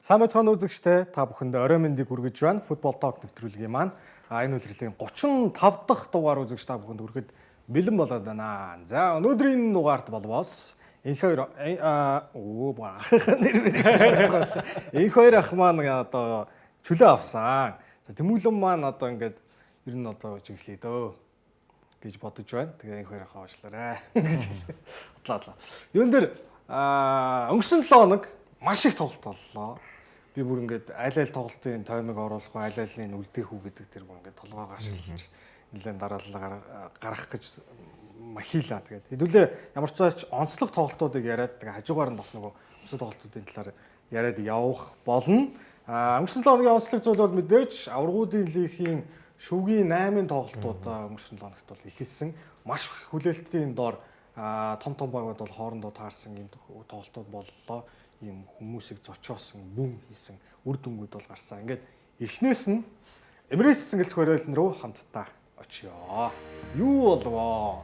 Сайн байцгаана үзэгчдээ та бүхэнд орой мэндийг хүргэж байна. Футбол ток нэвтрүүлгийн маань энэ удирлын 35 дахь дугаар үзэгч та бүхэнд хүрэхэд бэлэн болоод байна. За өнөөдрийн дугаарт болвоос энх хоёр энх хоёр ах маань одоо чөлөө авсан. Тэмүүлэн маань одоо ингээд ер нь одоо чиглэе дөө гэж бодож байна. Тэгээ энх хоёр ах уучлаарай гэж бодлоо. Юун дээр өнгөрсөн 7 хоног маш их тоглолт боллоо. Би бүр ингээд аль аль тоглолтын таймыг оруулах уу, аль алийг үлдээх үү гэдэг тэр бүр ингээд толгойгоо ашиглаж нэлээд дараалал гаргах гэж махилаа. Тэгээд хэдүүлээ ямар ч цаач онцлог тоглолтуудыг яриад тэгээ хажуугаар нь бас нөгөө бусад тоглолтуудын талаар яриад явах болно. Өнгөрсөн 7 хоногийн онцлог зүйл бол мэдээж аваргуудын лигийн шүвгийн 8 тоглолтууд өнгөрсөн 7 хоногт бол ихэлсэн. Маш их хүлээлтийн доор том багууд бол хоорондоо таарсан юм тоглолтууд боллоо. Ийм хүмүүсийг зочоосон, бүм хийсэн үр дүнгууд бол гарсан. Ингээд эхнээс нь Эмирэйтс цэнгэлдэх хөрөөлн рүү хамтдаа очиё. Юу болвоо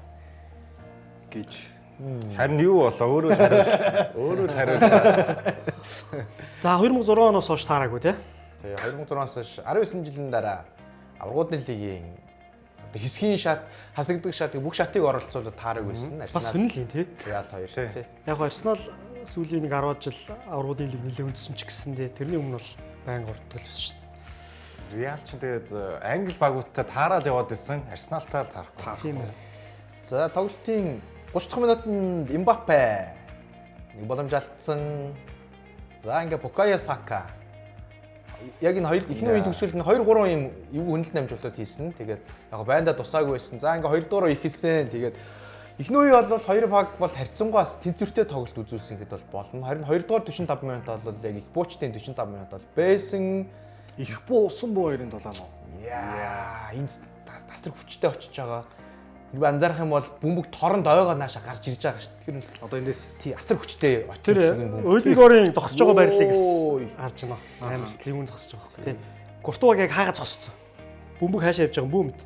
гэж. Харин юу болоо өөрөө хариулт. За 2006 оноос хойш таараагүй тий. Тэгээ 2006-оос хойш 19 жилийн дараа аваргуудын лигийн одоо хэсгийн шат, хасагддаг шат бүх шатыг оролцуулаад таараг байсан. Бас сонирхол юм тий. Реал 2 тий. Яг Арсенал сүүлийн нэг 10 жил аваргуудын лиг нэлээд өндсөн ч гэсэндээ тэрний өмнө бол байнга ордог л байсан шүү дээ. Реал ч тэгээд англи багуудтай таараад яваад байсан. Арсеналтай таарахгүй. За тоглолтын 30 дахь минутанд Мбаппе нэг боломж алдсан. За ингээ Букайо Сака яг энэ хоёр эхний үеийн төгсгөлд нь 2 3 юм хөндлөлт намжуултууд хийсэн. Тэгээд яг байндаа дусаагүй байсан. За ингээ 2 дуураа ихэлсэн. Тэгээд эхний үе бол хоёр баг бол харьцангуйас тэнцвэртэй тоглолт үзүүлсэн гэхэд бол болно. Харин 2 дугаар 45 минут бол яг их буучтын 45 минут бол байсан. Их буу усан буу хоёрын толоо нөө. Яа, энэ тасар хүчтэй очиж байгаа. Би анзаарах юм бол бөмбөг торонд ойгоо нааша гарч ирж байгаа шүү дээ. Тэр нь Одоо эндээс тий асар хүчтэй очиж байгаа юм бөмбөг. Өйлгорын зогсож байгаа байрлалыг харж байна. Амар зэвүүн зогсож байгаа хөөх тий. Гуртууг яг хаагаад зогсцсон. Бөмбөг хаашаа явж байгаа юм бүү мэд.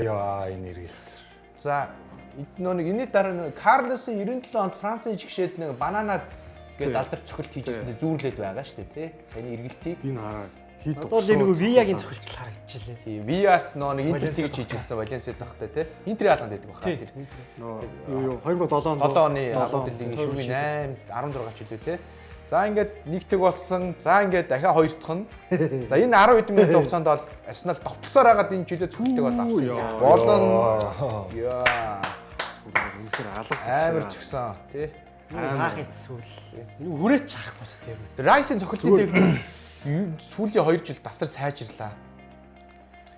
Яа, энэ иргэл. За энэний дараа Карлосын 97 онд Францын жигшээд нэг бананад гэдэг алдар цохилт хийжсэн зүүрлээд байгаа шүү дээ тий. Саяны иргэлтийг энэ хараа хийд Одоо л нэг Виягийн цохилт харагдчихлаа. тий. Виас нөө нэг Интер цэгж хийжсэн Валенсиад тахтай тий. Интер ялганд байдаг баха тэр. юу 2007 оны аваргуудын лигийн шүмгийн 8 16 жилүү тий. За ингээд нэгтэг болсон. За ингээд дахиад хоёр дахь нь. За энэ 10 хэдэн минут хугацаанд бол Арсенал товтлосоор хагаад энэ жилээ цогцолтыг бол авсан. Болон яа. үнэхээр алга Амар ч гисэн тий. Хаах эцсүүл. Хүрээч чаахгүй с тийм. Райсын цогцолтын дэв сүүлийн 2 жил дасар сайжирлаа.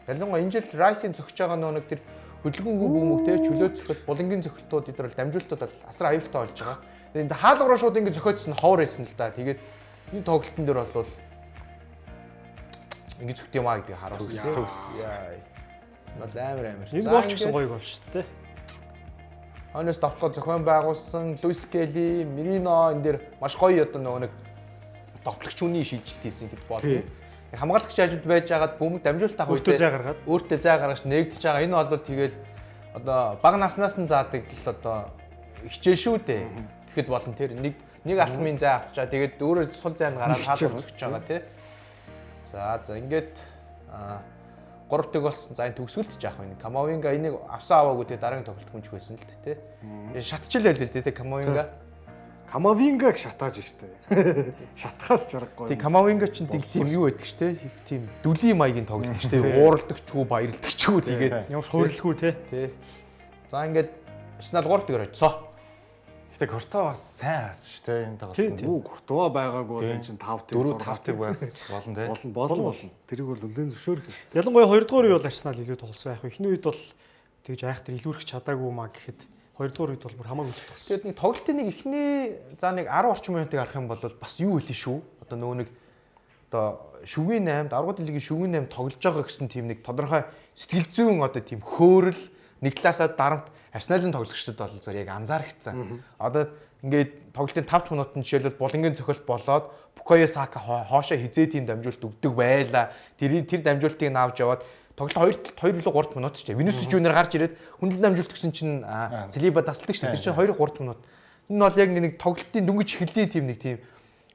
Ялангуяа энэ жил Райсын цогч байгаа нэг тэр хөдөлгөөнгүй бөмбөг тий чөлөө цохол булангийн цохилтууд эдгээр бол дамжуултууд бол асар аюултай болж байгаа. Тэгээд хаалгараа шууд ингэ зөхиодсон ховор байсан л да. Тэгээд энэ тоглолтын дээр бол ингэ зөхт юм аа гэдэг харуулсан. Яа. Бол амар. Энэ бол ч гэсэн гоё гол шүү дээ. Хонос тоглоо зохион байгуулсан Луис Келли, Мерино энэ дэр маш гоё одоо нөгөө нэг тоглогч хүний шилжилт хийсэн гэд болно. Хамгаалагч хажууд байж байгаад бөмбөг дамжуулалтаа өөртөө зай гаргаад өөртөө зай гаргаж нэгдэж байгаа. Энэ бол тэгэл одоо бага наснаас нь заадаг л одоо хичээл шүү дээ. Тэгэхэд болон тэр нэг алхмын зай авчаа. Тэгээд өөрөө сул зайд гараад хаалга зөгч байгаа тий. За ингээд 3 тэг болсон. За энэ төгсгөлт ч яах вэ? Камавинга энийг авсан аваагүй тэгээ дараагийн тоглолт хүнж байсан л дээ тий. Шатчихлаа л дээ тий Камавингаг шатааж штэ. Шатхаас жаргагүй. Тий Камавинга ч тийм юу байдаг штэ. Их тийм дүлийн маягийн тоглолт штэ. Ууралдаг ч хүү баярлдаг ч хүү тэгээд ямар хөрөлгүй тий. За ингээд Арсенал 3 тэгээр очсоо. Гэтэ Куртуа бас сайн хаасан шүү дээ энэ тоглолтод. Мүү Куртуа байгаагүй бол энэ чинь 5 тэг 4 5 тэг бас болно те. Болно. Тэрийг бол үлэн зөвшөөрөх. Ялангуяа 2 дугаар үе бол Арсенал илүү тоглосон яг. Эхний үед бол тэгж айхтар илүүрэх чадаагүй маа гэхэд 2 дугаар үед бол бүр хамаагүй тоглосон. Тэгээд нэг тоглолтын нэг эхний за нэг 10 орчим минутыг харах юм бол бас юу хэлээ шүү. Одоо нөгөө нэг одоо шүгэн 8-д аврагын лигийн шүгэн 8 тоглож байгаа гэсэн тийм нэг тодорхой сэтгэл зүйн одоо тийм хөөрөл нэг талаасаа дарамт Арсеналын тоглогчдод бол зөв яг анзаарчихсан. Одоо ингээд тоглолтын 5 минутанд жишээлбэл булангийн цохилт болоод Букайо Сака хоошоо хизээ тийм дамжуулт өгдөг байла. Тэр дамжуултыг навж яваад тоглолт 2 илүү 3 минут ч. Винисиус Жуниор гарч ирээд хүндлэн дамжуулт гэсэн чинь Салиба тасалдаг шүү. Тэр чинь 2 3 минут. Энэ бол яг нэг тоглолтын дөнгөж эхлэлийн тийм нэг тийм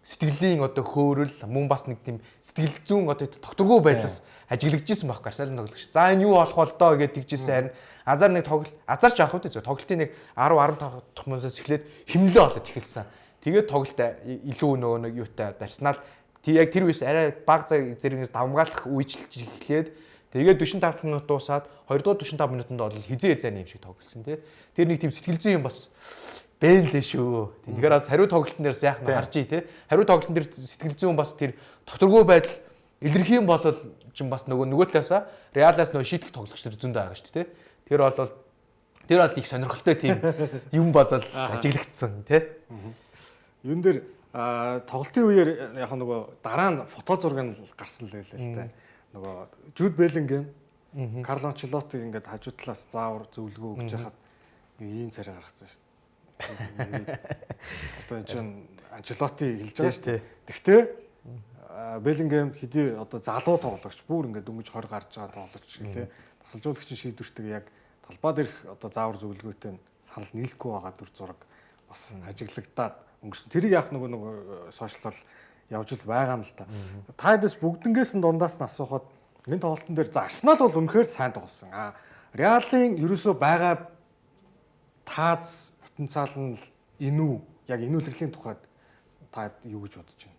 сэтгэлийн одоо хөөрөл мөн бас нэг тийм сэтгэл зүйн одоо тогтворгүй байдлаас ажиглагдчихсэн байхгүй Арсеналын тоглогч. За энэ юу болох бол доо гэж тэгжсэн харин азарч авах үү зөв тоглолтын нэг 10 15 дахь минутаас эхлээд хэмнэлээ болоод эхэлсэн. Тэгээд тоглолт илүү нөгөө нэг юутай Арсенал яг тэр үеэс арай баг зэрэгээс давмгаалах үечлж эхлээд тэгээд 45 минут дуусаад 2 дугаар 45 минутанд бол хизээ зайны юм шиг тоглосон тий. Тэр нэг тийм сэтгэл зүйн юм бас бэн лээ шүү. Тэгэхээр бас хариу тоглолтын дээр сайхан харж ий те. Хариу тоглолтын дээр сэтгэл зүйн бас тэр докторгүй байдал илэрхий юм бол ч бас нөгөө талаасаа Реалаас нөгөө шийдэх тоглогч нар зөндөө байгаа шүү дээ. Тэр бол их сонирхолтой тийм юм болол ажиглагдсан те. Юун дээр тоглолтын үеэр яг нөгөө дараа нь фото зураг нь гарсан л байлаа л та. Нөгөө Жуд Беллингем, Карло Анчелотиг ингээд хажуу талаас заавар зөвлөгөө өгч хахад ийм царай гаргацсан шүү. Одоо энэ чинь Анчелоти хэлж байгаа шүү дээ. Гэхдээ Беллингем хэдий одоо залуу тоглогч бүр ингээд дөнгөж 20 гарч байгаа тоглогч гэлээ. Тасалжуулагчийн шийдвэртэйг яг талбай дээрх одоо заавар зөвлөгөөтэй санал нийлэхгүй байгаа дүр зураг бас ажиглагдаад өнгөрсөн. Тэрийг яах нөгөө сошиалор явж л байгаа юм л та. Та дэс бүгднгээс нь дундаас нь асуухад энэ тоглолтын дээр за Арсенал бол үнэхээр сайн тоглосон. Реалын ерөөсөө байгаа тааз потенциал нь энэ үү? Яг энэ үлрэлийн тухайд та юу гэж бодож байна?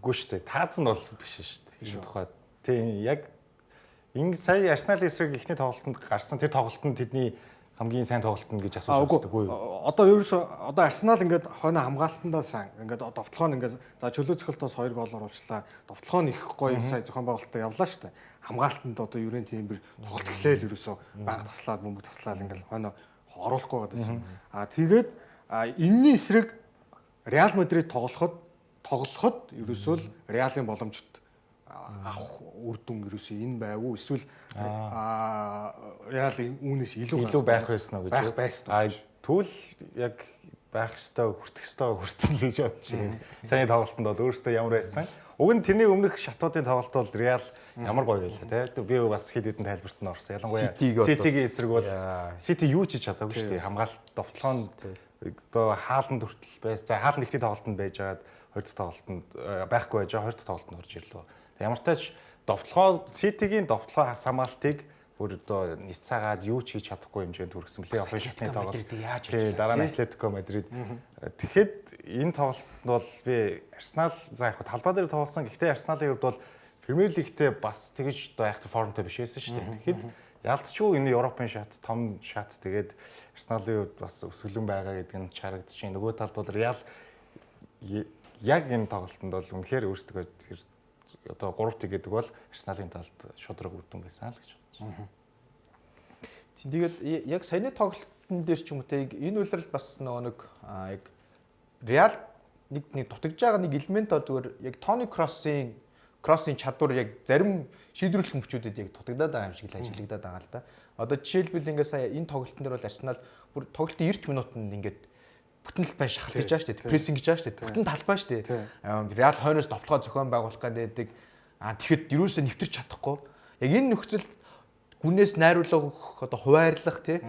Үгүй шүү дээ. Тааз нь бол биш шүү дээ. Энэ тухайд. Тийм яг ингэ сая Арсеналын эсрэг ихний тоглолтод гарсан тэр тоглолтод тэдний хамгийн сайн тоглолтод гэж асууж байгаа үү? Одоо ерөөсөө одоо Арсенал ингээд хойно хамгаалтандаа сайн. Ингээд довтлохоо ингээд за чөлөө цохилтоос 2 гол оруулчлаа. Довтлохоо нь их гоё сая зохион байгуулалтаа явлаа шүү дээ. Хамгаалтанд одоо ерөн тиймэр тоглолт эхлээл ерөөсөө банк таслаад бөмбөг таслаад ингээд хойно оруулахгүй байсан. Тэгээд энэний эсрэг Реал Мадрид тоглоход ерөөсөө л Реалын боломжит авах үр дүн ерөөсөө энэ байв уу эсвэл Реалын үүнээс илүү байх байсан уу гэж байсан. Тэгвэл яг байх ёстой хүртэх ёстой хүртэн л гэж бодож байна. Саяны тоглолтод бол өөрөөсөө ямар байсан. Уг нь тэрний өмнөх шатуудын тоглолт бол Реал ямар гоё байлаа тий. Би бас хэд хэдэн тайлбарт нь орсон. Ялангуяа Ситигийн эсрэг бол Сити юу ч хийж чадаагүй шүү дээ. Хамгаалалт довтлоонд одоо хаалт хүртэл байс. За хаалт ихний тоглолтод байж байгаад хоёр дахь тоглолтод байхгүй байж байгаа хоёр дахь тоглолтод орж ирлээ. Ямар ч тач довтлоо Ситигийн довтлоо хамгаалтыг бүр одоо ницаагаад юу ч хийж чадахгүй хэмжээнд хүргэсэн плей-оффын шатны тоглолт. Дараа нь Атлетико Мадрид. Тэгэхэд энэ тоглолтод бол би Арсенал за яг талбай дээр тоглосон. Гэхдээ Арсеналын хувьд бол Премьер Лигтээ бас тэгж одоо яг формтой биш байсан шүү дээ. Тэгэхэд ялцчгүй энэ Европын шат, том шат тэгээд Арсеналын хувьд бас өсгөлөн байгаа гэдэг нь харагдчихээн. Нөгөө талд бол Реал яг энэ тоглолтод бол үнэхээр өөрсдөө одоо 3-1 гэдэг бол Арсеналын талд шудраг үр дүн байсан л гэж бодсон. Тэгээд яг саяны тоглолтын дээр ч юм уу те энэ үйлрэл бас нэг яг Реал нэг дутагдж байгаа нэг элемент бол зүгээр яг Тони Кроссын чадвар яг зарим шийдвэрлэх мөчүүдэд яг дутагдаад байгаа юм шиг л ажиглагдаад байгаа л да. Одоо жишээлбэл ингээ сая энэ тоглолтын дээр бол Арсенал бүр тоглолтын 90 минутанд ингээд бүтэн талбай шахалж байгаа шүү дээ. Прессинг гэж байгаа шүү дээ. Бүтэн талбай шүү дээ. Реал хойноос довтлогоо зохион байгуулах гэдэг. Тэгэхэд юусоо нэвтэрч чадахгүй. Яг энэ нөхцөл гүнээс найруулах одоо хуваарлах тий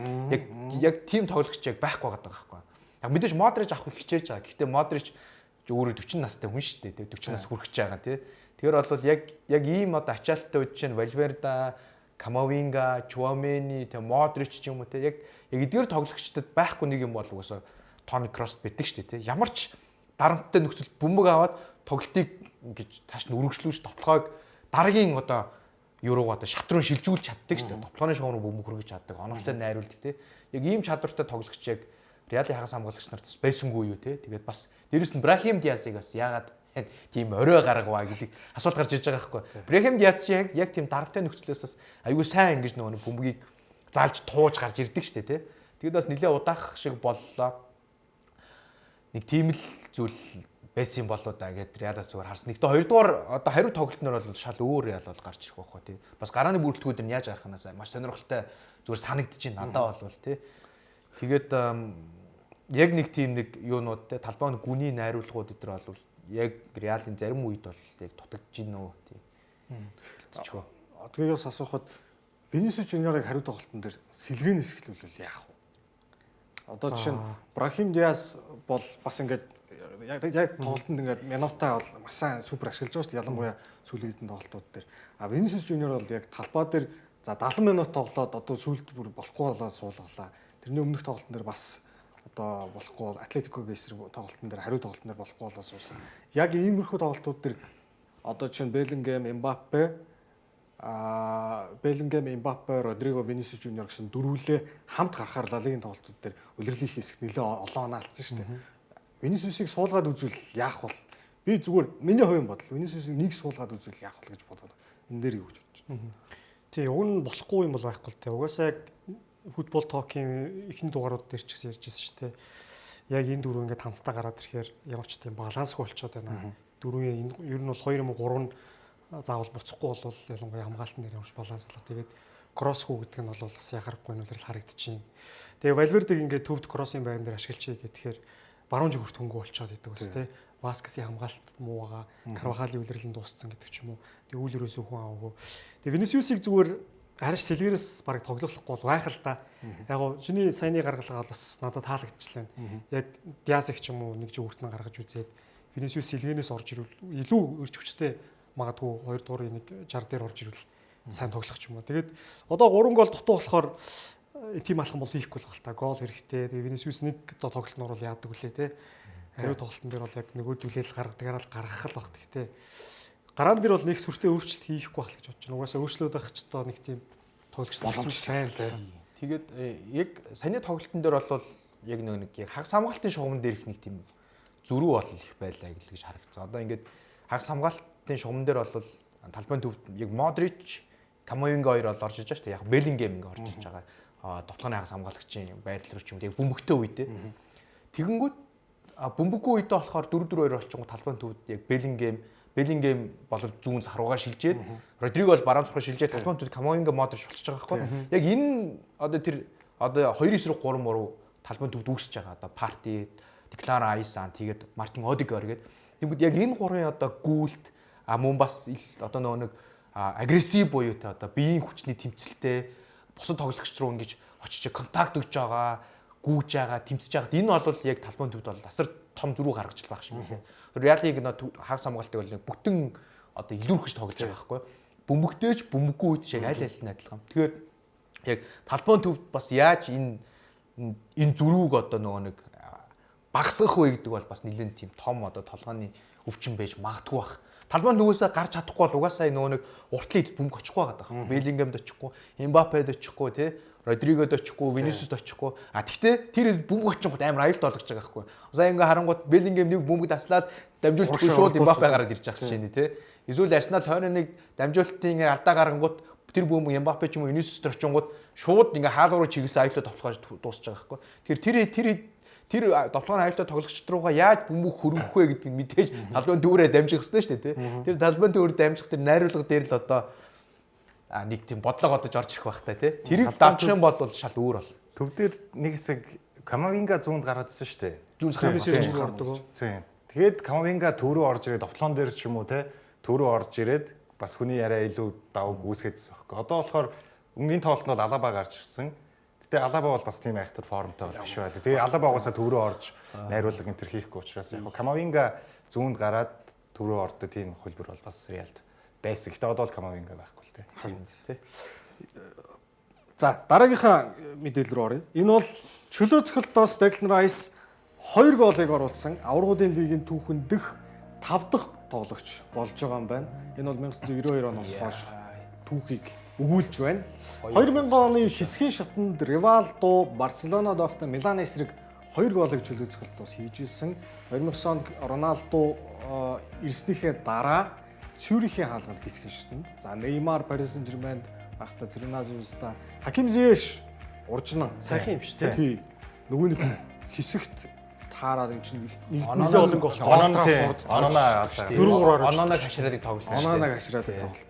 яг тим тоглогч яг байхгүй байгаа байхгүй. Яг мэдээж Модрич авах хичээж байгаа. Гэхдээ Модрич өөрөө 40 настай хүн шүү дээ. 40 нас хүрэх гэж байгаа тий. Тэгэхээр бол яг ийм одоо ачаалттай үед чинь Вальверда, Камавинга, Чуамени, тэ Модрич ч юм уу тий яг эдгээр тоглогчдод байхгүй нэг юм бол угаасаа Тони Кросс битдэг шүү дээ тий. Ямар ч дарамттай нөхцөл бөмбөг аваад тоглолтыг ингэж цааш нь үргэлжлүүлж тоглоог дараагийн одоо юуруу одоо шат руу шилжүүлж чаддаг шүү дээ. Тоглооны шугам руу бөмбөг хүргэж чаддаг. Оновчтой найруулдаг тий. Яг ийм чадвартай тоглогч яг Реалын хагас хамгаалагч нарт бас байсангүй юу тий. Тэгээд бас дээрэс нь Брахим Диасыг бас яагаад тийм орой гаргаваа гэдэг асуулт гарч ирж байгаа байхгүй. Брахим Диас яг тийм дарамттай нөхцлөөс бас аюу сайн ингэж нөгөө бөмбөгийг заалж тууж гарч ирдэг шүү дээ тий. Тэгээд бас нэлээ удаах шиг боллоо. Нэг тийм л зүйл байсан болоо да гэд Реалаас зүгээр харсан. Нэгдээ хоёрдугаар одоо хариу тоглолтноор бол шал өөр Реал бол гарч ирэх байхгүй тий. Бас гарааны бүрэлдэхүүнүүд нь яаж гарахнаас маш сонирхолтой зүгээр санагдаж байна. Надаа бол тий. Тэгээд яг нэг тийм нэг юунууд тий талбайны гүний найруулгууд өдр бол яг Реалын зарим үед бол яг дутагдж байна уу тий. Тэгээд бас асуухад Винисиус Жуниорыг хариу тоглолтын дээр сэлгээнээс эхлүүлвэл яах вэ? Одоо жишээ нь Брахим Диас бол бас ингээд яг тоглолтод ингээд минутаа бол маш сайн супер ашиглаж байгаа шүү дээ. Ялангуяа сүүлийн хэдэн тоглолтууд дээр. Vinicius Junior бол яг талбай дээр за 70 минут тоглоод одоо сүүлд бүр болохгүй болоод суулгалаа. Тэрний өмнөх тоглолтын дээр бас одоо болохгүй Атлетикогийн эсрэг тоглолтын дээр хариу тоглолтын дээр болохгүй болоод суусан. Яг иймэрхүү тоглолтууд дээр одоо жишээ нь Bellingham, Mbappe, Rodrigo, Vinicius Junior гэсэн дөрвөлээ хамт гарахаар La Liga-ийн тоглолтууд дээр улирлын хэсэгт нэлээд олон онаалцсан шүү дээ. Vinicius-ыг суулгаад үзвэл яах вэ? Би зүгээр миний хувийн бодол Vinicius-ыг нэг суулгаад үзвэл яах вэ гэж бодоод энэ дээр юу гэж бодож байна. Тий, уг нь болохгүй юм бол байхгүй л те. Угаасаа яг футбол токийн ихэнх дугаарууд дээр ч гэсэн ярьжсэн шүү дээ. Яг энэ дөрөв ингээд хамтдаа гараад ирэхээр ямар ч тийм балансгүй болчиход байна. Дөрвийн ер нь бол 2 юм 3 нь заавал буцахгүй бол ялангуяа хамгаалтан дээр ямарч баланс алга. Тэгээд кроссгүй гэдэг нь бол бас яхахгүй нь л харагдчихээн. Тэгээ Valverde-г ингээд төвд кроссын байран дээр ашиглачээ гэхээр баруун зүгт хөнгө болчиход идэг бас тий. Васкесийн хамгаалт муу байгаа, Карвахалын үлрэлэн дууссан гэдэг ч юм уу. Тэгээ үйл өрөөсөө хүн аваагүй. Тэгээ Vinicius-ыг зүгээр ариш сэлгэрээс бараг тоглохгүй бол байх л да. Яг гоо чиний саяны гаргалгаа бас надад таалагдчихлаа. Яг Диас их ч юм уу нэг жигүүрт нь гаргаж үзээд Vinicius сэлгэнээс орж ирвэл илүү өрч хүчтэй магадгүй 2 дуурын нэг 60 дээр орж ирвэл сайн тоглох ч юм уу. Тэгээд одоо 3 гол дутуу болохоор тим алхам бол хийхгүй л та гол хэрэгтэй. Тэгээ Vinicius нэг одоо тоглолтноор бол яадаг үлээ те. Хариу тоглолтын дээр бол яг нөгөөдүүлэл гаргадагаараа л гаргах л баг гэхдээ гараан дээр бол нэг сүртэй өөрчлөлт хийхгүй байх л гэж бодож байна. Угаасаа өөрчлөлт байх ч одоо нэг тийм тоглогч боломж сайн л. Тэгээд яг саяны тоглолтын дээр бол яг нэг хагас хамгаалтын шугамн дээр их нэг тийм зөрүү бол их байлаа гэж харагдсан. Одоо ингээд хагас хамгаалтын шугамн дээр бол талбайн төвд яг Modric, Camavinga хоёр бол орж иж байгаа шүү дээ. Яг Bellingham ингээд орж иж байгаа. Довтлооны хагас хамгаалагчийн байрлал руу ч юм яг бөмбөгтэй үедээ. Тэгэнгүүт бөмбөггүй үедээ болохоор 4-4-2 болчихгоо талбайн төвд яг Bellingham бол зүүн зах руугаа шилжээд Rodrigo бол баруун зах руу шилжээд талбайн төвд Camavinga, Modric болчихж байгаа байхгүй. Яг энэ одоо тэр одоо 2-9-3 муу талбайн төвд үүсэж байгаа. Одоо Partey, Declan Rice, тэгээд Martin Odegaard гэдэг. Тэгвэл яг энэ гурвын одоо гүйлт мөн бас одоо нэг агрессив буюу те одоо биеийн хүчний тэмцэлтэй бусад тоглогч руу ингэж очиж контакт өгж байгаа, гүүж байгаа, тэмцэж байгаа. Энэ бол яг талбайн төвд бол асар том зөрүү гаргаж байх шиг байна. Реалиг нь хагас хамгаалтыг бол бүтэн одоо илүүрхэж тоглож байгаа байхгүй. Бөмбөгтэйч бөмбөггүй үед шиг аль аль нь адилхан. Тэгэхээр яг талбайн төвд бас яаж энэ зөрүүг одоо нэг багасгах вэ гэдэг бол бас нэлээд тийм том одоо толгойн өвчин байж магадгүй бах. Талбайн нүгөөсөө гарч чадахгүй бол угаасаа нэг уртлын бөмбөг очихгүй байгаа даа. Bellingham очихгүй, Mbappe очихгүй тий. Rodrigo очихгүй, Vinicius очихгүй. Тэгтээ тэр бөмбөг очихгод амар аюултай болгож байгаа байхгүй. За ингээ харангууд Bellingham нэг бөмбөг таслаад дамжуултгүй шууд Mbappe гараад ирж байгаа чинь тий. Эсвэл Arsenal 21 дамжуултын алдаа гаргангууд тэр бөмбөг Mbappe ч юм уу Vinicius орчингууд шууд ингээ хаалгаараа чиглэсэн аюултай тоглохоор дуусч байгаа байхгүй. Тэгэхээр тэр довтлооны аюултай тоглогчд руугаа яаж бөмбөг хөрвөх вэ гэдгийг мэдээж талбайн дүүрээ дамжих хэрэгтэй шүү дээ тий. Тэр талбайн дүүрээр дамжих тэр найруулга дээр л одоо нэг тийм бодлого одож орж ирэх байх та тий. Тэрийг давчих юм бол шал өөр бол. Төв дээр нэг хэсэг Camavinga зүүнд гараадсэн шүү дээ. Зүүн захын ордог. Тэгээд Camavinga төв рүү орж ирээд довтлоон дээр ч юм уу тий. Төв рүү орж ирээд бас хүний яриа илүү давг үүсгэжсэн байхгүй. Одоо болохоор өмнөний тоглолтод бол Alaba гарч ирсэн. Гэтэ Alaba бол бас тийм айхтар формтой бол биш байна. Тэгээ Alaba угаасаа төв рүү орж найруулга энэ төр хийхгүй учраас яг Camavinga зүүнд гараад төв рүү ордог тийм хөлбөр бол бас реалд байсан. Гэтэ одоо бол Camavinga байхгүй л тий. За дараагийнхаа мэдээлэл рүү оръё. Энэ бол чөлөө цохилтоос Declan Rice 2 голыг оруулсан аваргуудын лигийн түүхэн дэх 5 дахь тоглогч болж байгаа юм байна. Энэ бол 1992 оноос хойш түүхийг өгүүлж байна. 2000 оны хэсгийн шатанд Ривалдо Барселонад байхдаа Милан эсрэг 2 голыг чөлөө цохилтоос хийж ирсэн. 2009 онд Роналдо ирснийхээ дараа Цюрихийн хаалганд хэсгийн шатанд. За Неймар Paris Saint-Germain байхдаа Зерназиуста Хаким Зиеш уржнан сайхан юм шүү тий. Нөгөө нэг хэсэгт таараад эн чинь нэг олон гол Ононаг хашираад тоглолт.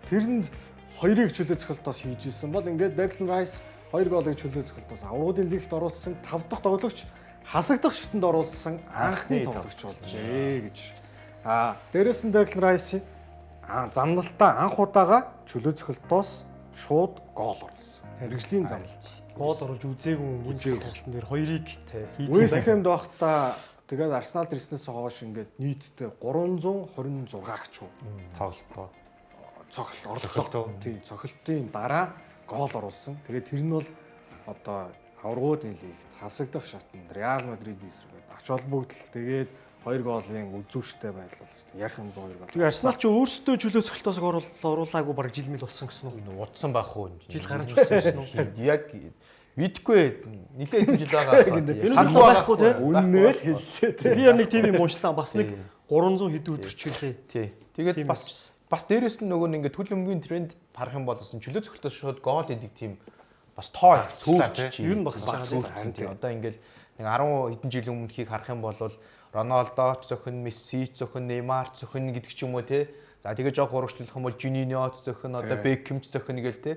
Тэрэнд 2-ыг чөлөө цохилтоос хийж ирсэн бол ингээд Declan Rice 2 голыг чөлөө цохилтоос аврагуудын лигт оруулсан 5 дахь тоглогч хасагдах шатанд оруулсан анхны тоглогч болжээ гэж. Дээрээс нь Declan Rice замналтаа анх удаага чөлөө цохилтоос шууд гол оруулсан. Хэрэгжлийн замналт. Гол оруулж үзээгүй энэ тоглолтын дээр 2-ыг West Ham-д байхдаа Тэгээд Арсеналд ирснээс хойш ингээд нийтдээ 326 агч уу тоглолтоо. цохилт тийм цохилтын дараа гол оруулсан. Тэгээд тэр нь бол одоо аваргуудын лигт хасагдах шатнд Реал Мадрид эсрэг ач холбогдол тэгээд 2 голын үзүүштэй байдал болсон. Ярих юм 2 гол. Тэгээ Арсенал ч өөрсдөө чөлөө цогцолтоос оруулаагүй баг жил мэл болсон гэсэн үү? Удсан байх уу? Жил гарч болсон гэсэн үү? Яг мэдгүй нилээд жил байгаа. Санахгүй байхгүй тий. Үннээ л хэллээ тий. Би яг нэг тийм юм уншсан бас нэг 300 хэд өдөр ч үлээ. Тий. Тэгээд бас дээрэс нь нөгөө нэг ингээд төлөмгийн тренд харах юм болсон чөлөө цогцолтоос шууд гол идэг тийм бас тоо сүүрч Юу н багсаа тий. Одоо ингээд нэг 10 хэдэн жилийн өмнөхийг харах юм бол Роналдо ч зөвхөн Месси ч зөвхөн Неймар ч зөвхөн гэдэг ч юм уу тий. За тэгээ жоох урагшлах юм бол Жунино ч зөвхөн одоо Бекхэм ч зөвхөн гээл тий.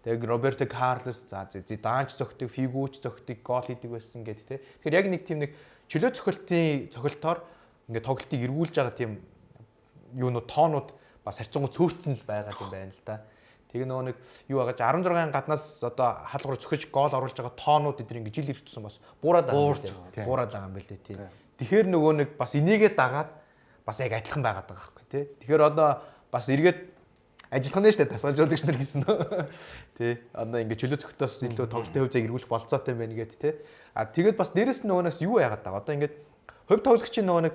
Тэгээ Роберто Карлос за Зидан ч зөвхөн Фигу ч зөвхөн гол хийдэг байсан гэд тий. Тэгэхээр яг нэг тийм нэг чөлөө цохилтоор ингээд тоглолтыг эргүүлж байгаа тийм юунууд тоонууд бас харьцангуй цөөрцөн л байгаа юм байна л да. Тэгээ нөгөө нэг юу байгаа ч 16 гаднаас одоо хаалгаар цохиж гол оруулж байгаа тоонууд эдгээр ингээд жил ирчихсэн бас буураад байгаа юм байлээ тий. Тэгэхээр нөгөө нэг бас энийгээ дагаад бас яг адилхан байгаад байгаа байхгүй тий. Тэгэхээр одоо бас эргээд ажиллах нь штэ тасгалжуулагч нар гэсэн нөө. Тий. Одоо ингээд чөлөө цогтоос илүү тоглолтын хөв зээг эргүүлэх болцоотой байна гэд тий. Тэгээд бас дээрэс нь нөгөөс юу яагаад байгаа. Одоо ингээд хувь тоглогчийн нөгөө нэг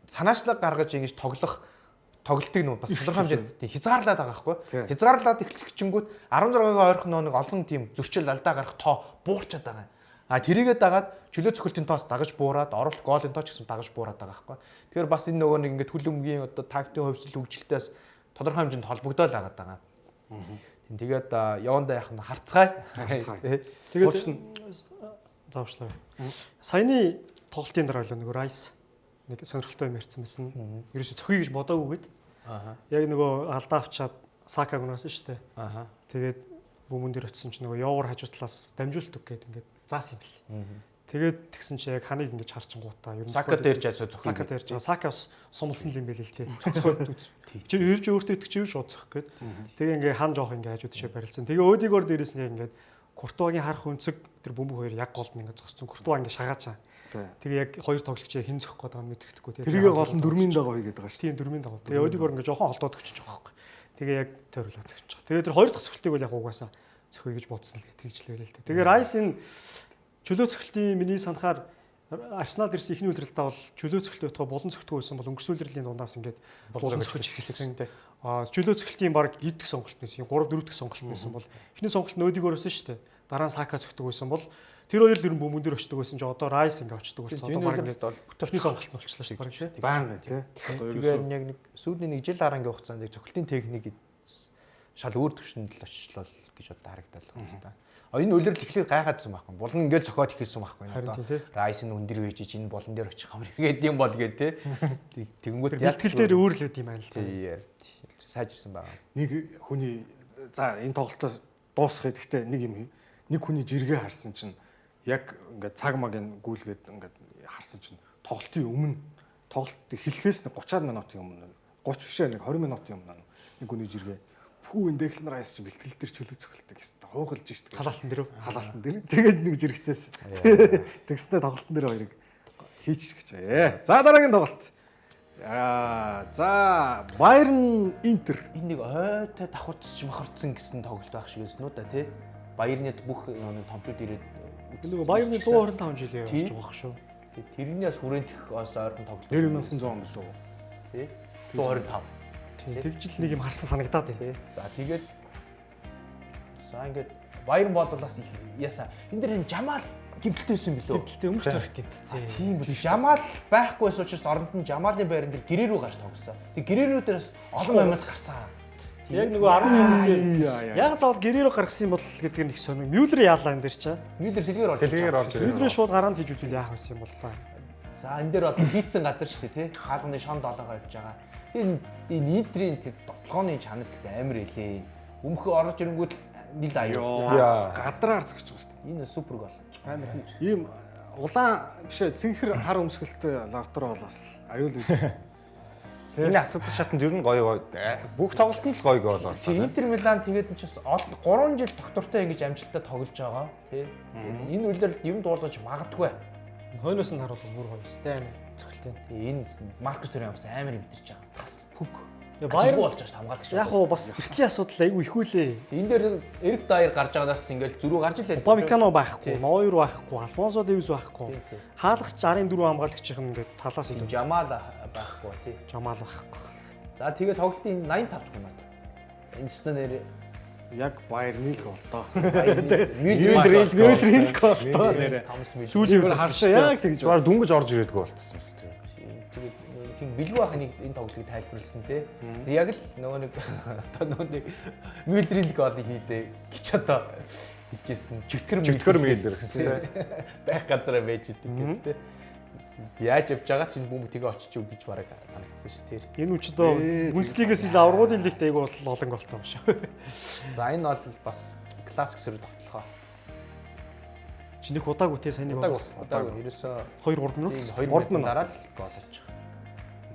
санаачлаг гаргаж ингэж тоглолтыг нөө бас тодорхой хэмжээнд тий хязгаарлаад байгаа байхгүй. Хязгаарлаад эхэлчих гингүүд 16-гийн ойрхон нэг олон тийм зөрчил алдаа гарах тоо буурчаад байгаа. Тэрийгээ дагаад чөлөө цохилтын тоос дагаж буураад оролт гоолын тоо ч гэсэн дагаж буураад байгаа байхгүй. Тэгэхээр бас энэ нөгөө нэг ингээд хүлэмгийн одоо тактикийн хувьсэл хөгжилтөөс тодорхой хэмжээнд холбогдоод байгаа даа. Тэгээд явандаа яах нь харцгаая. Тэгээд заавчлаа. Саяны тоглолтын дараа л нөгөө Райс нэг сонирхолтой юм ярьсан байсан. Ерөөсө цохиё гэж бодоагүйгээд. Яг нөгөө алдаа авчаад Сакаг унаасан шүү дээ. Тэгээд бөмбөн дээр очисон чинь нөгөө явуур хажуу талаас дамжуулт үг гэдэг ингээд заасан юм бэл. Тэгээд тэгсэн чи яг ханыг ингэж харчингуудаа ер нь Сака дээр жаа цохиё. Сака дээр жаа. Сака бас сумлсан юм байл л тий. Цогцоод үз. Чи ирж өөртөө итгэж шууд цох гээд. Тэгээ ингээ хан жоох ингээ хажуу тишээ барилсан. Тэгээ өөдигөр дээрээс ингээ Куртуагийн харах өнцөг тэр бөмбөг хоёр яг голд ингээ зогссон. Куртуа ингээ шагаачаа. Тэгээ яг хоёр тоглогчийг хин зөх гээд байгаа мэддэхгүй тий. Тэрийг гол нь 4-ийн дагуу хийгээд байгаа шүү. Тийм 4-ийн дагуу. Тэгээ өөдигөр ингээ жоохон холдоод өчөж байгаа байхгүй. Тэгээ яг тойрлоо зогсож байгаа. Тэгээ тэр хоёр дахь цогцолтыг бол яг угаасаа цохиё гэж бодсон л тэгжлээ л дээ. Тэгээ Райс энэ чөлөө цохилтын миний санахаар Арсенал ирсэн ихний үлрэлтээ бол чөлөө цохилт байтугай болон цогтгүй байсан бол өнгөрсөн үлрэлийн дундаас ингээд болон цохиж эхэлсэн. Чөлөө цохилтын баг идэх сонголт байсан. 3-4 дахь сонголт байсан бол эхний сонголт нь өөдигөө өсөн шүү дээ. Дараа нь Сака цогтгүй байсан бол тэр хоёр л ер нь бөмбөн дээр очдөг байсан чи одоо Райс ингээд очдөг болсон. Одоо баг ингээд бүтээхний сонголт нь болчихлоо шүү дээ. Баана тий. Тэгээд яг нэг сүүлийн нэг жил дараагийн хугацаанд яг цохилтын техник шал өөр төвшөнд л очлоо гэж одоо харагдал байна л да. Энэ үлрэл эхлээд гайхаадсан байхгүй. Булан ингээл зохиод ихэлсэн байхгүй. Одоо Райс нь өндөр үйжиж энэ болон дээр очих хамар гэдэг юм бол гээл те. Тэгэнгүүт ялтгэл дээр өөр л үт юм байна л да. Сайжирсан байгаа. Нэг хүний за энэ тоглолтоос дуусгах гэхдээ нэг хүний жиргээ харсан чинь яг ингээд цаг магийн гүйлгээд ингээд харсан чинь тоглолтын өмнө тоглолт эхлэхээс 30 минутын өмнө 30 бишээ нэг 20 минутын өмнө нэг хүний жиргээ энэ Declan Rice ч бэлтгэл дээр чөлөө цохилдог гэсэн. Хуухалж штт. Халаалтан дээр. Халаалтан дээр. Тэгээд нэг жирэгцээс. Тэгснэ тоглолтын дээр хоёрыг хийчих гэж. За дараагийн тоглолт. За Bayern Inter. Энэ нэг ойтой давхарцч махарцсан гэсэн тоглолт байх шиг байсан уу да тий. Bayern-д бүх нэг томчууд ирээд нөгөө Bayern-ы 125 жил явж байгаа байх шүү. Тэрнээс хүрээнтэх ос ойрхон тоглолт. 1900 он болов уу? Тий. 125. Тэгжил нэг юм харсан санагдаад байна. За тэгээд ингээд Bayern бол бас яасан. Энд дэр энэ Жамал гимтэлтэйсэн билүү? Гимтэлтэй өмөрч төрөх гимтэлцээ. Тийм үү. Жамал байхгүйс учраас оронд нь Жамалын байран дээр гэрээ рүү гарч тоглосон. Тэг гэрээ рүү дээрээс олон амиас гарсан. Яг нөгөө 11 дээр яг заавал гэрээ рүү гаргасан юм бол гэдэг нь их сонир. Мюллер яалаа энэ дэр чаа. Мюллер сэлгээр орж ирээ. Мюллер шууд гараанд хийж үзүүл яах байсан юм бол та. За энэ дээр бол хийцэн газар шүү дээ тий. Хаалганы шон доолоогоо явж байгаа. Энэ Интерийн тоглооны чанар гэдэг амар элээ. Өмнөхөө орж ирэнгүүт нил аюул. Гадраар зогсож байгаа шүү дээ. Энэ супер гол. Амар. Ийм улаан бишээ цэнхэр хар өмсгөлтэй лавтар бол бас аюул үү. Энэ асуудал шатанд ер нь гоё. Бүх тоглолт нь л гоё болоо. Интер Милан тэгээд ч бас 3 жил доктортой ингэж амжилттай тоглож байгаа тий. Энэ үлрэлт юм дуулгаж магадгүй. Хойноос нь харуул бүр гоё систем зөвхөлтэй. Энэ Маркус Төрийн бас амар мэдэрч байгаа. Тас. Пүг. Баяр болж байгаа ш хамгаалагч. Яг уу бас бэртлийн асуудал айгүй их үлээ. Энэ дээр Эрик Дайер гарч байгаагаас ингээл зүрүү гарч илээ. Бамикано байхгүй, Нойер байхгүй, Алфонсо Дэвис байхгүй. Хаалгач 64 хамгаалагчийн ингээд талаас илүү. Жамал байхгүй тий. Жамал байхгүй. За тэгээ тоглолтын 85 дахь минут. За энэ ч нэр Яг Баер нийл гол доо. Мюллер гол доо нэрэ. Томс Мюллер. Сүүлийн үеэр харшаа яг тэгж Зүгээр дүнгэж орж ирээдгүй болчихсон юм тий. Тэгээд хин бэлгүй байх нэг энэ тоглолтыг тайлбарласан тий. Яг л нөгөө нэг одоо нөгөө нэг Мюллерийн голыг хийлээ гэж одоо хэлжсэн. Чөтгөр Мюллер гэсэн тий. Байх газараа байж идэг гэдэг тий. Яаж явж байгаа чинь бүм тэгээ очиж үг гэж бараг санагдсан шүү тэр. Энэ үч одоо Бундслигээс илүү аврагуудын лигт айгүй олон голтой байна шүү. За энэ бол бас классик сөрөг тоглохоо. Чинийх удаагүй те саяны Удаагүй ерөөсөө 2-3 минут 2 минут дараа л гол очих.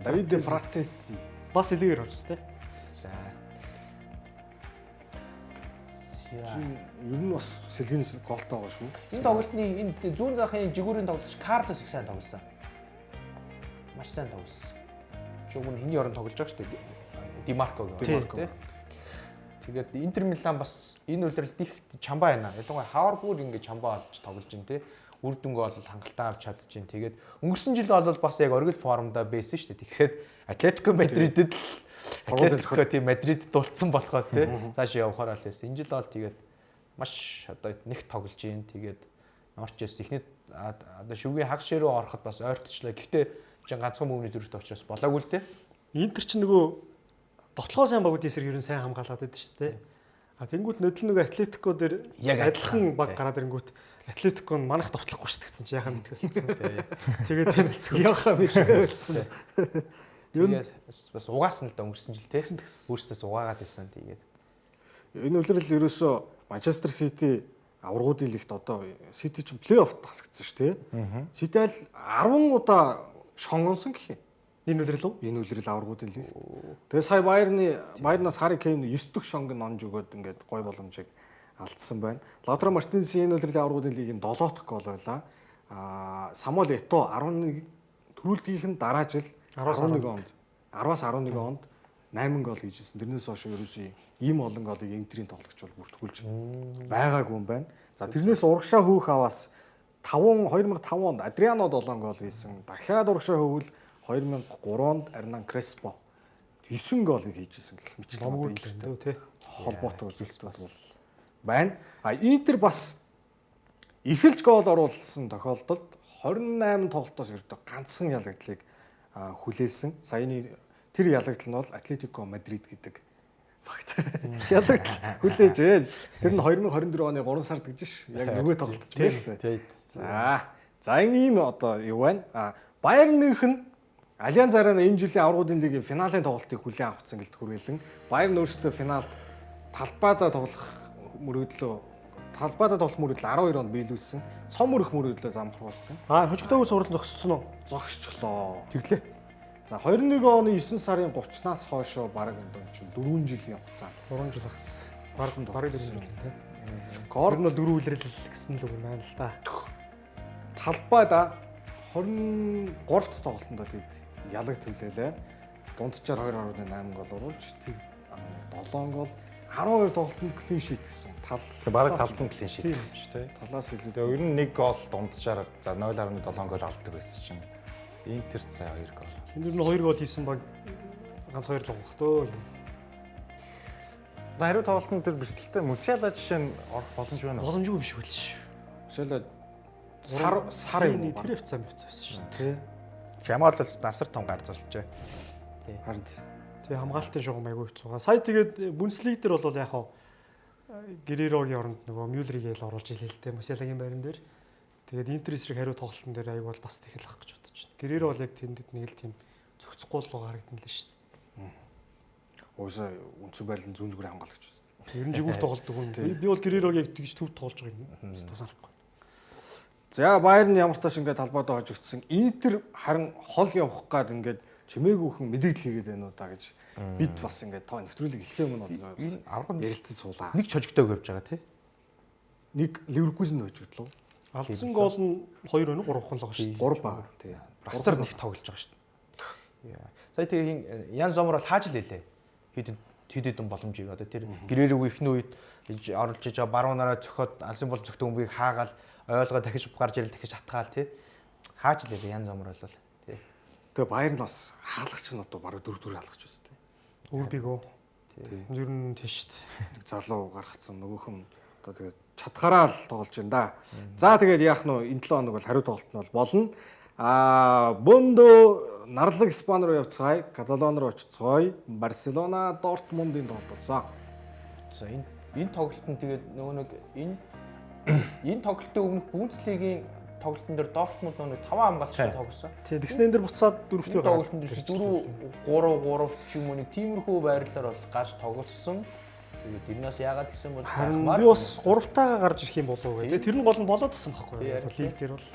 Давид Фратеси. бас илгээр орж те. За. Ер нь бас сэлгэнээс голтой байгаа шүү. Энэ тоглолтны энэ зүүн заахын жигүүрийн тоглолч Карлос их сайн тоглосон. Маш сайн тоглосон. Шугун хиний орон тоглож байгаа шүү дээ. Димарко гэх тийм. Тэгээд Интер Милан бас энэ үйлрэлт их чамбаа байна. Ялангуяа хавар бүр ингэ чамбаа олж тоглож байна тийм. Үр дүнгээ бол хангалттай авч чадчихээн. Тэгээд өнгөрсөн жил бол бас яг оргил формда байсан шүү дээ. Тэгэхээр Атлетико Мадридэд л Атлетико тийм Мадрид дулцсан болохоос тийм цааш явахаар л байсан. Энэ жил бол тэгээд маш одоо нэг тоглож гин. Тэгээд ямар ч байсан эхний одоо шүгийн хагас ширүү ороход бас ойртчлаа. Гэхдээ чинь ганцхан мөвний зүрхтэй учраас болоогүй л тийм. Интер ч нөгөө тоглохоо сайн багууд эсрэг ер нь сайн хамгаалаад байдаг шүү дээ. А тэнгуут нөдөл нөгөө Атлетико дээр Яг адилхан баг гараад ирэнгүүт Атлетико нь манах товтлохгүй шүү дээ гэсэн чи яхаа мэдгүй хэлсэн. Тэгээд танилцгүй. Яхаа мэдгүй. Тэгээд бас угаасан л да өнгөрсөн жил тийм. Өөрсдөөс угаагаад байсан тэгээд. Энэ үлрэл ерөөсөө Манчестер Сити аврагуудын лигт одоо Сити ч плей-офф тасагдсан шүү дээ. Сити аль 10 удаа шонгонсон гэх юм. Энэ үлрэл үү? Энэ үлрэл аврагуудын лиг. Тэгээ сая Байернаас Харри Кейн 9 дэх шонг онж өгөөд ингээд гой боломжийг алдсан байна. Лаутаро Мартинесийн энэ үлрэлийн аврагуудын лигийн 7 дахь гол байлаа. Самуэль Ето 11 төрүүлгийнх нь дараа жил 11 онд 10-аас 11 онд 8 гол хийжсэн. Тэрнээс хойш ерөөсөө ийм олон голыг Интерийн тоглогч бол бүртгүүлж байгаагүй юм байна. За тэрнээс урагшаа хөөх аваас 2005 онд Адриано 7 гол хийсэн. Дахиад урагшаа хөвөл 2003 онд Эрнан Креспо 9 голыг хийжсэн гэх мэтлэн Интертэй тий. холбоотой үзүүлэлтүүд бол байна. Интер бас эхэлж гол оруулсан тохиолдолд 28 тоглолтоос ердөө ганцхан ялагдлыг хүлээсэн. Саяны тэр ялагдал нь бол Атлетико Мадрид гэдэг факт. Ялагдал хүлээж байна. Тэр нь 2024 оны 3 сард гэж ш. Яг нөгөө тоглолт байна шүү дээ. За ийм одоо юу байна? Байерн Мюнхен Альянз Арена энэ жилийн аврагуудын лигийн финалийн тоглолтыг хүлээн авсан гэлт хүрээлэн Байерн өөрсдөө финалд талбайдаа тоглох мөрөөдлөө 12 онд биелүүлсэн. Цом өрөх мөрөөдлөө замхруулсан. Хожигдоогүй суралцсан зогссон уу? Зогсчлоо. Тэглээ. За 21 оны 9 сарын 30-наас хойшоо бараг энэ чинь 4 жилийн хугацаа. 3 жил ахсан. Бараг 4 жил тий. Корно 4 үлрэл гэсэн л үг юм байна л да. Талбайда 23 дахь тоглолтонд тэгэд ялаг төвлөлөө. Дунджаар 2.8 гол оруулж тэг 7 гол 12 тоглолтод клин шит гэсэн. Тэгээ бараг талбан клин шит гэсэн шүү дээ. Талаас илүү. Тэгээ ер нь 1 гол дунджаар за 0.7 гол алддаг байсан чинь Интер цаа 2 гол. Энд нь 2 гол хийсэн баг ганц 2 л гоох төө. Хариу тоглолтын дээр бэртэлтэй Мусиала жишээ нь орох боломж байна уу? Боломжгүй биш үлш. Жишээлбэл сар юм уу? Тэр хэвцээ байсан шүү дээ. Жамаар л насар том гар зулжээ. Харин Тэгээ хамгаалтын шугам айгүй хэцүү. Сая тэгээд Бундслиг дээр бол яг хаа Герерогийн оронд нөгөө Мюллерийг л оруулж илээ л дээ. Мусиалагийн байран дээр. Тэгээд Интер эсрэг хариу тоглолтын дээр айгүй бол бас тэгэл ах гэж бодож байна. Гереро бол яг тэнд нэг л тийм зөгцөхгүй л харагдана л шүү дээ. Уусаа үнцэн байрлал зүүн зүгээрээ хамгаалагч байна. Ер нь жигүүр тоглолдог хүн. Би бол Герерог тэгж төв тоглож байгаа юм. Тасарахгүй. За Байерн ямар тааш ингээд талбайдаа хожигдсан. Интер харин хол явах гад ингээд чимээгүйхэн мэдээлэл хийгээд байна уу да гэж бид бас ингээд тоо нэвтрүүлэг эхлэх юм бол ярилцсан суулаа. Нэг ч хожигдоогүй явж байгаа тий. Нэг Ливерпулд хожигдлоо. Алдсан гол нь 2 өнө 3 хүн л байгаа шүү дээ. 3 баг. Тий. Брасар нэг тоглож байгаа шүү дээ. Сая тэгээ Ян Зомор бол хааж лээ. Хэд боломжийг одоо тэр гэрээр үеийнхний үед оруулж иж баруунаараа зөхиод алсын бол зөхтөн өмгийг хаагаал ойлгоо дахиж гарч ирэл дахиж хатгаал тий. Хааж лээ Ян Зомор бол тий. Тэгээ Баер нь бас хаалгач нь одоо бараг 4 хаалгач байсан тий. Үрбигөө. Ер нь тийш шүү дээ. Нэг залуу гаргацсан нөгөөх нь одоо тэгээ чадхаараа л тоглож байна да. За тэгээд яах нь энэ 7 хоног бол хариу тоглолт нь бол болно. Бондо нарлаг Испани руу явцгаая, Каталон руу очицгаая, Барселона, Дортмундын тоглолт болсон. За энэ тоглолтод тэгээд нөгөө нэг энэ тоглолтын өмнөх Бундслигийн тоглолтын дээр Дортмунд нөгөө 5 хамгаалагчтай тоглосон. Тийм тэгснэ энэ дэр буцаад 4-т тоглолтын дээр 4-3 ч юм уу нэг тиймэрхүү байрлалаар бол гаж тоглосон. Тэгээд энэс яагаад гэсэн бол би бас 3-таагаа гарч ирэх юм болов уу гэдэг. Тэр нь гол нь болоод тасан байхгүй юу? Лиг дээр бол.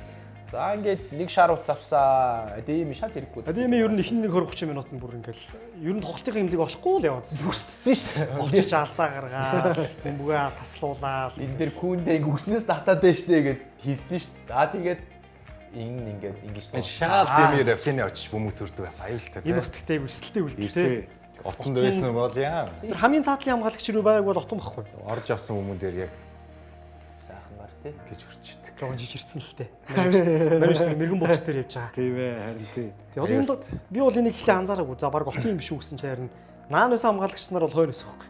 За ингээд нэг шар ут завсаа. Эдэм шал хэрэггүй. Эдэм ер нь ихний 20-30 минутанд бүр ингээл ер нь тоглолтын имлэг болохгүй л яваадсан. Хүсцсэн шүү дээ. Очиж алдаа гаргаад бөмбөгөө таслуулаад энэ дэр күүндээ ингээ үснээс татаад байж тээ гэд хэлсэн шүү дээ. За тэгээд энэ ингээд ингэж шаал дэмээр финий очиж бөмбөг төрдөг бас аюултай тийм. Энэ бас тэгтээ өрсөлтөө үлдээ. Отонд байсан бол яа. Тэр хамгийн цаатлын хамгаалагч рүү байг бол отон байхгүй. Орж авсан хүмүүс дээр яг сайхан гар тий гэж үрчдэг. Жохон жижигэрсэн л тээ. Мариш мэрэгэн бууч дээр явж байгаа. Тийм ээ, харин тий. Тэгээ одоо би бол энийг ихлэ анзаараагүй. За баг отын юм биш үү гэсэн чинь харин наан байсан хамгаалагч нар бол хойно өсөхгүй.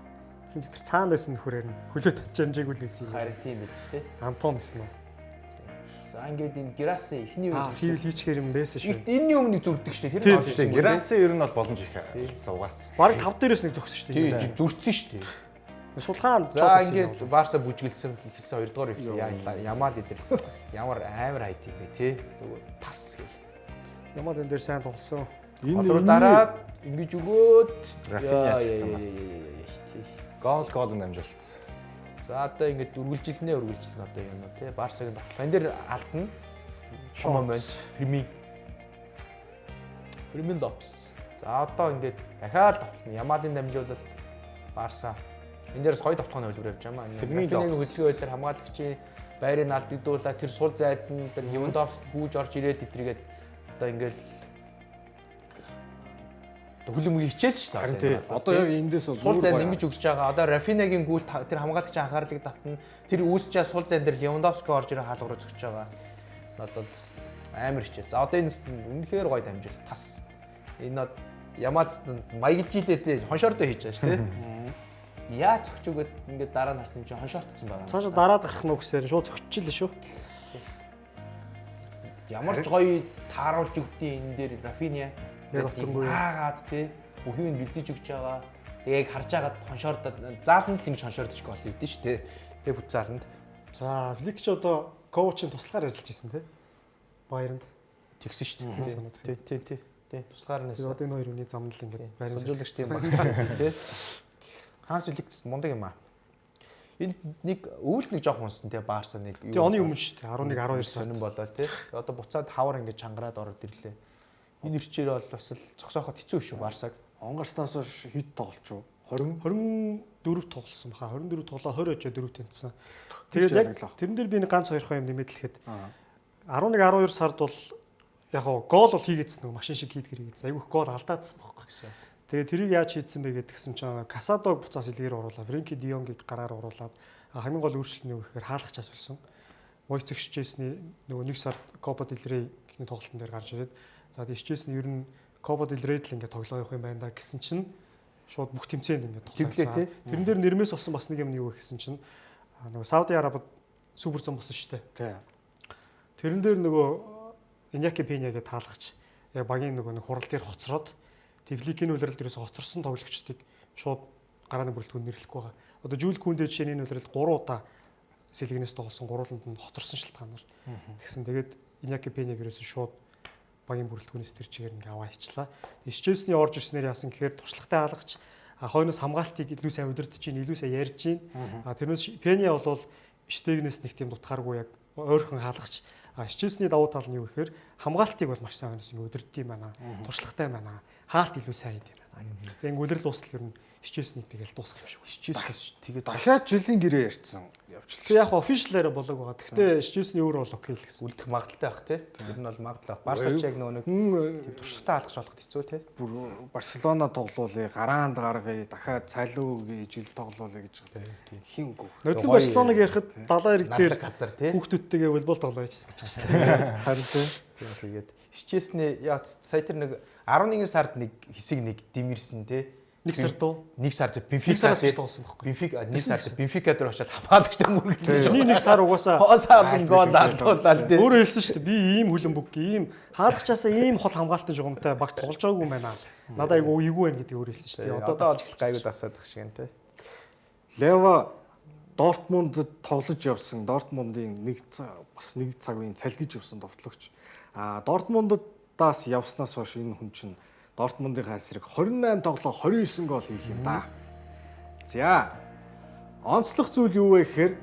Тэгсэн чинь тэр цаана байсан нөхөр харин хөлөө татчаамжийг үл байсан юм. харин тийм байл тий. Антон гэсэн үү. За ингээд энэ Граси ихний үед сивил хийчихэр юм байсан шүү. энэний өмнө зүрдэг шүү дээ. Тэр нь орж ирсэн. Граси ер нь бол боломж их хэлсэн угаас. Баг 5 дээрээс нэг зогсон шүү дээ. Тий зүрдсэн шүү дээ. Сулхаан За ингээд Барса бүжгэлсэн ихэлсэн 2 дугаар ихлээ. Ямал эдэр ямар амар хайт юм бэ тий. Зүгээр тас гэл. Ямал энэ дээр сайн тоглосон. Одоо дараа ингэж өгөөд Рафиня ажилласан бас. Гол намжуулт. За одоо ингээд үргэлжилнэ одоо юм уу тий. Барсагийн тоглох. Энэ дээр алдна. Шомон байна. Фермин Лопес. За одоо ингээд дахиад тоглоно. Ямалын дамжуулалт Барса. Энэ дээрс хоёр тоглохны хөлбөр явж байгаа маа. Фермин хөдөлгөөн байдлаар хамгаалагчийн байрыг алдагдуулаад тэр сул зайд нь тэр Левандовски гүйж орж ирээд итргээд одоо ингээд хөлөмгийг хичээл шүү дээ. Харин тий. Одоо яг эндээс сул зайд ингэж өгсөж байгаа. Одоо Рафинагийн гүйл тэр хамгаалагчийн анхаарлыг татна. Тэр үүсэж байгаа сул зайд дээр Левандовски орж ирээ хаалга руу зогсож байгаа. Бол амар хичээл. За одоо энэ үнэхээр гоё дамжуул. Тас. Энэ Ямалс маяглж илээ тий. Хоншордоо хийж байгаа шүү дээ. Яаж зөгч өгöd ингээд дараа нь харсан чинь хоншоортсон байгаа. Цаашаа дараад гарах нь үгсээр шууд зөгчихлээ шүү. Ямар ч гоё тааруулж өгдөө энэ дээр Рафиня аагаад тий бүхийг нь бэлдэж өгч байгаа. Тэгээ яг харж агаад хоншоордод зааланд л ингэж хоншоордож гол идэв шүү дээ. Тэгээ бүт зааланд. За Флик ч одоо коучийн туслахаар ажиллаж байсан тий. Баяранд тэгсэн шүү дээ. Тий. Туслахаар нэсэн. Одоо энэ хоёр хүний замнал ингээд баримжуулагч тийм байна тий. Ханс Флик мундаг юм аа. Энэ нэг өвөлт нэг жоох унсан тий Барса нэг юу. Тэгээ оны өмнө шүү дээ 11 12 сонирн болоо тий. Одоо буцаад хавар ингэж чангараад ороод ирлээ. Энэ ирчээр бол бас л цогсооход хэцүү шүү Барсаг. Онгарснаас хэд тоглож юу? 24 тоглосон баха. 24 тоглоо 20 очоо 4 тэнцсэн. Тэгээд яг тэрэн дээр би нэг ганц хоёр юм нэмээд хэлэхэд 11 12 сард бол яг гол бол хийгээдсэн нэг машин шиг хийдгэрийгэсэн. Айгүйх гол алдаадсан байхгүй. Тэгээд тэрийг яаж хийдсэн бэ гэдгсэн чинь Касадог буцаас илгээр оруулаад Френки Дионгийг гараар оруулаад хамгийн гол өөрчлөлт нь юу гэхээр хаалгач асуулсан. Войцэгчжээсний нөгөө 1 сард Копа дель Рей гэх тоглолтын дээр гарч ирээд за тийчээс нь ер нь Копа дель Рейд л ингээд тоглоо явах юм байна да гэсэн чинь шууд бүх тэмцээнд ингээд тоглоо. Тэрэн дээр нэрмээс болсон бас нэг юм юу гэсэн чинь нөгөө Сауди Арабид супер зам болсон шүү дээ. Тэрэн дээр нөгөө Иньяки Пенягийн таалгач яг багийн нөгөө нэг хурал дээр хоцроод Фликийн үлрэлт дээрээс хоцорсон тоглогчдыг шууд гарааны бүрэлдэхүүн нэрлэхгүй байгаа. Одоо Жүүл Күндэ жишээ нь энэ үлрэлт 3 удаа сэлгэнээс тоглосон гурвууланд нь хоцорсон шалтгаанаар. Тэгсэн тэгээд Иньяки Пенягээс шууд багийн бүрэлдэхүүнээс тэр чигээр ингээ аваа хийчлаа. Ишчээсний орж ирснээр яасан гэхээр туршлагатай хаалгач хойноос хамгаалтыг илүү сайн удирдах чинь илүү сайн ярьж чинь. Тэрнээс Пеня бол штегнээс нэг тийм дутгааргүй яг ойрхон хаалгач. Ишчээсний давуу тал нь юу гэхээр хамгаалтыг бол маш сайн хойноос ингээ удирдах юм байна. Туршлагатай байна. Хаалт илүү сайн юм Тэгээ ингээл дуустал ер нь хичээсний тэгэл дуусах юм шиг. Хичээс тэгээд Дахиад жилийн гэрээ ярьсан явчлаа. Тэг яг official-аар болоог байгаа. Гэхдээ хичээсний өөр бол окей л гэсэн. үлдэх магадaltaй байх тий. Ер нь бол магадлал. Барсач яг нөгөө нэг туршлагатай алгаж болох хэцүү тий. Бүр Барселона тоглоулъя, гараанд гаргая, дахиад цалиугийн жил тоглоулъя гэж байна. Хин үгүй. Нодлон Барселоныг ярихад 70 эрэг дээр Надлаг газар тий. хүүхдүүдтэйгээ волейбол тоглоо яжсан гэж байна шүү дээ. Харин тийм. Тэгээд хичээснээ яа сая тэр нэг 11 сард нэг хэсэг нэг дэмэрсэн тий. Нэг сар дуу. Нэг сард Нэг Бенфика сараас гэж тоглосон байхгүй. Бенфика нэг сард Бенфика дээр очиад хамаалагчтай мөргөлж Нэг сар угаасаа хоосаад гол даалдуулаад тий. өөрөө хэлсэн шүү дээ. Би ийм хүлэн бүг, ийм хаалгачаасаа ийм хол хамгаалалтын жугамтай багт тоглож байгаагүй юм байна. Надаа айгу эйгүү байна гэдэг өөрөө хэлсэн шүү дээ. Одоо бол гайгүй дасаад их шиг тий. Лева Дортмундд тоглож явсан. Дортмундын бас нэг цагийн цалгиж явсан товтлогч. Дортмунддаас явснаас хойш энэ хүн чинь Дортмундынхаа эсрэг 28 тоглоо 29 гол хийх юм да. За. Онцлог зүйл юу вэ гэхээр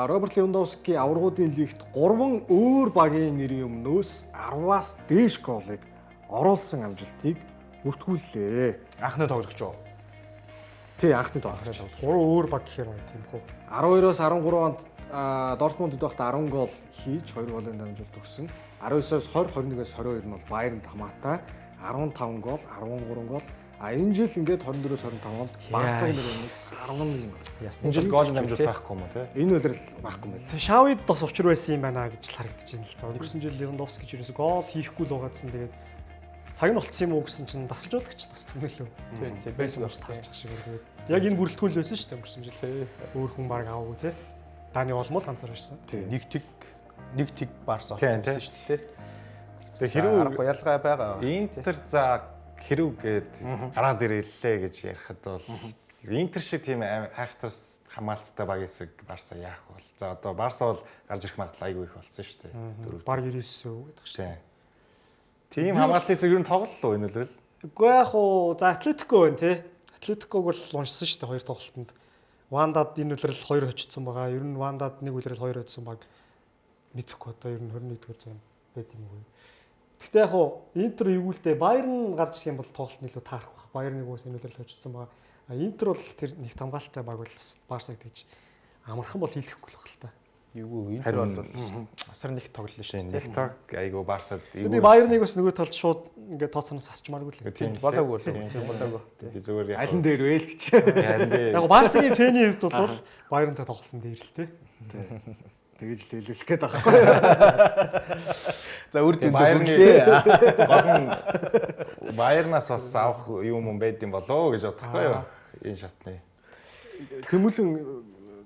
Роберт Левандовски аваргуудын лигт 3 өөр багийн нэрийн өмнөөс 10-аас дээш голыг оруулсан амжилтыг бүртгүүллээ. Анхны тоглогч юу? Тий, анхны тоглогч. 3 өөр баг гэхээр байна тийм хөө. 12-оос 13 онд Дортмундд байхдаа 10 гол хийж 2 голын дамжуулалт өгсөн. 19-оос 20, 21-оос 22 нь бол Баернд хамаатай 15 гол, 13 гол. Энэ жил ингээд 24-оос 25 онд Барсаг нэрээс 11 гол. Ясны Энэ жил гол дамжуулалт байхгүй юм уу те? Энэ үлрэл байхгүй юм байна. Тэг Шавид бас учир байсан юм байна гэж харагдаж байна л да. Өнгөрсөн жил Левандовски ч ерөөсө гол хийхгүй л байгаадсан. Тэгээд цаг нь болцсон юм уу гэсэн чинь дасгалжуулагч тусдаг нөлөө. Тийм Байсан болж таарч шиг юм. Тэгээд яг энэ бүрэлдэхүүн л байсан шүү дээ өнгөрсөн жил. Өөр хүн баг аваагүй те. Дани олмол ганцаар ирсэн. Нэг тэг Барс олсон шүү дээ тий. Тэгээ хэрэг ялгаа байгаа. Интер за хэрэг гээд гараад ирэлээ гэж ярихад бол Интер шиг тийм айхтарс хамаалттай баг эсрэг Барса яах вэ? За одоо Барса бол гарч ирэх магадлал айгүй их болсон шүү дээ. Дөрөв. Баг 99 гэдэг шүү дээ. Тийм хамгаалтын эсрэг ер нь тоглолоо энэ үлрэл. Үгүй яг уу за Атлетико байна те. Атлетиког бол уншсан шүү дээ хоёр тоглолтод. Вандад энэ үлрэл 2 хочсон байгаа. Ер нь Вандад нэг үлрэл 2 хоцсон баг мэдхгүй одоо ер нь 21-р зам байт юм уу. Гэхдээ яг уу Интер эвгүүлдэ Баерн гарч ирэх юм бол тоглолт нэлээд таарах баг. Баерныг уус энэ үлрэл хочсон байгаа. Интер бол тэр нэг хамгаалалттай баг бол Барсаг гэж амархан бол хийлэхгүй л баг л та. Юу Интер бол асар нэг тоглолоо шүү дээ. Нэг таг айгүй Барсад Би Баерныг бас нөгөө талд шууд ингээд тооцооноос асчмааргүй л. тийм болоогүй болоогүй. би зүгээр яг Алин дээр вэ л гэж. Яг Барсагийн фэний хувьд бол Баернтай тоглосон дээр л те. Тэгэж л хэлэх гээд байхгүй. За үрд Баерны гол нь Баернаас бас авах юм байд юм болоо гэж бодохгүй юу? Энэ шатны. Тэмүүлэн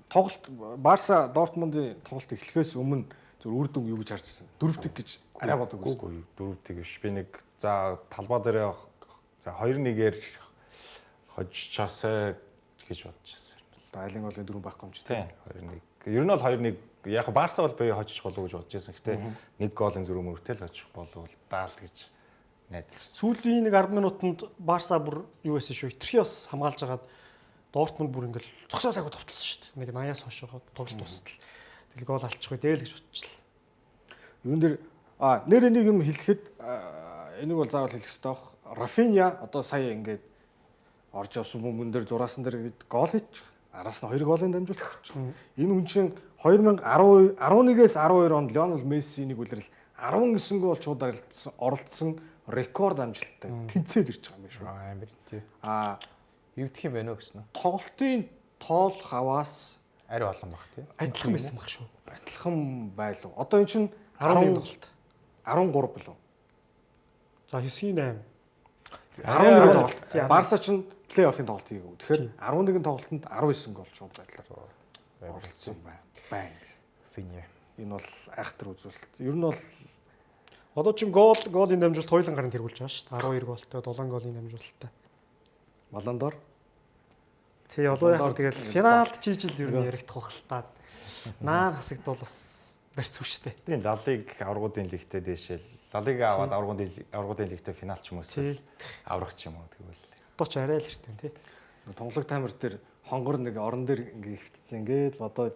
тоглолт Барса Дортмундын тоглолт эхлэхээс өмнө зөв үр дүн юу гэж харж ирсэн. 4-1 гэж арай бодог байсан. Үгүй 4-1 биш. Би нэг за талбай дээр за 2-1-ээр хожчихсаа гэж бодож байсан. Айлын голын 4 байхгүй юм чи. Тийм 2-1. Ер нь бол 2-1 яг Барса бол би хожиж болов гэж бодож байсан. Гэтэ нэг голын зүрх мөрөтэй л хожих болов даал гэж найдалсан. Сүүлийн нэг 10 минутанд Барса бүр юу байсан шүү. Итерхий бас хамгаалж агаад Дортмунд бүр ингээл зогсоо цагаа товтлсон шүү дээ. Нэг 80-аас хойшоо тоглолт дуустал. Тэгэл гол алчихгүй дээ л гэж бодчихлаа. Юун дээр нэр энийг юм хэлэхэд энийг бол заавал хэлэх хэрэгтэй баг. Рафиня одоо сая ингээд орж явсан бөмбөн дээр зураасан дээр гол хийчих. Араас нь 2 голын дамжуулах гэж. Энэ хүн чинь 2011-ээс 12 онд Лионел Мессинийг үлрэл 19 гол шууд оролцсон рекорд амжилттай тэнцээд ирж байгаа юм шүү. Амар тий. Эвдэх юм байна уу гэсэн нь. Тоглолтын тоол хаваас Ари олон баг тий. Адилхан байсан баг шүү. Адилхан байлуу. Одоо эн чинь 11 тоглолт. 13 билүү? За хэсгийн 8. 11 тоглолт. Барса чинь плей-оффын тоглолт хийгээв. Тэгэхээр 11 тоглолтод 19 гол шууд байдлаар оролцсон байна. Финя. Энэ бол айхтар үзүүлэлт. Ер нь бол Одоо чинь голын дамжуулалт хоёулан гаранд тэргүүлж байгаа шүү дээ. 12 голтой 7 голын дамжуулалттай. Маландор. Тий, одоо яг тэгээд финалд чийжил ер нь яригдах бах л та. Наа хасагд бол бас барьцгүй шүү дээ. Тийм Лалиг аврагуудын лигтээ дээшэл Лалиг аваад аврагуудын лигтээ финал ч юм уу эсвэл аврах ч юм уу тэгвэл. Одоо ч арай л эртэн тий. Тонглог таймер дээр хонгор нэг орон дээр ингээ хөвтсөн ингээд бодоод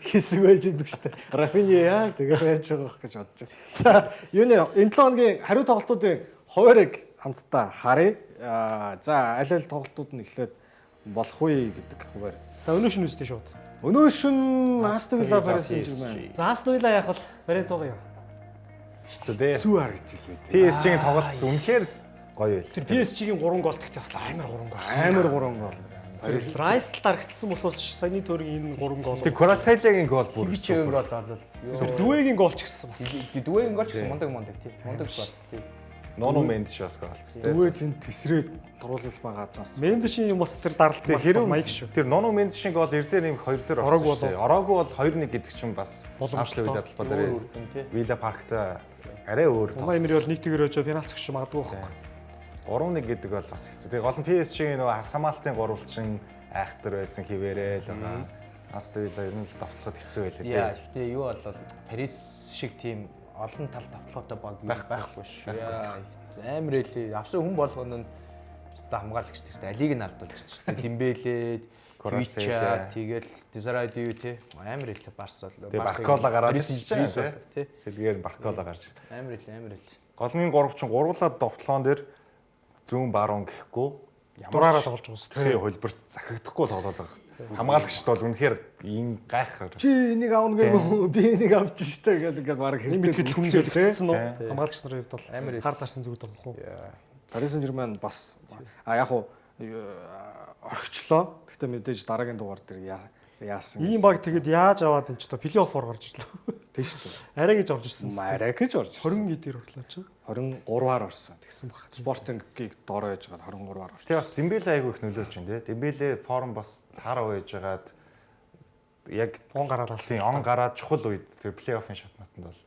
хэсэг байж идэг шүү дээ. Рафиня яг тэгээ байж байгаа гэж бодож байна. За, юуны энэ 7 хоногийн хариу тоглолтуудын хуваарийг хамтдаа харъя. За аль аль тоглолтууд нь эхлээд болох вэ гэдэг хуваар. За өнөө шин үстэй шууд. Өнөө шин Астон Вилла Paris Saint-Germain. За Астон Вилла яах вэ? Барент байгаа юу? Хэцүү дээ. Зүү харагдж илээ. PSG-ийн тоглолт үнэхээр гоё байл. Тэр PSG-ийн 3 гол тэгт бас амар 3 гол. Амар 3 гол. Райсл дарагдсан болохоос саяны төргийн энэ 3 гол. Тэг Кварацхелиагийн гол бүр Бичээгийн гол болол. Дүвэгийн гол ч гэсэн бас. Дүвэгийн гол ч гэсэн мундаг тий. Мундаг гол тий. Ноно Мендиш бас голцсон. Дүүгээ тэнд тесрээд дуруулал байгааднаас. Мендишийн юм бас тэр даралт маяг шүү. Тэр Ноно Мендишийн гол 2 дээр юм 2 дээр орсон шүү дээ. Ороогүй бол 2-1 гэдэг чинь бас Боломжтой. Вилла талбай дээр Вилла паркта арай өөр. Манай эмэр бол нэг тэгэр өжөө пенальт өгч магадгүй байхгүй. 3-1 гэдэг бол бас хэцүү. Тэгээ гол нь PSG-ийн нөгөө Самалтын гурвалчин айхтар байсан хിവэрэл байгаа. Астон Вилла ер нь давтлагад хэцүү байлээ. Яа, гэхдээ юу болол Парис шиг тийм олон тал давтлагатай баг байхгүй шүү. Яа, амар эле. Авсан хүн болгоно нь одоо хамгаалагч гэсэн алиг нь алдуулчихлаа. Димбэлээ, Квича, тэгэл Дизарайдиу тий. Амар эле Барс бол. Тэгээ Баркола гараад ирчихсэн тий. Сэлгээр Баркола гарч. Амар эле. Голны гуравчин гурвуулаад довтлоон дээр зүүн баруун гэхгүй Дураараа тоглож байгаа шүү. тий хөлбөрт захирагдахгүй тоглоод байгаа. Хамгаалагчд бол үнэхээр ийм гайхаар. Чи энийг аавна гэв би энийг авч штэ гэдэг баг Ийм итгэл хүн зөлөгдсөн үү? Тий. Хамгаалагч нарын хувьд бол Амар их. хар дарсан зүгд байгаа хөө. Paris Saint-Germain бас яг уу орхичлоо. Гэхдээ мэдээж дараагийн дугаар дээр яасан. Ийм баг тэгэд яаж аваад энэ ч одоо плей-оффор гарч ирлээ. тийш үү. Арай гэж орж ирсэн. Мараа гэж орж 20 гэдээр орлоо чи. 23-аар орсон. Тэгсэн баг. Спортингийг доороо яж байгаа 23-аар орсон. Тэгээ бас Дембеле айгүй их нөлөөлж байна тий. Дембеле форм бас таараа байж байгаад яг Он гараад алсан. он гараад чухал үед тэгээ плей-оффын шатнатанд бол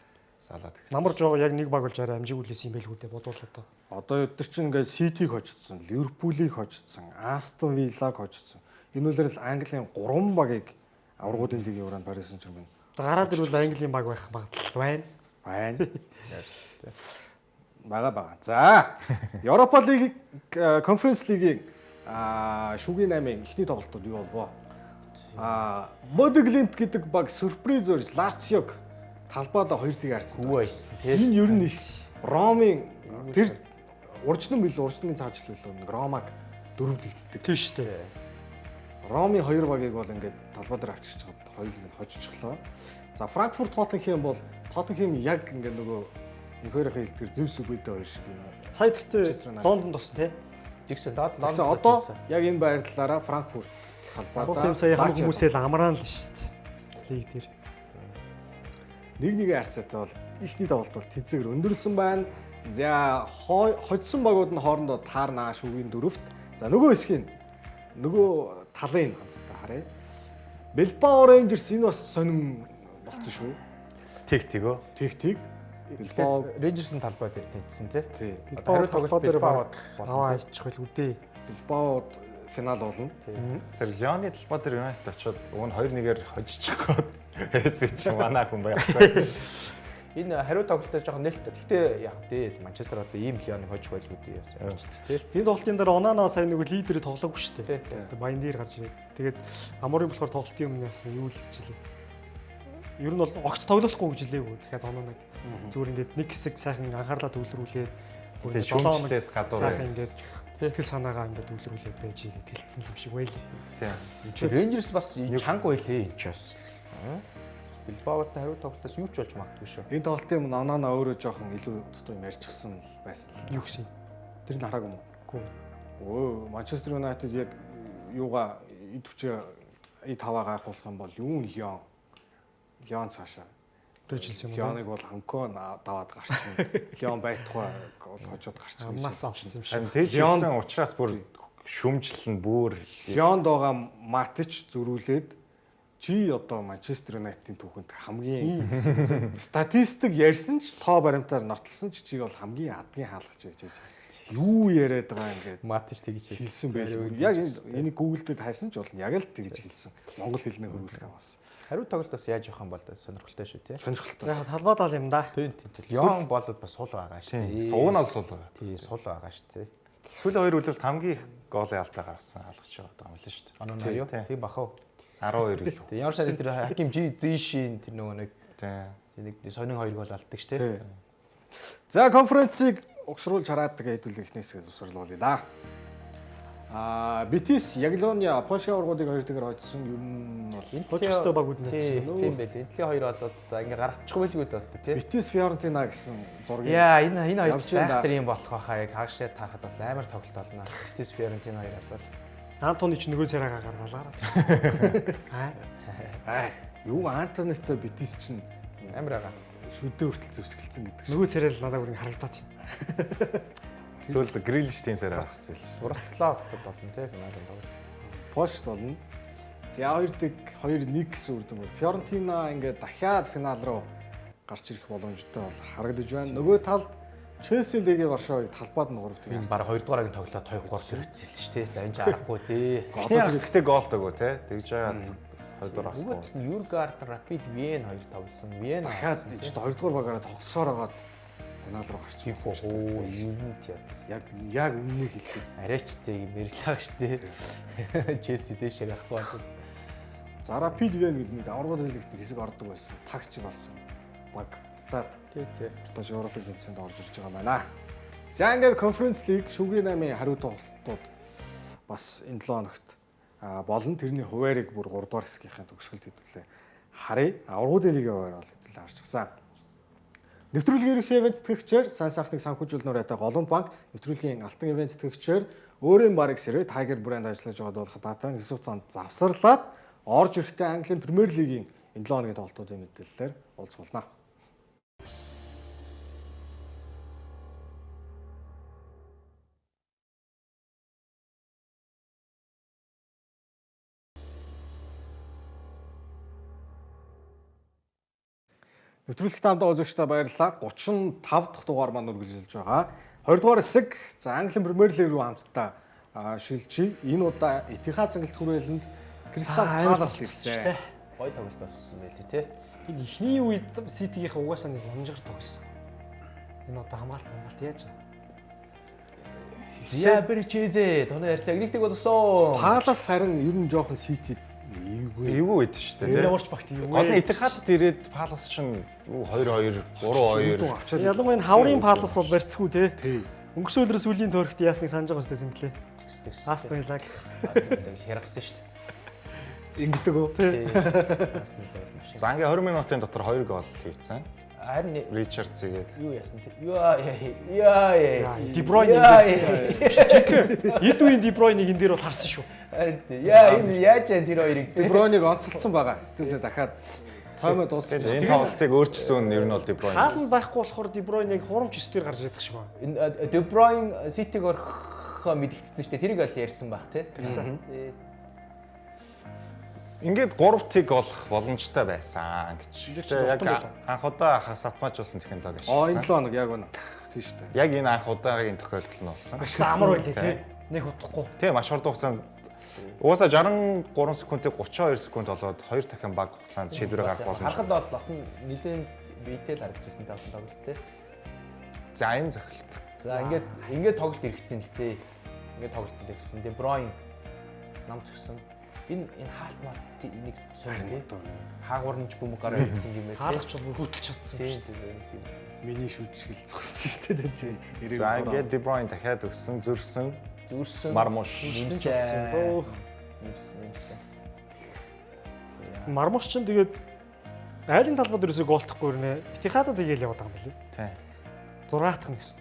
салаад. Намарж байгаа яг нэг баг болж арай амжиг үлээсэн юм байлгүй дээ бодвол одоо. Одоо өдөр чинь ингээд Ситиг хожицсон, Ливерпулийг хожицсон, Астон Виллаг хожицсон. Энэ үлрэл Английн 3 багийг аврагуудын лигийн уран Paris Saint-Germain Гараад ирвэл Английн баг байх магадлал байна. байна. Бага. За, Европа лиг конференц лигийн шүгийн 8-ын эхний тоглолтууд юу болов? Бодоглимт гэдэг баг сюрприз өрж Лациог талбайдаа 2-1 харьцсан. Үгүй байсан тий. Энэ ер нь их Ромын тэр уржнын цаажил билүү нэг Ромаг дөрөвлөгддөг. Тийм шүү дээ. Ромын 2 багийг бол ингээд талбай дээр авчирч чад хоёул ингээд хожчихлоо. За Франкфурт Тоттенхэм бол Тоттенхэм яг ингээд нөгөө нөхөрийнхөө хэлдгэр Зевс үгүйдээ хоёр шиг юм. Сая тэгтээ Лондонд тоссон тий. Тэгсэн доод Тэгсэн одоо яг энэ байрлалаараа Франкфурт талбайдаа Тийм сая хамаг хүмүүсээ л амраан л шүү дээ. Лиг дээр. 1-1 харьцаатай бол ихний тоглолт бол тэнцээгээр өндөрсөн байна. За хоцсон багууд нь хоорондоо таарнаа шүгийн 4-т. За нөгөө хэсгийг нөгөө талын хамтдаа харъя. Bilbao Rangers энэ бас сонирн болцсон шүү. Тэгөө. Тэг. Bilbao Рейнжерсын талбай дээр тэнцсэн тий. тий. Хариу тоглолт дээр Bilbao аваа иччих байлгүй дээ. Bilbao финал болно. Тэр Лионы талбай дээр Юнайтед очоод уг нь 2-1-ээр хожиж гоод эсэж чи манаа хүн байхгүй. Энэ хариу тоглолтоо жоохон нээлттэй. Гэхдээ яг дээ Манчестер одоо ийм Лионыг хожих байлгүй дээ. Тий. Энэ тоглолтын дээр Онана сая нэг лидерээ тоглоогүй шүү дээ. Тий. Баян дээр гарч ирээд. Тэгээд Аморын болохоор тоглолтын өмнө яасан юу л хичээлээ. Ер нь бол огт тоглохгүй гэж хэлээгүй. Тэгэхээр Онанаг зүгээр ингээд нэг хэсэг сайхан анхаарлаа төвлөрүүлээд Тэгээ шүүмжлээс гадуур сайхан ингээд сэтгэл санаагаа ингээд төвлөрүүлээд байж игээд хэлсэн юм шиг байл. Тийм. Рейнжерс бас чанга байлээ энэ ч бас. Билбаотой хариу тоглолтоос юу ч болж магадгүй шүү. Энэ тоглолтын өмнө Онана өөрөө жоохон илүү дутуу юм ярьчихсан байсан. Юу гэсэн. Тэр нь хараагүй юм. Үгүй. Өө Манчестер Юнайтед яг юугаа идэвчээ таваа гайхуулах юм бол юу Лион цаашаа. Рэжилсэн юм. Лионыг бол ханко даваад гарчихна. Лион байтугай бол хожоод гарчихна. Амнаас авчихсан юм шиг. Харин тэжсэн учраас бүр шүмжлэл нь бүр Лионд байгаа Матич зөрүүлээд чи одоо Манчестер Юнайтедийн түүхэнд хамгийн статистик ярьсан ч тоо баримтаар нотолсон ч чи бол хамгийн адгийн хаалгач байж байгаа. Юу яриад байгаа ингээд Матич тэгж хэлсэн байлгүй. Яг энийг Google дээр хайсан ч бол яг л тэгж хэлсэн. Монгол хэлний хөрвүүлэх аваас. хариу тоглолтоос яаж явах юм бол сонирхолтой шүү тий. Сонирхолтой. Яг талбайд ал юм да. Тийм. Лион болоод бас сул байгаа шүү. тийм сууг нь сул байгаа. Тий, сул байгаа шүү тий. Сүүлийн хоёр үлрэлт хамгийн их голын алдаа гаргасан алгач байгаа юм л шүү дээ. Оноо юу? Тийм бахав. 12 илүү. Тийм ямар шат тэр Хаким Зишин тэр нөгөө нэг Тийм. нэг сонин хоёрыг бол алддаг шүү тий. За конференцийг угсруулж хараад тэгээ хэдүүл ихнээсээ зөвсөрлүүлээ да. Битис Яглония Польшийн ургуудыг 2-2 хоцсон ер нь бол Хожигчтой баг үднэ. Тийм байл. Энтлийн хоёр бол ингээ гаргачих байлгүй доо тий. Битис Фиорентина гэсэн зургийг Яа энэ хоёр байхтар юм болох байхаа яг хагашаа таарахад бол амар тоглолт болно. Битис Фиорентина хоёр бол Антони ч нөгөө царайгаа гаргалаараа. юу Антонитой Битис чинь амар байгаа. шүдээ хүртэл зөвсгөлцөн гэдэг шиг. Нөгөө царай л надад бүр харагдаад байна. Эсвэл грилш тимсээр гаргацсан л шүү. Уралцлаа хотод болно тий финалын тоглолт. Польшд болно. За 2-1 гэсэн үр дүнгээр Фиорентина ингээд дахиад финал руу гарч ирэх боломжтой бол харагдаж байна. Нөгөө талд Челси Лиги Варшавыг талбайд нь 3-1 Энэ баг 2 дугаарыг тоглоод 2-3 зэрэгцэл шүү дээ. За энэ ч аргагүй тий. Эхний хагасдагтай гол дөгөө те. Тэгж байгаа 2 дугаар Үгүй авсан. Юргард Рапид Вен 2 тоглосон. Вен дахиад ч 2 дугаар багаараа тоглосоор байгаад финал руу гарч ирэх Оо юм тий. яг үннийг хэлэхэд Арайчтай мэрлэг штэ. Челси дэшээр явахгүй байна. за Rapid Wien гэдэг нэг аврагын лигт хэсэг ордог байсан. Тагч болсон. Баг цаад Тий. одоо Европын тэмцээнд орж ирж байгаа байна. За ингээд конференц лиг шүгний 8-ын хариу тоглолтууд бас энэ 7 хоногт болон тэрний хуваарийг бүр 3 дугаар хэсгийнхээ төгсгөлд хэдүүлээ. Харъя. Аврагын лигийн хуваар бол хэдүүлээ харчихсан. Нэвтрүүлгийн ерөнхий ивент тэтгэгчээр сайн сайхныг санхүүжүүлэх нурайтай Голланд банк нэвтрүүлгийн алтан ивент тэтгэгчээр өөрийн барыг сэрвэ Tiger брэнд ажиллаж байгаад болох датан хэсэг хугацаанд завсарлаад орж ирэхдээ Английн Премьер Лигийн энэ 7 хоногийн тоглолтуудын мэдээллээр уулзуулна. Нэвтрүүлэгт хамтдаа үзэгчдээ баярлалаа. 35 дахь дугаар маань үргэлжилж байгаа. 20 дугаар хэсэг за Английн Премьер Лиг рүү хамтдаа шилжиж энэ удаа Этихад цэнгэлт хүрээлэнд Кристал Палас ирсэн. Гой тоглолт болсон байлээ тий. Энэ ихний үед Ситигийнх угаасаа нэг унжигар тогсон. Энэ одоо хамгаалт яаж байгаа? Зябэрчээзээ тоноо ярьцаг нэгдэг болсон. Палас харин ер нь жоохон Ситид Эвгүй байд шүү дээ. Ямарч багт юу вэ? Гол нь Этихадд ирээд Палас чинь 2-2, 3-2. Ялангуяа энэ хаврын Палас бол барьцгүй те. Өнгөрсөн өдрөөс үлийн тойрогт яасныг санаж байгаа сте сэмглээ. Астон Виллаг Хэргсэн шүү дээ. ингэдэг үү? За ингээ 20 минутын дотор 2 гол хийцэн. Харин Ричардс игээд. юу яасан тий? Яа. Ди Бройн юм. Эд үеийн Ди Бройныг энэ дээр бол харсан шүү. Харин тий. Яа энэ яаж яа тэр хоёрыг Ди Бройныг онцолсон байгаа. Хэвээ дахиад тоймоо дуусчих. Энэ тоглолтыг өөрчилсөн нь ер нь бол Ди Бройн. Хаалт байхгүй болохоор Ди Бройныг хурамч 9 дээр гарч идэх шиг байна. Энэ Ди Бройн Ситиг орхоо мэдгдсэн шүү дээ. Тэрийг бол ярьсан баг тий. Тэгсэн. Ингээд 3 тиг болох боломжтой байсан гэж. Яг анх удаа хасатмаач болсон технологи Энэ шээ. 7 хоног яг үнэ. Тийм шүү дээ. Яг энэ анх удаагийн тохиолдол нь болсон. Амар байлээ тий. Нэг удахгүй. Тийм маш хурд хугацаанд угаасаа 63 секундыг 32 секунд болоод 2 дахин баг хугацаанд шийдвэрээ гаргах боломжтой. Харахад бол отон нэлээд биетэй л харагдчихсан тоглолт тий. За энэ зохилт. За ингээд тоглолт иргэцэн л тий. Ингээд тоглолт иргэцэн. Дэ Бройн нам зөксөн. Энэ хаалт малт энийг сонь тий. Хаагуурнч бөмбөг гараа иргэцэн юм байна. Хаалагч бол хөдөлж чадсан шүү дээ. Миний шүжигэл зогсож шүү дээ чи. За ингээд Ди Бройн дахиад өгсөн, зөрсөн, Мармуш нэмсэн. Мармуш ч тэгээд айлын талбад ерөөсөө голтохгүй нэ. Этихадад игээл яваад байгаа юм билий. тий. 6 дахь нь гэсэн.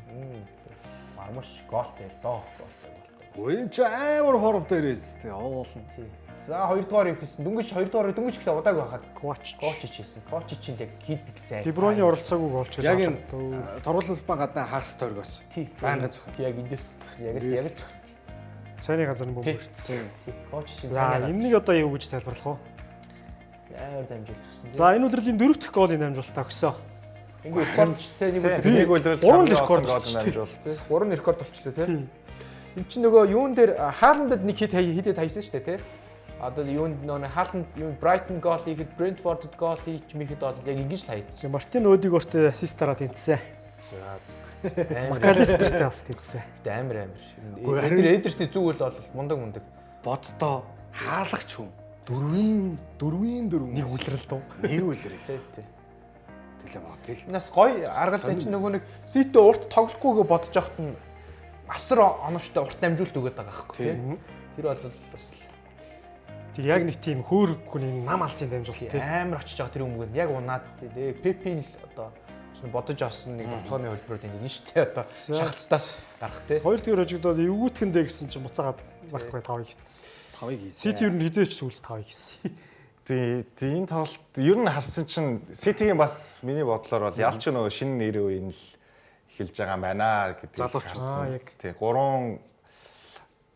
Мармуш голтой л доо. Голтой. Өө чи амар хоров дээр ээ уулна. Тий. За 2 дугаар ихсэн. Дүнгэж 2 дугаар дүнгэж ихлэ удааг байхад Коч. хийсэн. Коч чинь яг хийдэг зай. Ди Бройны оролцоогүй голч Яг энэ торгуулалбан гадаа хагас тойргоос. Тий. Байнга зөвхөн. Тий яг эндээс яг л цайны газар нь бөмбөг. Тий. Коч чинь За энэнийг одоо юу гэж тайлбарлах вэ? амар дамжуулт өгсөн. За энэ удирдлийн 4 дахь голын дамжуулалтаа өгсөн. Ингээ рекордчтэй нэг Нэг үлрэл 3 рекорд гол болчихсон. амжуулт. 3 рекорд болчихлоо тий. Энд чинь нөгөө юун дээр Хааландад нэг хитэд хайсан шүү дээ тий. Одоо юунд нөгөө Хааланд юу Брайтон гол хийхэд Брентфордд гол хийж мэхэд бол яг ингэж л хайцсан. Мартин Өдигорт ассистараа тэнцсэн. Макалистертэй бас тэнцсэн. Гэтэ амар. Эдэрсний зүг бол мундаг. Боддоо хаалгач хүн. 4 Нэг үлрэл дөө. Нэг үлрэл. Тий. Тэлээ бодъё. Нас гоё аргатай чинь нөгөө нэг Сити урт тоглохгүйгээ бодож явахт нь асар оновчтой урт дамжуулт өгöd байгаа байхгүй тийм. Тэр бол бас Тэг яг нэг тийм хөөр хүний нам алсын дамжуулт тийм. амар очиж байгаа тэр хүмүүнд яг унаад тий Пепин л одоо бодож авсан нэг тоглооны хөлбөрүүд нэг нь шүү дээ одоо шахалцтаас гарах тий. Хоёрдугаар хожигдоод эвгүүтгэндээ гэсэн чинь буцаагаад байхгүй 5-ыг хийсэн. 5-ыг хийсэн. Сити ер нь хизээч сүүлд 5-ыг хийсэн. Тийм энэ тоглолт ер нь харсан чинь Ситигийн бас миний бодлоор бол ялч нөгөө шинэ нэр үеийн л эхэлж байгаа байна гэдэг. Залууч аа, яг. Тийм 3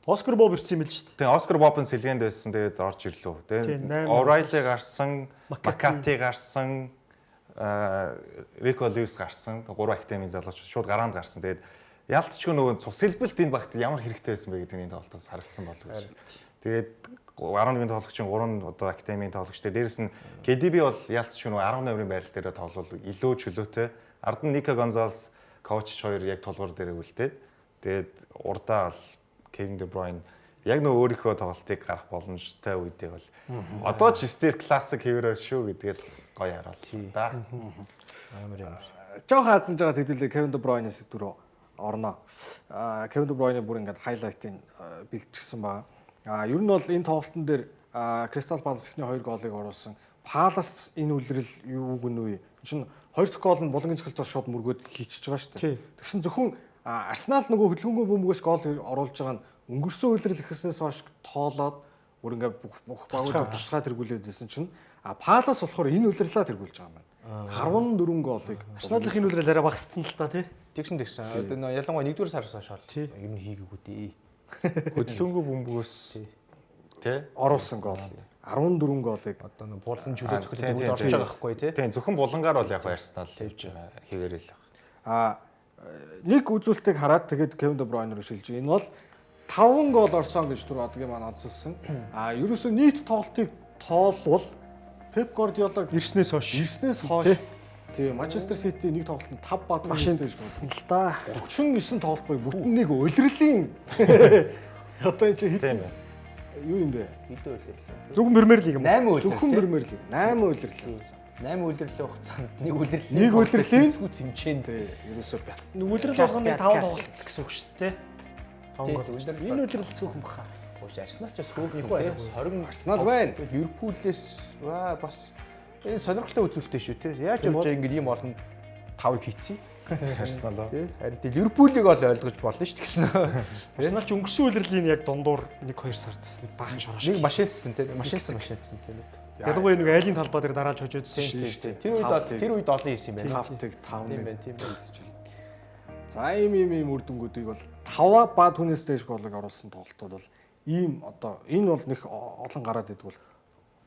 Оскар Боб ирсэн юм л шүү дээ. тийм Оскар Бобын сэлгээнд байсан. Тэгээд орж ирлээ. Тийм, Тэгээд 8. O'Reilly гарсан, Маккати Маккати гарсан, Рико Льюис гарсан. 3 академийн залуучууд шууд гараанд гарсан. Тэгээд ялцчгүй нөгөө цус хэлбэлт энэ багт ямар хэрэгтэй байсан бэ гэдэг нь энэ тоглолтоос харагдсан болов гэж. Тэгээд 11-ийн тоглогчийн 3 одоо академийн тоглогчтой. Дээрэс нь KDB бол ялцчгүй нөгөө 10 номерын байрал дээр тоглол илүү чөлөөтэй. Ард нь Ника Гонзалес коуч хоёр яг толгор дээр үлдээд тэгээд урдаа бол Kevin De Bruyne яг нөгөө өөрийнхөө тоглолтыг гарах боломжтой үедээ бол одоо ч стил классик хеврэ шүү гэдгээд гоё харуулсан да. амар. Жоо хаазсан байгаа хэдүүлээ Kevin De Bruyne-с дөрөв орно. Kevin De Bruyne бүр ингээд хайлайтыг бэлтжсэн байгаа. Ер нь бол энэ тоглолтын дээр Crystal Palace ихний 2 голыг оруулсан. Palace энэ үлрэл юу гэнэ вэ? Чин 2 дахь гол нь булангийн цогцолтоос шууд мөргөөд хийчихэж байгаа шүү дээ. Тэгсэн зөвхөн Арсенал нөгөө хөдөлгөөнгүй бөмбөгөөс гол оруулж байгаа нь өнгөрсөн үйлрэл ихснээс хойш тоолоод бүр ингээд бүх багуудыг тасгаа тэргүүлээдсэн чинь Palace болохоор энэ үйлрэлээ тэргүүлж байгаа юм байна. 14 голыг Арсеналын энэ үлрэл арай багассан л та тий. Тэгсэн. Одоо ялангуяа 1-р сараас хойш бол ер нь хийгээгүй дээ. Хөдөлгөөнгүй бөмбөгөөс тий оруулсан гол 14 голыг Одоо нэг булан чөлөө цохилт орж байгаа байхгүй тий. Тийм зөвхөн булангаар бол яг Арсенал хийж байгаа хэвээрэл. Нэг үзүүлэлтийг хараад тэгээд Kevin De Bruyne руу шилжиж. Энэ бол 5 гол орсон гэж түр одгийн маань онцлсан. Ерөөсөө нийт тоглолтыг тоолвол Pep Guardiola Ирснээс хойш тийм Manchester City нэг тоглолтод 5 бат машин дэлсэн л да. 39 тоглолтыг бүтэн нэг улирлын одоо энэ чи Тийм ээ. юу юм бэ? Хэдэн үлрэл? Зөвхөн Премьер лиг юм. 8 үлрэл. Зөвхөн Премьер лиг 8 улирлын. 8 үлрэлийн хугацаанд нэг үлрэлийн Нэг үлрэлийн зүү цэмчээнд Ерөөсөө Нэг үлрэл болгоны 5 тоглолт гэсэн үг шүү дээ. 5 гол. үлрэл Энэ үлрэл цөөхөн баха. Гош Арсеналч бас хөөхнөх үү? 20 Арсенал байна. Ливерпулээс бас энэ сонирхолтой үзүүлэлт шүү те. Яаж явж байгаа ингэ ийм олон 5-ыг хийцээ. Арсенал. Тий. Харин Ливерпулийг бол ойлгож болно шүү дээ гэсэн. Арсеналч өнгөрсөн үлрэлийн яг дундуур 1-2 сар тасны баахан шорош. Нэг машинсан те. Машинсан те. Ялангуяа нэг айлын талбай дээр дараалж хожоодсэн шүү дээ. Тэр үед олон хийсэн юм байна. 5-ыг 5 Тийм нэг байна, тийм байна. За ийм үр дүнгуудыг бол 5 ба түүнээс дээш голыг оруулсан тоглолтууд бол ийм одоо энэ бол нэг олон гараад идэг бол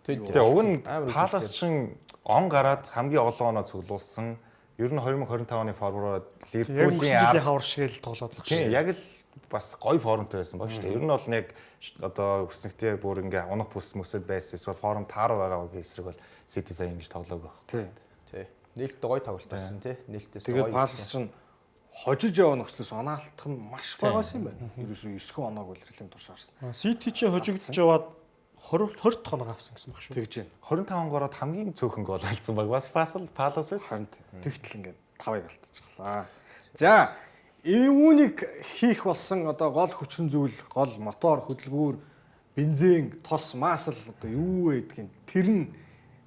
Тэгээ уг нь Palace чин он гараад хамгийн олон оноо цуглуулсан. Ер нь 2025 оны февруард Яг Ливерпулийн жилийн хавар шиг л тоглоод байгаа тийм шүү. яг л бас гоё формтой байсан баг шүү дээ. Ер нь бол нэг одоо өснөгтэй бүр ингээ унах бүс мөсөд байсан. Эсвэл форм тааруу байгаа эсрэг бол City сая ингэж тоглоог баг. тий. Тий. Нээлттэй гоё тоглолт байсан тий. Нээлттэй Тэгээд Palace чинь хожиж яваа нөхцлөөс онаалтах нь маш багаас юм байна. Ерөөсөө 9 оноо үлрэлийн турш харсан. Сити чи хожигдож яваад 20 тоног авсан гэсэн баг шүү. Тэгж байна. 25 онгороод хамгийн цөөхөн гол алдсан баг. Бас Palace байсан. Тэгтэл ингээд 5-ыг алдчихлаа. За, үүнийг хийх болсон одоо гол хүчин зүйл, гол мотор, хөдөлгүүр, бензин, тос, масл одоо юу вэ гэдгийг тэр нь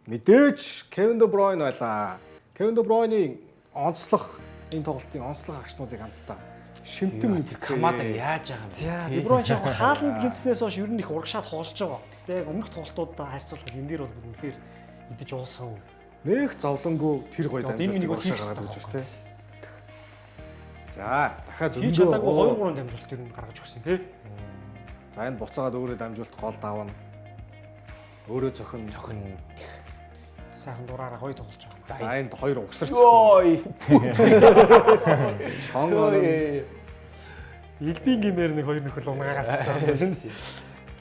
мэдээж Kevin De Bruyne байлаа. Kevin De Bruyne-ийн онцлог энэ тоглолтын онцлог агшнуудыг хамтдаа шимтэн үзсэн. Камада яаж байгаа юм. За, De Bruyne яг хааланд гинцнээс хойш ер нь их урагшаад хоолж байгаа. Гэтэ яг өмнөх тоглолтуудаа харьцуулахад энэ дээр бол үнэхээр идэж уулсан. Нэг зовлонгүй тэр гоё Одоо энэ миний дамжуулт хийх гаргаад хэрэгтэй ирж байна тий. За, дахиад Хийж чадаагүй 2-3 дамжуулт ер нь гаргаж өгсөн тий. За энэ буцаагаад өөрөө дамжуулт гол давна. Өөрөө цохин Сайхан дураараа гоё тоглож байгаа. За энд хоёр угсарч. Ой. Шонгоо. Элбийн гимээр нэг хоёр нөхөл унгаа гарчиж байгаа.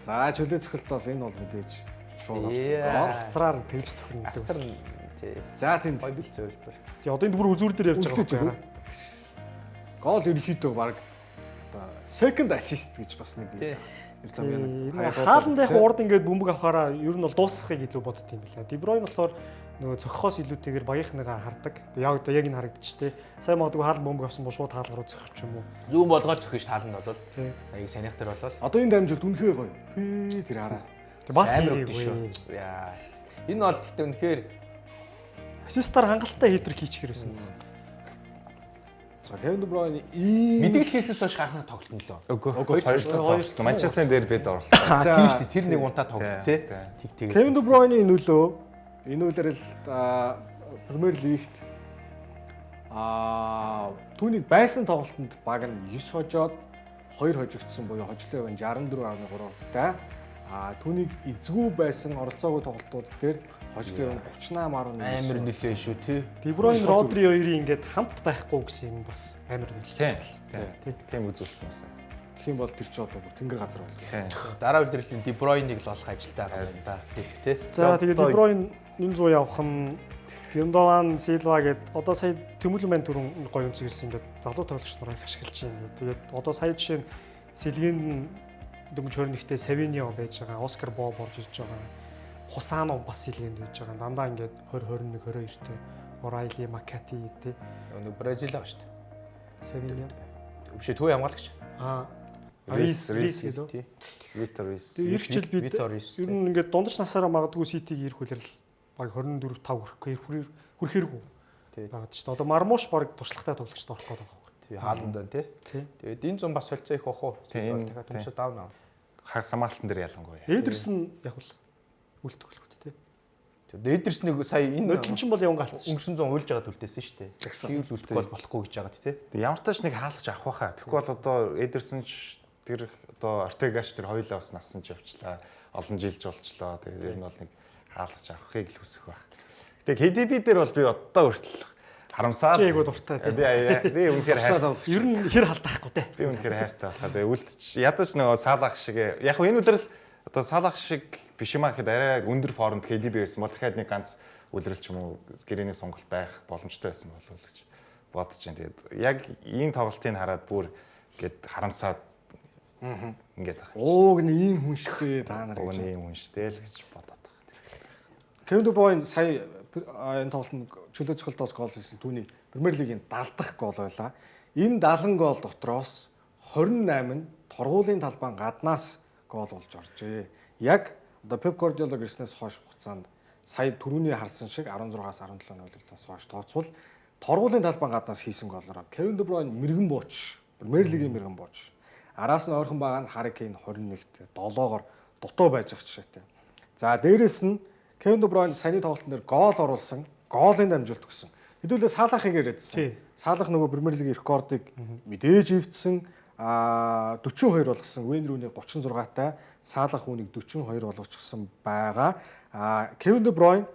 За чөлөө цохилтоос энэ бол мэдээж шууд Яа. Асраар тэгж цохин гэдэг. Астар тий. За тийм Гоё бил зөвлөөр. Тэгээ одоо энэ бүр үзүүр дээр явж Үлдээж байгаа. гол ерөнхийдөө баг одоо second assist гэж бас нэг Тий. Хааланд яг урд ингээд бөмбөг авахаараа ер нь бол дуусгахыг илүү бодд юм байна. Де Бройн болохоор нөгөө цогхоос илүүтэйгээр багийнхныгаа хардаг. Яг энэ харагдчих тий. Сайн магадгүй хаалт бөмбөг авсан бол шууд хаалга руу зөхөх ч юм уу. Зүүн болгоол зөхөж тааланд болвол. Аяг санийх дээр болвол. Одоо энэ дамжуулт үнэхээр гоё. Тэр хараа. Бас амар хийгээгүй шүү. Яа. Энэ бол гэхдээ үнэхээр ассистаар хангалттай хэтрик хийчихэр байсан. За Кевин Де Бройн ийм мэдээлэл хийснээс хойш гахна тоглолт нь лөө. Үгүй хоёр тоглолт. Манчестер дээр бид орлоо. Тийм шүү дээ. Тэр нэг унтаа тоглолт тий. Тэг тэг. Кевин Де Бройны нөлөө энэ үйлрэл Премьер Лигт түүнийг байсан тоглолтод баг нь 9 хожоод 2 хожигдсон буюу хожлоо 64.3%-тай. Түүнийг эзгүй байсан оролцоогүй тоглолтууд дээр хожлоо 38.1 амар нөлөө шүү тий. Де Бройн Родри хоёрын ингээд хамт байхгүй гэсэн юм бас амар нөлөө. Тийм үзүүлэлт юмсан. Тэгэх юм бол тэр ч одоо бүр тэнгэр газар байлаа. Дараа үлрэлийн Де Бройныг л олох ажилтай байгаа юм да. Тий. За тэгээд Де Бройн 100 явах нь Гюндован, Силва гээд одоо сая Тэмүүлэн байн түрүүн гоё өнцөг ирсэн ингээд залуу тоглогч нар их ашиглаж байна. Тэгээд одоо сая жишээ нь Сэлгийн дөнгөж 21-т Савиньо байж байгаа, Оскар Боб орж ирж байгаа. Хусанов бас Сэлгэнд байж байгаа. Дандаа ингээд 20 21 22-т Орайли Макати тий. Нөгөө Бразил байгаа шүү дээ. Савиньо. Өвшөө төв хамгаалагч. Рис гэдэг. Тий. Виторис. Тэгээд ирэх жил бид ер нь ингээд дундаж насаараа магадгүй Ситиг ирэх үлрэл баг 24 5 хүрэхэргүй. Тий. Багт ч. Одоо Мармуш баг туршлагатай тоглогчд орох гэдэг байна. Тий, хааланд байна тий. Тэгээд энэ зам бас солилцоо их бах уу? Дахиад төмсө давна. Хаг самаалтан дээр ялангуяа. Эдерсэн яг бол үлдэх тий. Тэгээд эдерс нэг сая энэ Нодлончин бол яван галцсан. өнгөрсөн зам уйлж байгаад үлдээсэн шүү дээ. Хийвэл үлдэх бол болохгүй гэж байгаад тий. Ямар тач нэг хаалгач авах байхаа. Тэгэхгүй бол одоо Эдерсон ч тэр одоо Ортегаш тэр хоёулаа бас нассан ч явчлаа. Олон жилж болчлоо. Тэгээд ер нь бол нэг хаалгач авахыг л хүсэх байх. Гэтэ KDB дээр бол би одоо хүртэл харамсаад Чэйгөө дуртай тий. Би үнэхээр хайртай. Ер нь хэр халдаахгүй тий. Би үнэхээр хайртай болохоо. Тэгээ үлдчих ядаж нөгөө Салах шиг яг хөө энэ үлрэл одоо Салах шиг биш юм аа гэхэд арай өндөр формд KDB байсан бол дахиад нэг ганц үлрэл ч юм уу гэрээний сонголт байх боломжтой байсан болов уу гэж бодож байна. Тэгээд яг ийм тоглолтыг хараад бүр гээд харамсаад ингээд байгаа. Ууг нь ийм хүн штэ та нар Уг гэж. нь ийм хүн штэ л гэж бодоод байгаа. Кевин Де Бройн сая энэ тоглолтод чөлөө цогцолтоос гол хийсэн түүний Премьер Лигийн 70 дахь гол байлаа. Энэ 70 гол дотроос 28 нь торгуулийн талбайн гаднаас гол болж оржээ. Яг одоо Пеп Гвардиола гэрснээс хойш хугацаанд сая түрүүний харсан шиг 16-аас 17 нөлөөлөлтөөс хойш тооцвол торгуулийн талбайн гаднаас хийсэн голороо Кевин Де Бройн мэрэгэн бууч, Премьер Лигийн мэрэгэн бууч. Араас нь ойрхон байгаа нь Harry Kane 21-т 7-оор дутуу байж ах жишээтэй. За дээрэс нь Кевин Де Бройн саяны тоглолтын дээр гол оруулсан, гоолын дамжуулт өгсөн. Хэдүүлээ Салахыг яриадсан. Салах нөгөө Премьер Лигийн рекордыг мэдээж эвдсэн 42 болгосон. Wayne Rooney 36-тай, Салах үүнийг 42 болгочихсон байгаа. Кевин Де Бройн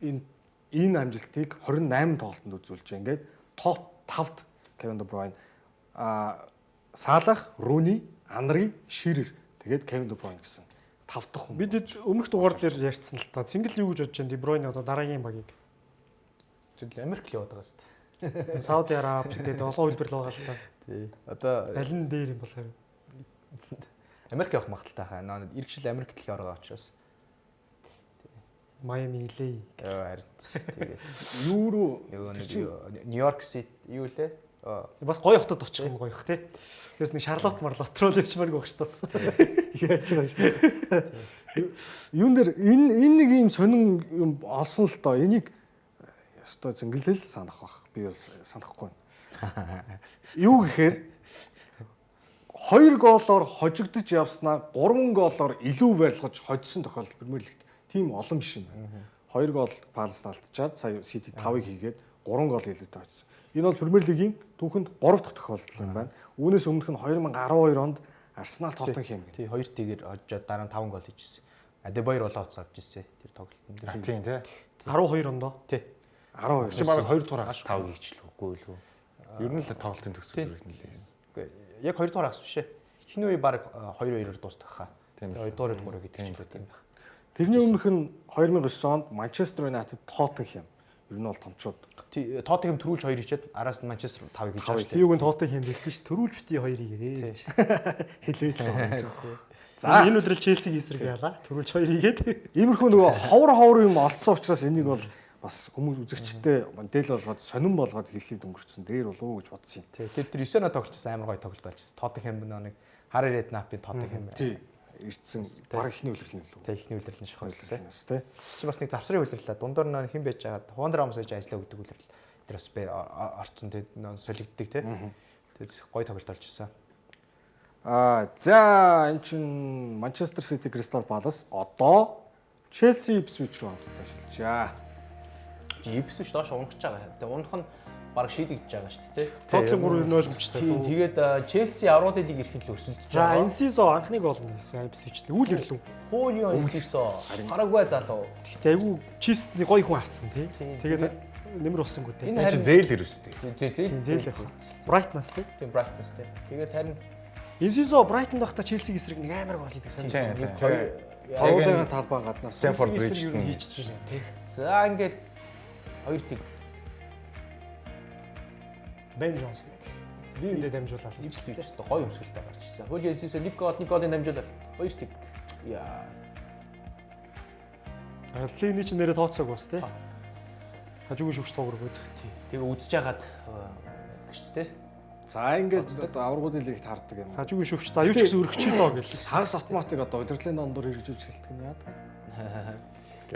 энэ амжилтыг 28 тоглолтод үзүүлж байгаа. Ингээд топ 5-д Кевин Де Бройн Салах, Rooney, Анри, Ширер тэгээд Кевин Де Бройн гэсэн 5 дахь хүн. Бид өмнөх дугаар дээр ярьсан л та. Цэнгэл юу гэж бодож байна? Де Бройн одоо дараагийн багийг Тэгэл Америк л яваад байгаа шүү дээ. Сауди Араб тэгээд олон хөлбөрлөг байгаа л та. Тий. Одоо Аль нь дээр юм бол харин. Америк явах магадaltaй хаа. Наа иргэшил Америк дэлхий ороо очроос. Майами LA. Харин тэгээд Юу руу Нью-Йорк Сити юу лээ? Бас гоё хотод очих юм гоёх тий. Тэрс нэг Шарлотт Марлот руу л явчмаар гох ш тас. яаж байгаа юм. Юун дээр энэ нэг юм сонин юм олсон л доо. Энийг өстой зингэлэл санах бах. Би бас санахгүй байна. Юу гэхээр 2 гоолоор хожигдож явснаа 3 гоолоор илүү барилгаж хоцсон тохиолдол Премьер Лигт тийм олон биш юм байна. 2 гол Палас алдчихад сая Сити 5-ыг хийгээд 3 гол илүүтэй хоцсон. Энэ бол Премьер Лигийн түүхэнд 3 дахь тохиолдол юм байна. Үүнээс өмнөх нь 2012 онд Арсенал Тоттенхэм гэнэ. тий 2 тэгэр хожоод дараа нь 5 гол хийжсэн. Адебайр болоо уцаа авч ирсэн тэр тоглолтын дээр. Тийм тий. 12 ондоо. Тий. 12. Чи баг 2 дугаар хагас 5 хийчлээ үгүй юу? Ер нь л тоглолтын төгсгөл зүйл нэлээс. Үгүй яг 2 дугаар хагас биш ээ. Хин үе баг 2-2-оор дуустах хаа. Тийм. 2 дугаар 3 гэдэг чинь байх юм байна. Тэрний өмнөх нь 2009 онд Манчестер Юнайтед Тоттенхэм. Ер нь бол томчууд. Тоттенхэм төрүүлж 2 хийчихэд араас нь Манчестер 5-ыг хийж байгаа шүү дээ. Би үгэнд Тоттенхэм хэлсэн ш төрүүлж бити 2-ыг ирээ. Хэлээд л. За энэ үлрэл Челсиг эсрэг яалаа. Төрүүлж 2-ыг гээд. Иймэрхүү нөгөө ховор юм олцсон учраас энийг бол бас хүмүүс үзэгчтэй дээл болгоод сонирн болгоод хэлхийд өнгөрцөн дээр болов уу гэж бодсон юм. Тэр 9 оноо тоглолцсон амар гоё тоглолт болчихсон. Тоттенхэм нэг Харри Реднапын Тоттенхэм. Тий. Ирсэн баг ихний үлрэл юм лөө. Тэ ихний үлрэл нь шахах Үлрэл юмс тий. Чи бас нэг завсрын үлрэлээ. Дундуур нэг хэн байж байгаа Хондрамс гэж ажиллаа гэдэг үлрэл. Тэр бас орцсон тий солигддаг тий. Тэгээд гоё тоглолт болж ирсэн. За эн чин Манчестер Сити Кристал Палас одоо Челси Ипсвич рүү хамтдаа шилжээ. Ипсвич доош унах гэж байгаа. Тэгээд унах нь баг шийдэгдэж байгаа шүү дээ. Тоттенхэм 3-0 өмчтэй. Тэгээд Челси Авралын лиг ирэхэд л өрсөлдөж За байгаа. Энсисо анхныг олон хийсэн Ипсвичтэй. Үйл ирлүү. Хуулио Энсисо Парагвай залуу. Гэхдээ айгүй Чистний гоё хүн авцсан тий. Тэгээд нэмэр болсонгүй тий. Энэ харин Зээл ирвэстэй. зээл. Брайтнаас тий. Тийм Брайтонс тий. Тэгээд харин Энсисо Брайтонд байхдаа Челсиг эсрэг нэг амар гол хийдэг санаж байна. Тоглоомын талбай гаднаас Стэнфорд Эсрэг Бридж юу хийчихсэн тий. за ингээд 2 тэг Бен Джонс. Биэндээ дамжуулаад Ипсвич өстө гоё өмсгөлтэй гарч ирсэн. Хуулио Энсисо нэг голын дамжуулаад 2 тэг. Яа. Линий ч нэрээ тооцоог бас тий. Хажуугийн шүгч тоглоход. Тэгээ үзэж хагаад гэдэг ч тий. За ингээд одоо аваргуудын лигт харддаг юм. Хажуугийн шүгч за юу ч гэсэн өргөчөө доо гэл. Хагас автоматик одоо удирдлагын дондор хэрэгжүүлж эхэлдэг нь яадаг.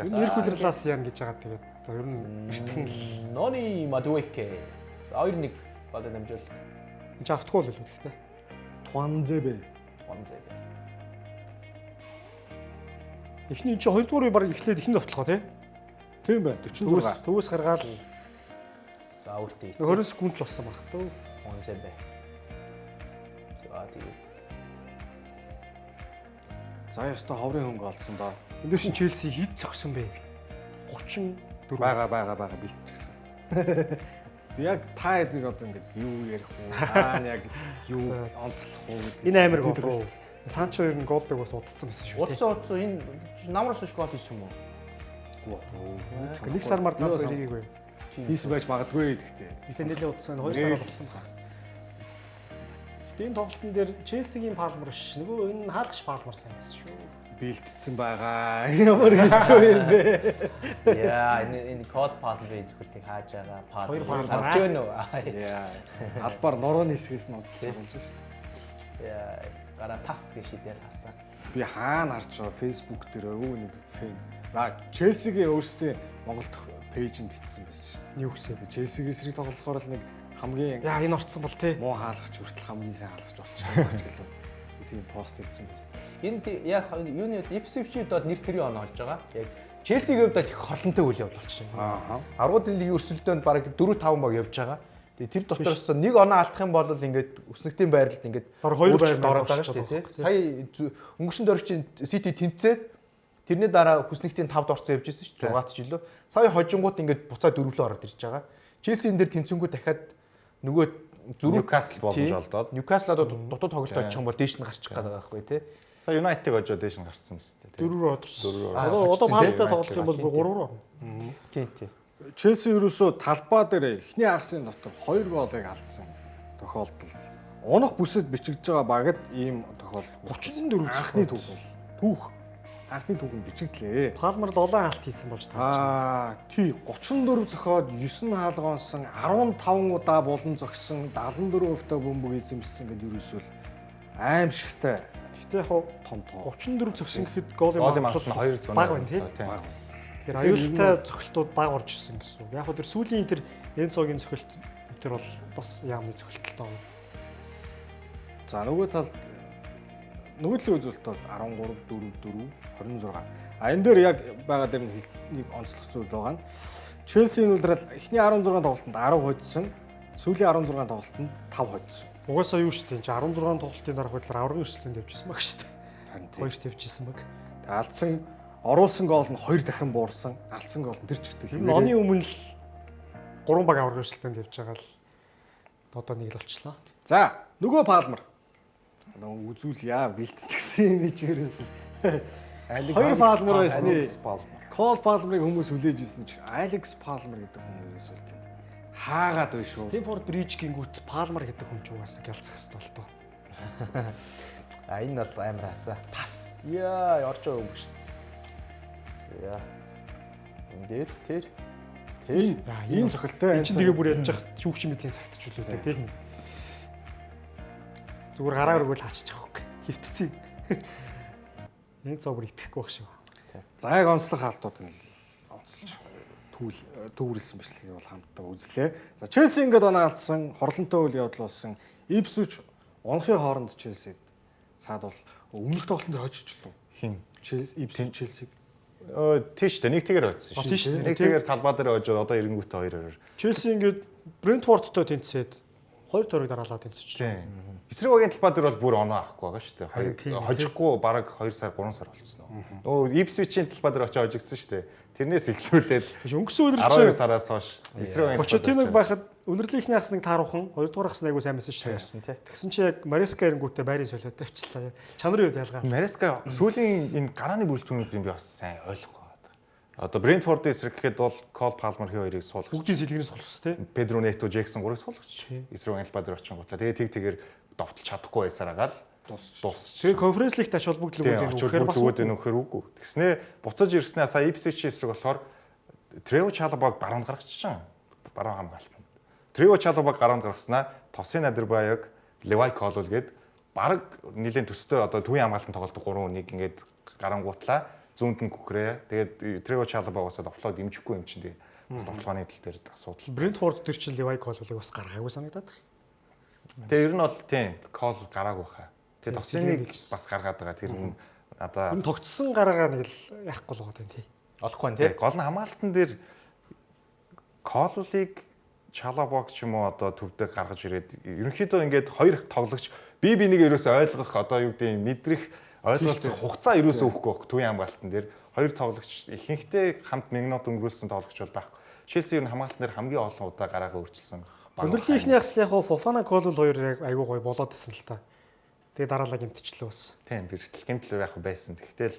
Энэ нэр хүлээлээс яана гэж байгаа тэгээд за ер нь эртгэн л Нони Мадуэке. За 2-1 голын дамжуулалт. энэ автахгүй л үү гэхдээ. Туанзебе. Гонзэг. Эхний чи 2 дугаар баг эхлээд ихэнд тоглохоо тий. Тийм байна. 46. Төвөөс гаргаад За өөртөө 20 секунд л болсон баг төө. Гонзэг. За тэгээ. За яста ховрын хөнгө олцсон доо. Энд шин Челси хэд зогсон бэ? 34 Бага бэлтчихсэн. Би яг та эднийг одоо ингээд юу ярих уу? Яг юу онцлох уу гэдэг. энэ амир гол руу. Санчо ер нь голдог бас удацсан байсан шүү дээ. Удсан энэ намраас ш гол хийсэн юм уу? Нэг сар мартаа зэрэг вэ. Хийсэн байж магадгүй гэхдээ. Нэлээд удсан 2 сар болсон. Энэ тоглолтын дээр Челсигийн Палмер биш. Нөгөө энэ хаалгач Палмер сайн байсан шүү. Бэлтцсэн байгаа. Ямар хэцүү юм бэ? Яа энэ кол пас нь зөвхөлтийг хааж байгаа. Пас Хоёр пас гарч ийн үү? Яа. Албаар норооны хэсгээс нь удаж байгаа юм шүү. Яа гараа тас гэж шийдэл хаасан. Би хаана харж байгаа Facebook дээр өвөө нэг фэн. Челсигийн өөрсдийн Монгол дахь пэйж нь битсэн байсан шүү. Юу гэсэн. Челсигийн эсрэг тоглохоор л нэг хамгийн Яа энэ орцсон бол тий. муу хаалгач хүртэл хамгийн сайн хаалгач болчихсон гэж гэлээ. Тийм пост хийсэн байсан. Энд яг юуны Ипсвичд бол нэр төрийн оноо олж байгаа. Яг Челсигийн хувьд бол их хорлонтой үйл явдал болчихсон. Аа. Аргуудын лигийн өрсөлдөөнд бараг 4-5 баг явж байгаа. Тэгээ тэр дотроос нэг оноо алдах юм бол ингээд өснөгтийн байрлалд ингээд Бараг хоёр байр ороод байгаа шүү дээ. Сая өнгөрсөн дөрөвчийн Сити тэнцээ тэрний дараа хүснэгтийн 5-д орцсон явж ирсэн шүү. 6-т ч илүү. Сая хожингууд ингээд буцаа 4-лөө ороод ирж байгаа. Челси энэ дээр тэнцэнгүү дахиад нөгөө зүрх Ньюкасл боломж олдоод. Ньюкасл одоо дутуу тоглолт очих юм бол дээш нь гарчих гээд байгаа байхгүй тий. Сая Юнайтед очоод дээш нь гарсан мэт тий. 4-рөө одорсон. 4-рөө. Одоо пастай тоглох юм бол 3-роо. Тий тий. Челси ерөөсөө талбай дээр эхний хагасын дотор 2 голыг алдсан тохиолдол. Унах бүсэд бичигдэж байгаа багт ийм тохиолдол 34 анхны түүх бол. Түүх. Анхны түүх нь бичигдлээ. Палмер 7 алт хийсэн болж таа. Тий 34 зохиод 9 хаалгаонсон 15 удаа булан зогсон 74% бөмбөг эзэмссэн гэдэг ерөөсөө аимшигтай Гэхдээ яг том тоо. 34 зөгсөн гэхэд голын Голын магадлал магадлал 200 бага байна тий. Тэгэхээр аюултай цогцолтууд бага орж ирсэн гэсэн үг. Яг хөө тэр сүүлийн тэр Энцогийн цогцолт тэр бол бас яамны цогцолттой байна. За нөгөө талд нөгөө талын үзүүлэлт бол 13 4 4 26. Энэ дээр яг байгаа дээр нэг онцлог зүйл байгаа нь Челсийн үлрэл эхний 16 тоглолтод 10 хоцсон, сүүлийн 16 тоглолтод 5 хоцсон. Угаасаа юу шүү дээ. 16 тоглолтын дараах байдлаар аврагын өрсөлдөнд явжсэн баг шүү дээ. Харин тийм. Хоёрт явжсэн баг. Алдсан оруулсан гол нь 2 дахин буурсан. Алдсан гол нь тэр чигтээ Энэ оны өмнө л 3 баг аврагын өрсөлдөнд явж байгаа л одоо нэг л болчлоо. За нөгөө Палмер. Үзүүл яа бэлтчихсэн юм чи ерөөс. Хоёр Палмер байсны. Алекс Палмер. Кол Палмерыг хүмүүс хүлээж ирсэн чи Алекс Палмер гэдэг хүн ерөөс үл тэнд. Хаагаад bay шүү. Стэнфорд Бриж гингүүт Палмер гэдэг хүн ч угаасаа гялцах хэвээр бол тоо. А энэ бол амар хасаа. Тас. Яа, орж байгаа юм шүү. Яа. Энд тэр. Энэ цохилтой. Энд чинь тэгээ бүр ядж явах шүүгч мэдлийн цагт ч үлээ тийм. Зүгээр гараа өргөл хаачих واخ. Хөвтцэн. Энэ цог бүр итгэхгүй байх шиг. За яг онцлог хаалтууд нь онцлж төвөрсөн бичлэгийг бол хамтдаа үзлээ. За Челси ингээд оноо алдсан, хорлонтой үйл явдал болсон. Ипсвич унахын хооронд Челсид цаад бол өмнөх тоглолтын дээр хожижлоо. Хин. Ипсвич Челсиг. Тийш дээ. Нэг тэгээр хоцсон шүү. Тийм шүү дээ. Нэг тэгээр талбай дээр хожоод одоо эренгүүтээ 2-2. Челси ингээд Брентфордтой тэнцээд 2 тойрог дараалаад тэнцэж байна. Тийм. Эсрэг багийн талбай дээр бол бүр оноо авахгүй байгаа шүү Харин тийм. дээ. Хожихгүй бараг 2 сар 3 сар болсон. Өө Ипсвичийн талбай дээр очиж хожигдсон шүү дээ. Тэрнээс эхлүүлээд Өнгөрсөн үеэр 12 чи сараас хойш эсрэг багийн Почетиног байхад өнөрлийнхний хасныг тааруухан 2 дугаар хасна айгуу сайн мессеж Ярьсан тий. Тэгсэн чи яг Мареска эрэнгүүтээ байрын солиод тавьчлаа. Чанарын үед ялгаа. Мареска сүүлийн энэ гарааны бүрэлдэхүүнүүдийг би бас сайн ойлгохгүй байна. Одоо Брентфордын эсрэг гэхэд бол Кол Палмер хоёрыг суулгах. Бүгдийн сэлгэнээс сулс тий. Педро Нето, Джексон гурыг суулгач. Эсрэг багийн талбай дээр очингуудаа. Тэгээ тэгээр довтлож чадахгүй байсаар агаад дуусч. Тэгээ конференц лигт ач холбогдлогуудыг өгөхээр бас нөхөр үгүй. Тэгснээ буцаж ирснээр сая Ипсвичийн эсрэг болохоор Трево Чалабаг баруунд гаргачихсан. Баруун хамгаалалт. Трево Чалабаг гаруунд гаргаснаа Тосын Адербаяг, Левай Колол гээд бараг нэлийн төстэй одоо төвийн хамгаалтанд тоглолдог 3-1 ингээд гарангуутлаа. Зүүнд нь Кукрэ. Тэгээд Трево Чалабагаас довтлоо дэмжихгүй юм чинь тэгээ бас довтлооны тал дээр асуудал. Брентфорд төр чинь Левай Кололыг бас гаргаагүй санагдаад. Тэгээ ер нь бол тийм Кол гараагүй хаа. Тэгээд Тосыныг бас гаргаад байгаа. Тэр нь одоо Энэ тогтсон гараагаа нэг л яахгүй л байгаа тийм тий. Олохгүй нь тий тий. гол нь хамгаалтан дээр Колыг Чалабог ч юм уу одоо төвдөө гаргаж ирээд ерөнхийдөө ингээд хоёр тоглогч бие бинийг ерөөсөө ойлгох одоо юу гэдэг мэдрэх ойлголцох хугацаа ерөөсөө өгөхгүй байх төвийн хамгаалтан дээр хоёр тоглогч ихэнхдээ хамт минут өнгөрүүлсэн тоглогч бол байхгүй. Челси ер нь хамгаалтан дээр хамгийн олон удаа гараагаа өөрчилсөн. Өнөрлийнхний хагас яг Фофана Колол хоёр яг айгуу гоё болоод исэн л та. Тэгээ дараалал гэмтчихлээ бас. Тийм бэртэл гэмтэл байх байсан. Тэгтэл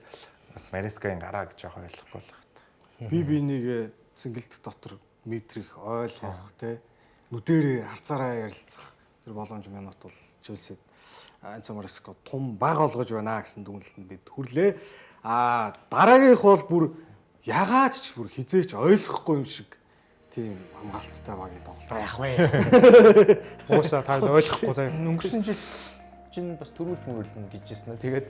бас Марескагийн гараа гэж жоох ойлгохгүй л байна. Би бинийг цэнгэлдэх дотор мэдрэх, ойлгох те нүдэрээ харцаараа ярилцах тэр боломж минут бол Челсид Энцо Мареско том баг олгож байна гэсэн дүгнэлтэнд бид хүрлээ. Дараагийнх бол бүр ягаад ч бүр хизээч ойлгохгүй юм шиг тийм хамгаалттай багийн тоглолт. Яах вэ? Уусаа та ойлгохгүй заа. Өнгөрсөн жил чинь бас төрүүлж мөрүүлнэ гэжсэн. Тэгээд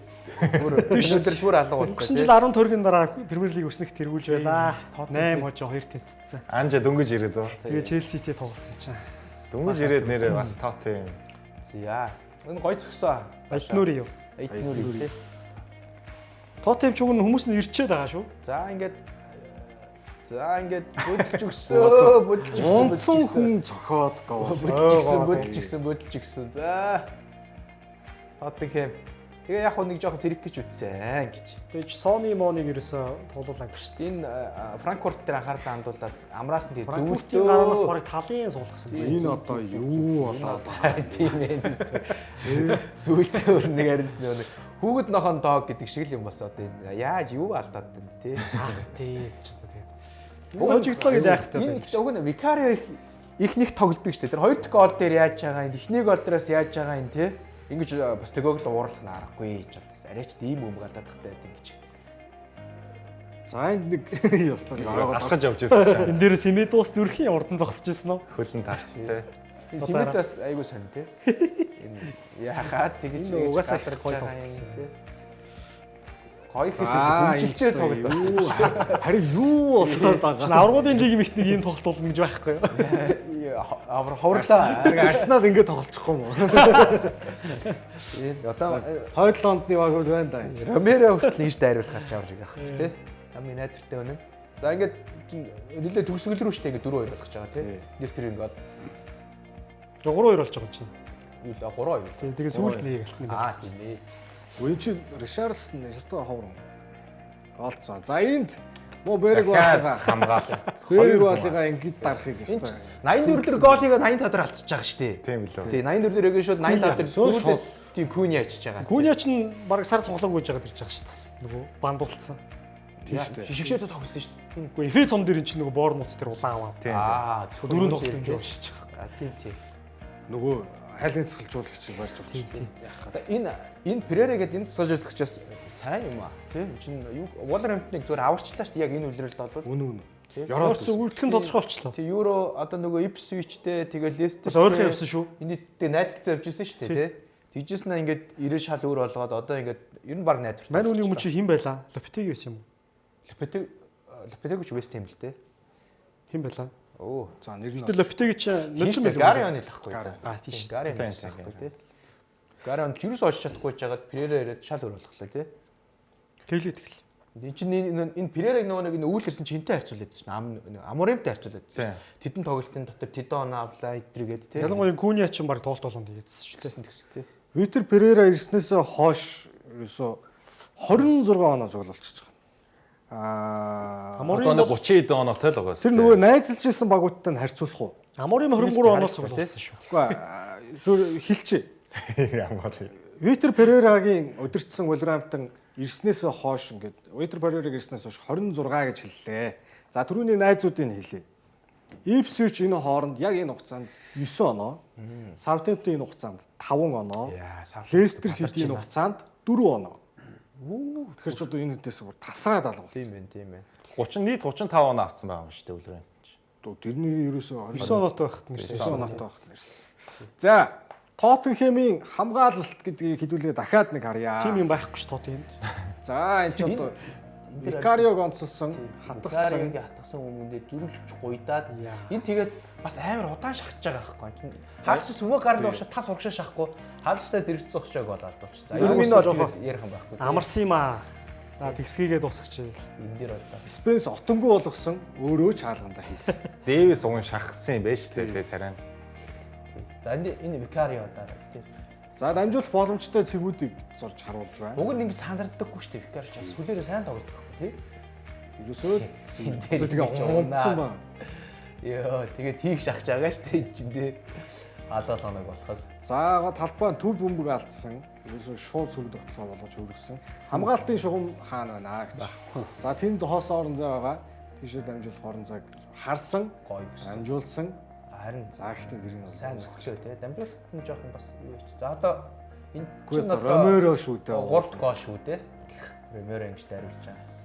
бүр өнөөдөр бүр алга боллоо. Өнгөрсөн жил 10 төгрөгийн дараа Премьер лиг өснөх тэргүүлж байлаа. 8 хожоо 2 тэнцсэн. Анжа дөнгөж ирээд үү. Тэгээ Челситэй тоглосон чинь. Дөнгөж ирээд нэрээ бас тоо тийм. Яа. Энэ гой зөксөн. Айтнури юу? Айтнури тий. Тотем ч уг нь хүмүүс нь ирчээд байгаа шүү. За ингээд бүдэлж өгсөн. Онцон хүн цохоод Бүдэлж өгсөн. За. Тоттенхэм. Тэгээ яг нэг жоохон сэрэг гэж үтсэн гэж. Тэгээ Сони Моныг ерөөсө тоглуулаа гэж шүү. Энэ Франкфурт дээр анхаарлаа хандуулаад амраас нь тэгээ Франкфуртын гараас барыг талын суулгасан. энэ одоо юу болоод харин тийм ээ. Сүүлдээ өөр нэг харин нэг хүүгэд нохон дог гэдэг шиг л юм болсон. Одоо энэ яаж юу алдаад байна тий. Ах тий гэж тэгээд. Хожигдлоо гэж яах вэ? Энэ уг нь Викарио ихнийх тоглодог шүү дээ. Тэр хоёр дахь гол дээр яаж байгаа юм, эхний гол дээрээс яаж байгаа юм тий. Ингэж бас төгөөг л уурлах нь аргагүй ч бодсон. Арайч ийм юм алдаад тахтай ингэж. За энд нэг ёстой алхаж явж байсан чинь Энэ дээр Семедус зүрхийн урдан зогсож ирсэн үү? хөлн таарч тий. Энэ Симитас айгуу сонь тий. Энэ яхаад тэгэж угаасаа их гоё тоглосон тий. Гоё хэсэг хөвжөлтэй тоглолт. Харин юу болоод байгаа. Аврагуудын лиг мэгт нэг ийм тоглолт болно гэж байхгүй юу? Ховрлаа. Арсенал ингэ тоглочихгүй юм уу? Одоо Хойдлоондны баг хөл байна да. Ромеро хүртэл ийш дайруулах гарч авах шиг байх тий. Хамгийн найдвартай үнэн. За ингээд нэлээ төгсгөл рүү штэ ингээд 4-2 болгож байгаа тий. Нэр тэр ингээд 3-2 болж байгаа юм чинь. юу л 3-2. Тэгээ сүүлд нэг алтны. Тийм ээ. Үн чи Ришарлсон нэстэй ховрон. Олцсон. За энд муу Берг байгаа. Хамгаалал. Берг балыгаа ингэж дарахыг Энд гэсэн. 84 дээр голыг 85 дээр алдчихж байгаа шүү дээ. Тийм билүү. Тий 84 дээр өгөн шууд 85 дээр Тийм Куни ачиж байгаа. Куниач нь баг сар цуглаангүй жагаад ирж байгаа шүү дээ. Нөгөө бандуулсан. Тийм шүү дээ. Шишгшөөд тоглосон шүү дээ. Үгүй Эфе цом дээр чинь нөгөө Боурнмут дээр улаан аваад. Аа, Дөрөв тоглолт юм явж байгаа. Тийм. Нөгөө хайлын цэцгэлжүүлэгч барьж өгч тийм. За энэ Перера гэдэг энэ цэцгэлжүүлэгч бас сайн юм аа. Тийм чинь юу Wolverhampton-ыг зүгээр аварчлаа шүү дээ. Яг энэ үлрэлд бол. Үнэн. Яроод үлдэх нь тодорхойлчлоо. Тийм Euro одоо нөгөө Ipswich-тэй тэгэл Leicester бас ойрхон явсан шүү. Энэтэй найзалцаа явжсэн шүү дээ, тий. Тэгжсэн нь ингээд 90 шал өөр болгоод одоо ингээд ер нь баг найдвартай. Мань үний өмнө чи хэн байлаа? Лопетеги байсан юм уу? Лопетеги ч West Ham л дээ. Хэн байлаа? Оо. За нэр нь. Тэгвэл Лопетеги чи Ноцсон байл. Гарионы л ахгүй. Аа тийм шүү. Гарионы л ахгүй тий. Гарион ч юус олж чадахгүй жагаад Перера ирээд шал өөр болголоо тий. Тэглээ тэгэл. Энд чинь энэ Перераг нөгөө нэг үүлэрсэн чи хинтэй харьцуулаад чинь Аморимтай харьцуулаад чинь. Тэдэн тоглолтын дотор Тидон авлаа эдрэгээд тий. Ялангуяа Куниа чинь баг тоглолт болгонд хийгээдсэн шүү дээ. Тэгс тий. Витер Перера ирснээс хойш ерөөсө 26 оноо цуглуулчихж байгаа. Одоо нэг 30 эд оноотой л байгаа. Тэр нөгөө найзалж исэн багуудтай нь харьцуулах уу? Аморим 23 оноо цуглуулсан шүү. Үгүй хэлчихэ. Ямар. Витер Перерагийн удирдсан Wolverhampton ирснээс хойш ингээд Витер Перераг ирснээс хойш 26 гэж хэллээ. За түрүүний найзуудыг хэлье. Ipswich энэ хооронд яг энэ хугацаанд 9 оноо, Southampton энэ хугацаанд 5 оноо, Leicester City энэ хугацаанд 4 оноо. Тэгэхээр ч одоо энэ хэдээс бүр тасраад алга. Тийм байна. 30 нийт 35 оноо авсан байгаа юм шүү дээ үлрэн. Тэрний ерөөсөө 9 оноотой байхад нэрсэн. 9 оноотой байхад нэрсэн. За Тоттенхэмийн хамгаалалт гэдгийг хэдүүлээ дахиад нэг харъя. Тим юм байхгүй ш тоо энд. За энэ ч одоо Викариог онцолсон, хатгсан өмнөдөө зүрхлж гуйдаад энэ тэгээд бас амар удаан шахаж байгаа байхгүй. Хаалч сүмөө гарлаа уушаа тас урагшаа шахахгүй. Хаалчтай зэрэгцсэн ухшааг бол алдуулчих. За энэ нь бол ярих юм байхгүй. Амарсан юм аа. За тэгсгийгээ дуусгач. Энэ дээр бол Спенс отонгүй болгосон өөрөө ч хаалгандаа хийсэн. Дэвис уун шахсан юм байна шүү дээ царай. За энэ Викарио дараа тийм. За дамжуулах боломжтой цэгүүдийг зорж харуулж байна. Уг нь ингэ сандардаггүй шүү дээ Викарио ч сүлээрээ сайн тоглодог байхгүй тий. Ерөөсөө тэгээ онцсон байна. Йоо тэгээд тийх шахаж байгаа шүү дээ чинь тий. Алал хоног болохоос. За талбай төв бөмбөг алдсан. Ерөөсөө шууд сүрэг тогтолцоо болгож хөргсөн. Хамгаалтын шугам хаана байна гэж. За тэнд хоос орон зай байгаа. Тийшээ дамжуулах орон зайг харсан, гоё дамжуулсан. Харин За ихтэй зэрэг сайн зөвлөө тий. Дамжуулалт нь жоохон бас юу ч. За одоо энэ чинь Ромеро шүү дээ. 3 гол шүү дээ. Ромеро ингэж дариулж байгаа.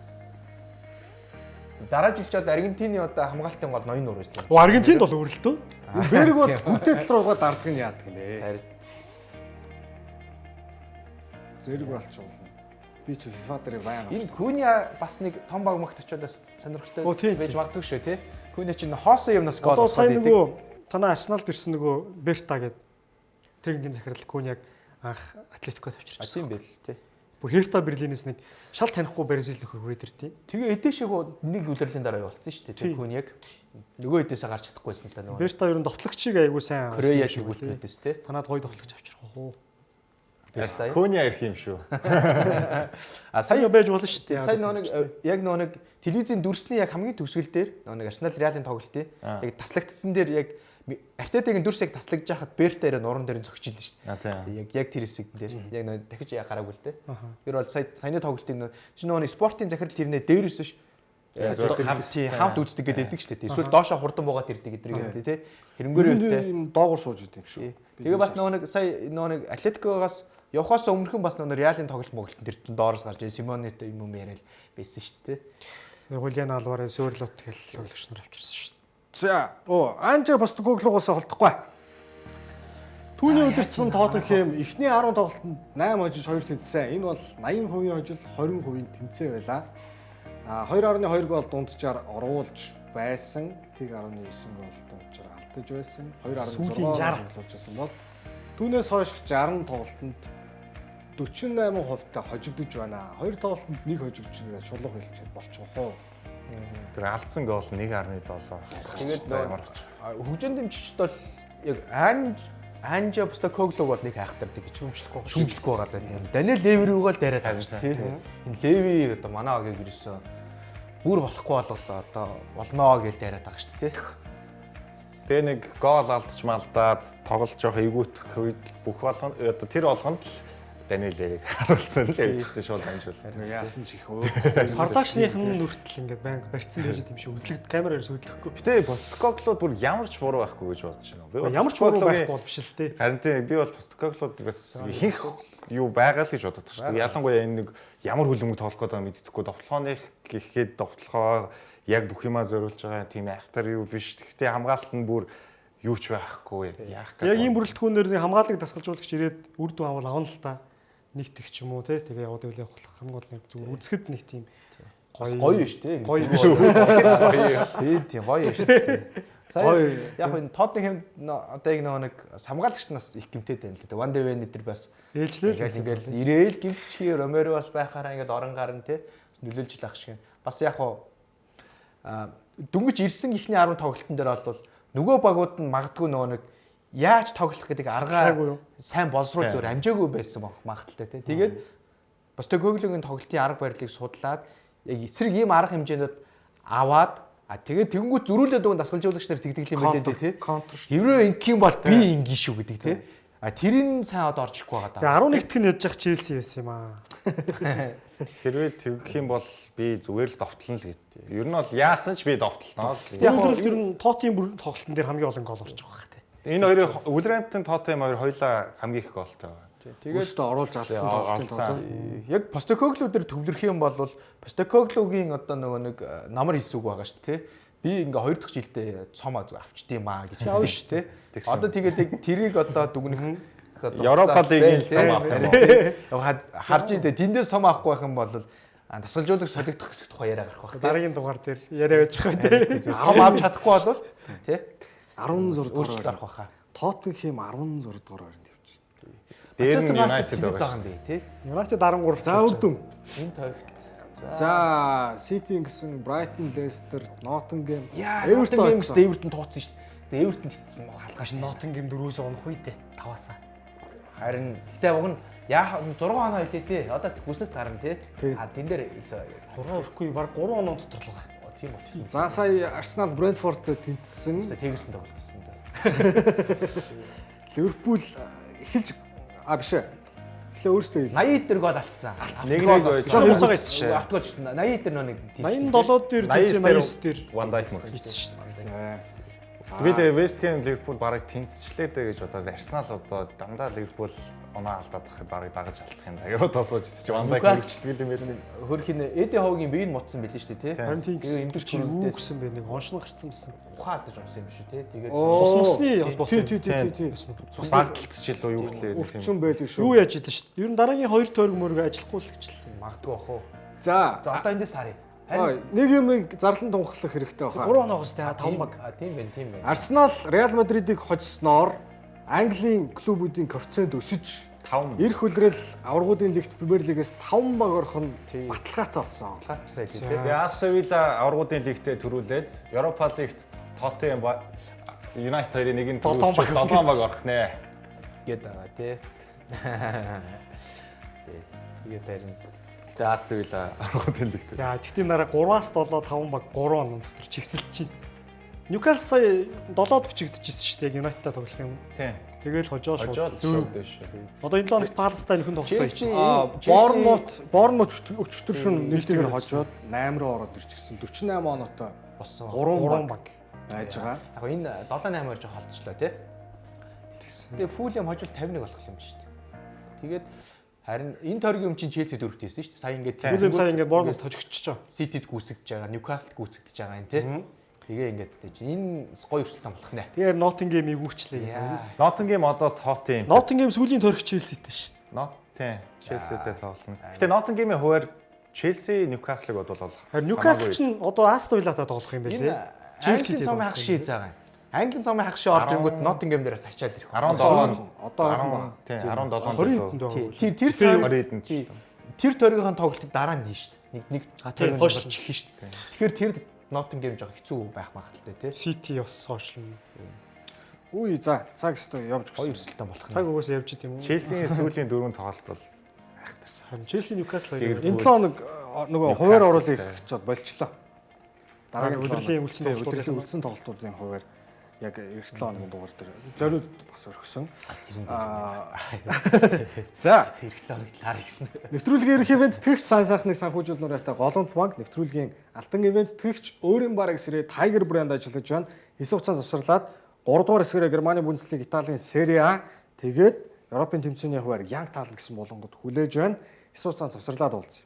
Дараа жил ч одоо Аргентины одоо хамгаалтын гол ноён нуур байсан. Аргентинд бол өөрлөлтөө. Берг бол бүтээл руугаа дарддаг нь яадаг юм бэ? Зэрэг болчихвол би ч FIFA дээр баян. Энэ Куниа бас нэг том баг магт очиулаас сонирхолтой байж магадгүй шүү тий. Куниа чинь хоосон юмнаас гол. Одоо сайн нөгөө танаа Арсеналд ирсэн нөгөө Берта гэдэг техникийн захирал Куниаг анх Атлетикод авчирч. Тийм байл тий. Бүр Херта Берлинээс нэг шал танихгүй Бразил нөхөр хүрээд иртий. Тэгээ эдээшээ нэг үлрэлийн дараа явуулсан шүү дээ. Куниаг нөгөө эдээсээ гарч чадахгүйсэн л та нөгөө. Берта ер нь довтлогчийг айгуу сайн. Корея шигүүлтнүүдээс тий. Танаад гоё довтлогч авчрах уу? Куниа ирэх юм шүү. Сайн байж болно шүү дээ. Сайн нөгөө нэг телевизийн дүрсний яг хамгийн төгсгөл дээр нөгөө Арсенал Реалын тоглолтын яг таслагдсан дээр яг Артетагийн дүрс яг таслагдж байхад Берта ирээ нуран дээр зөгчилдэн шүү дээ. Яг тэр хэсэг дээр яг нөгөө дахиж гараагүй л дээ. Тэр бол саяны тоглолтын чинь нөгөө спортын захирал тэрнээ дээрээс ш хамт үздэг гэдэг шүү дээ. Эсвэл доошоо хурдан буугаад ирдэг гэдэг тий. Хэрнгүүрээ үедээ доогор сууж идэв шүү. Тэгээ бас нөгөө нэг сая нөгөө нэг Атлетикогоос явахаас өмнөхөн бас нөгөө Реалын тоглолт моглолтын тэр доороос гарч Симонето юм яриад байсан шүү дээ. Хулиан Алварес Сөрлот гэл тоглогч нар авчирсан шүү дээ. За Анжа Постекоглугоос холдохгүй. Түүний удирдсан Тоттенхэм эхний 10 тоглолтод 8 хожиж 2 тэнцсэн. Энэ бол 80% хожил 20% тэнцээ байлаа. 2.2 гол дунджаар оруулж байсан. 1.9 гол дунджаар алдаж байсан. 2.6 тоглуулжсэн бол түүнээс хойш 60 тоглолтод 48% та хожигдож байна. 2 тоглолтод 1 хожигдож шулуух хэлж болчих واخ. Тэр алдсан гол 1.7. Тэгээд хөгжин дэмжигчд бол яг Анжа Постекоглуг бол нэг хайхтардаг гэж шүмжлэхгүй байгаа даа. Даниэл Левируг л дараад байгаа шүү дээ. Энэ Леви одоо манай агийг ерөөсөө бүр болохгүй болголоо одоо болноо гэж дараад байгаа шүү дээ. Тэгээ нэг гол алдчих малдаад тоглож явах эвгүүтэх үед бүх болгонд одоо тэр болгонд л Даниэлийг харуулсан л явчихсан шууд амжуул. Яасан ч их өө. Продакшных нь нүртэл ингээд банк барьцсан байж юм шиг хөдлөгд камераар хөдлөхгүй. Гэтэ Посткоглууд бүр ямар ч буруу байхгүй гэж бодож байна. Би Ямар ч буруу байхгүй бол биш л дээ. харин тийм би бол Посткоглууд бас ихэнх юу байгаа л гэж бодож байгаа шүү дээ. Ялангуяа энэ нэг ямар хөлбөмбөг тоглох гэдэг мэддэхгүй довтлооных гэхэд довтлохоо яг бүх юмаа зориулж байгаа тийм айхтар юу биш. Гэхдээ хамгаалалт нь бүр юу ч байхгүй яах Яг ийм бүрэлдэхүүнээр хамгааллыг дасгалжуулагч ирээд үр дүн авал авна л та. Нэгтгэх ч юм уу те тэгээ яваад байл явах хамгийн гол нэг зүгээр үзэхэд нэг тийм гоё шүү дээ. гоё Тийм гоё шүү дээ. Сая яг энэ Тоттенхэм одоо яг нэг хамгаалагч нас их гэмтээд байна л да. Ван де Вен дээр бас ээлжлээ. ингээл ирээл гимтчхий Ромеро бас байхаараа ингээд орон гарын те нөлөөлж лах шиг. Бас яг дөнгөж ирсэн ихний 10 тоглолтын дээр бол нөгөө багууд нь магадгүй нөгөө нэг яаж тоглох гэдэг аргаа сайн боловсруул зүгээр амжаагүй байсан магадaltaй тий. Тэгээд Постекоглогийн тоглолтын арга барилыг судлаад яг эсрэг ийм арга хэмжээнд аваад тэгээд тэгэнгүүт зөрүүлээд өгөн дасгалжуулагч нар тэгдэг юм байлээ тий. Хэврээ ингэх юм бол би ингийн шүү гэдэг тий. Тэрийн сайн одоо орж ирэхгүй байгаа даа. Тэгээ 11-т нь яж явах Челси байсан юм аа. хэрвээ тэгэх юм бол би зүгээр л довтлно л гэдэг. Ер нь бол яасан ч би довтлоо. Яг бол ер нь Тоттын бүр тоглолтын дээр хамгийн олон гол орж байгаа хэрэг. Энэ хоёрын Wolverhampton Tottenham хоёр хоёлаа хамгийн их голтой байна. Тэгээд өөртөө оруулж алдсан тоглолтын яг Постекогло дээр төвлөрөх юм бол Постекоглогийн одоо нөгөө нэг намар хийсүүг байгаа шүү дээ. Би ингээ 2 дахь жилдээ цомоо зүг авчдээ маа гэж хэлсэн шүү дээ. Одоо тэгээд тэрийг одоо дүгнэх Европа лигийн цом авах юм уу? Харж идэ тэндээс цом авахгүй байх юм бол дасгалжуулагч солигдох хэсэг тухай яриа гарах байх. Дараагийн дугаар дээр яриа байж байгаа тийм. Цом авч чадахгүй бол тий 16 дугаар гарах байхаа. Тоттенхэм 16 дугаар орнд явчихсан. Дээр нь United байгаа юм би тий. United 13. За үр дүн. Энэ тойрогт. За City гэсэн Brighton, Leicester, Nottingham, Everton гэмс Everton тооцсон шүү дээ. Everton тэтсэн халгааш Nottingham 4-өөс унах үедээ 5-аас. харин гэтээ уг нь яа 6 хоноо хэлээ тий. Одоо хүснэгт гарна тий. Тэн дээр 6 өрөхгүй баг 3 хоноо дотор л байгаа. Тийм бол. За сая Arsenal Brentford-тэй тэнцсэн. Тэгэрсэн тоглолт хийсэн дээ. Ливерпул эхэлж биш ээ. Эхлээ өөртөө 80 дээр гол алдсан. Нэг байж байгаа. Автгооч 80 дээр нэг тийм. 87 дээр 89 дээр Van Dijk мөн. шүү. Би тэгээ West Ham Liverpool бараг тэнцчлээ дээ гэж бодоод Arsenal одоо дандаа Liverpool оноо алдаад байхад бараг дагаж алдах юм да. Яг одоо сууж чи Van Dijk хөрчдөг юм байна. Хөрх ин Эди Ховгийн биеийг мутсан билээ шүү дээ тий. харин тийм эндэр чи юу гэсэн бэ нэг оншно гарцсан байсан. Ухаан алдаж унсан юм шүү тий. Тэгээд Цус мусны холбоотой. Тий. Цус багталт юу гэлээ. Өвчин байлгүй шүү. Юу яаж идэв шүү дээ. Ер нь дараагийн 2 тойрог мөрөг ажиллахгүй л гэжлээ. магадгүй бах уу. За Одоо эндээс харъя. нэг юмыг зарлан тунхаглах хэрэгтэй байна. 3 оноогоос тэ 5 баг. Тийм байна. Arsenal Real Madrid-ыг хожсноор Английн клубүүдийн коэффициент өсөж 5 эх үлрэл аваргуудын лигт Премьер Лигээс 5 баг орох нь баталгаатай болсон. Баталгаатай тий. Тэгээ Aston Villa аваргуудын лигтээ төрүүлээд Europa League-т Tottenham United хоёрын нэг нь 7 баг орох нэ Гээд байгаа тий. Тэгээд харин Тэгээ Aston Villa аваргуудын лигт. Яа, тэгтийн дараа 3-аас 7 5 баг 3 оноо дотор чигсэлж чинь. Newcastle сая 7-д бичигдчихсэн шүү дээ United-тай тоглох юм. Тийм. Тэгэл хожоо Шууд дэш. Одоо энэ 7 хоногт Palace-тай нөхөн тоглолтоо хийчих. Bournemouth өчтөр шөнө нэлтэйгээр хожоод 8 руу ороод ирчихсэн. 48 оноотой болсон 3 баг байж байж байгаа. Яг энэ 7-8 орж холцчлоо тий. Тэгээ Fulham хожил 51 болох юм шүү дээ. Тэгээд харин энэ тойргийн чинь Chelsea дөрөвт хийсэн шүү дээ. Сая ингээд Fulham сая ингээд Bournemouth хожигдчихжоо. City-д гүйцэгдэж байгаа, Newcastle гүйцэгдэж байгаа юм тий. Тэгээ ингээд энэ гоё өрсөлдөөн болох нэ. Тэгэхээр Nottingham-ийг үүчлээ. Nottingham одоо Tottenham. Nottingham сүүлийн тойрог Chelsea-тэй шүү дээ. Тийм. Chelsea-тэй тоглоно. Гэтэ Nottingham-ийн хуваар Chelsea Newcastle-ыг бодвол харин Newcastle ч одоо Aston Villa-тай тоглох юм байлээ. Английн цомын хагас шийз байгаа. Английн цомын хагас ший орж ирэнгүүт Nottingham дээрээс ачаал ирэх. 17 Одоо тийм 17 Тэр тойргийн тоглолтыг дараа нь хийн шүү дээ. Нэг тэр хойшлж хийн шүү дээ. Тэгэхээр тэр Nottingham жоо хэцүү байх магадaltaй тий. City бас сошиал. Үгүй за цаг өстө явж Хоёр гисэн. өрсөлдөөн болох Цаг угаас явж идэм үү? Chelsea-ийн сүүлийн 4 тоглолт бол Харин Chelsea Newcastle Энэ 7 хоног нөгөө хуваар оруулах чад болчлоо. дараагийн Дараагийн удирдлагын үлдсэн тоглолтууд үлдсэн тоглолтуудын хуваар яг эх 7 хоногийн дугаар дээр зориуд бас өргөсөн. За Хэрэглээ хараа гэсэн. нэвтрүүлгийн ерөнхий ивент тэгч сан сайхныг санхүүжүүлэх нураатай Голомт банк нэвтрүүлгийн алтан ивент тэгч өөрийн бараг эсрэг Tiger брэнд ажиллаж байна. Хэсэг хугацаанд завсарлаад 3 дугаар эсрэг Германы Бундслиг, Италийн Serie A тэгээд Европын тэмцээний хуваар Young Talent гэсэн болонгод хүлээж байна. Хэсэг хугацаанд завсарлаад уулзъя.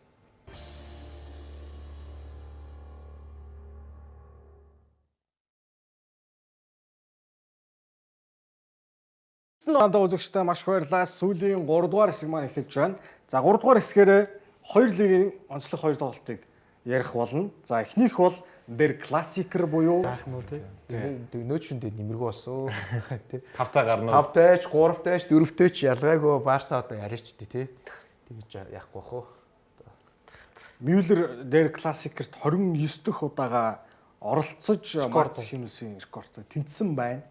Хамтаа үзэгчтэй маш их баярлалаа. Сүүлийн 3 дугаар хэсэг маань эхэлж байна. За 3 дугаар хэсгээр 2 лигийн онцлог 2 тоглолтыг ярих болно. За эхнийх бол Бер классикер буюу Яах нь үү те. Нөөчөндөө нэмэргүй болсон. Тэ. 5-таа гарна. 5-тайч, 3-тайч, 4-тайч ялгаагүй Барса одоо яриач тий. Тэгэж яахгүй бах уу. Мюллер Дер классикерт 29 дахь удаага оролцож Марц Хинусийн рекордтой тэнцсэн байна.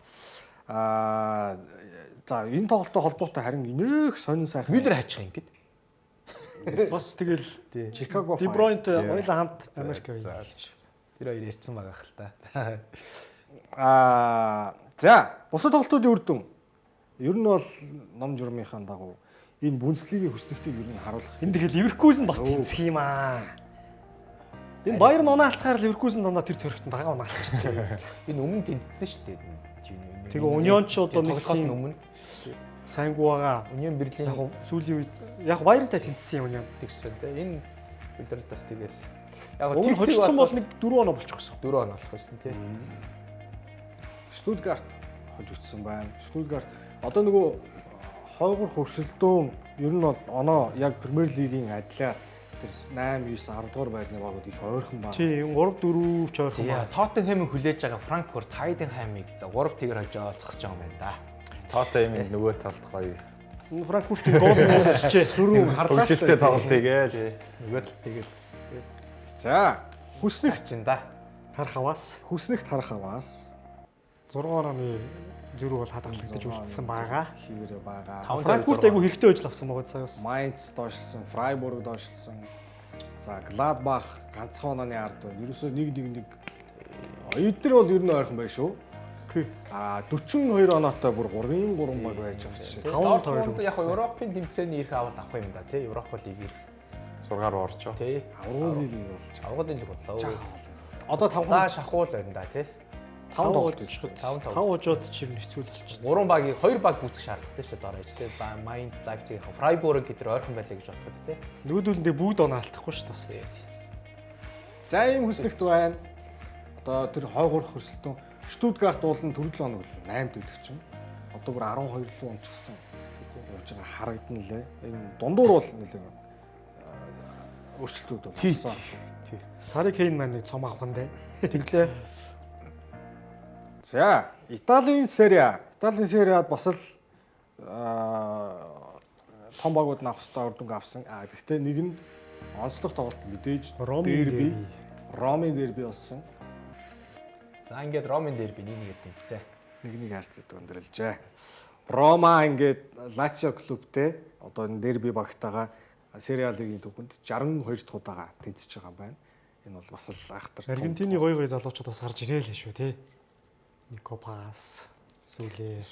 За энэ тоглолттой холбоотой харин инээх сонин сайхан Мюллер хаачих юм гээд. Бас тэгэл Чикаго Ди Бройнтэй хоёулаа хамт Америк явж. Тэр хоёр ярьсан байгаа хэл та. За бусад тоглолтуудын үр дүн. Ер нь бол ном журмынхаа дагуу энэ Бундслигийн хүснэгтийг ер нь харуулах. Энд тэгэл Ливеркузен бас тэнцэх юм аа. Энэ Баерн оноо алтахаар Ливеркузен оноо тэр төрхтөнд дагаа оноо алтчихсан. Энэ өмнө тэнцсэн шүү дээ. Тэгээ Union ч одоо нэг тоглохоос өмнө сайнгүй байгаа. Union Berlin Яг сүүлийн үед яг Баернтай тэнцсэн юм Union. тэгсэн те. Энэ Мюллер бас тэгэл яг Уг нь хожигдсон бол нэг 4 оноо болчих гэсэн. 4 он болох байсан те. Штутгарт хожигдсон байна. Штутгарт одоо нөгөө хойгор хөрсөлдөөн ер нь бол оноо яг Премьер лигийн адилаар тэр 8, 9, 10 дугаар байрны багууд их ойрхон байна. Тийм 3 4 ч ойрхон Яа, байна. Тоттенхэмийг хүлээж байгаа Франкфурт Хайденхаймыг за 3 тэгэр хожоо цогсож байгаа юм байна да. Тоттенхэмийн нөгөө талд гоё. Франкфуртын гол нөөсч Дөрөв харлаа шүү Хөвгөлтэй тоглолт хийгээл. Нөгөө тал тэгэл За хүснэгт чин да. харах аваас хүснэгт харах аваас 6 онооны зүрх бол хадгалагдаж үлдсэн байгаа. хിവэрэ байгаа. Франкфурт айгу хэрэгтэй ажил авсан байгаа саяас. Майнц доошлсон, Фрайбург доошлсон. За Гладбах ганцхан онооны ард байна. Ерөөсөө 1-1 эдгээр бол ер нь ойрхон байна шүү. 42 оноотой бүр 3-3 баг байж байгаа чинь. Тоттенхэм яг Европын тэмцээний ирэх авал авах юм да тий. Европа лигийг 6-аар орчоо. тий. Аврагын лиг болж Авгадын лиг бодлоо. одоо 5 Лаа шахуул байна да тий. 5 тоглолт биш. 5 хожоод чир хэцүү л болчихсон. 3 багийг 2 баг гүйцэх шаардлагатай шүү дээ доор ээж тий. Майнц, Лайпциг, Фрайбург гэдэр ойрхон байлаа гэж бодоход тий. Нөгөөдөлдөө бүгд оноо алдахгүй шүү дээ. За ийм хүснэгт байна. Одоо тэр хойгоор хөрсөлтөн Штутгарт уулын төрөл хоног л 8-д идэх чинь. Одоо бүр 12 руу онцгсон. Явж байгаа харагдана лээ. Энэ дундуур бол нэлээд өөрчлөлтүүд болсон. Хари Кейн маань нэг цом авах нь дээ. Тэглээ. За, Италийн Serie A. Италийн Serie A-д бас л том багууд нь авах ёстой үр дүнг авсан. Гэхдээ нэг нь онцлог тоглолт мэдээж Ромын дерби болсон. За ингээд Ромын дерби 1-1-ээр тэнцсэн. 1-1 харьцаад өндөрлжээ. Рома ингээд Лацио клубтэй одоо энэ дерби багтаага Serie A-гийн төвөнд 62 дахь удаага тэнцэж байгаа юм байна. Энэ бол бас л айхтар. Аргентины гоё гоё залуучууд бас гарч ирээ л шүү тий. Нико Пас, Сүлээ,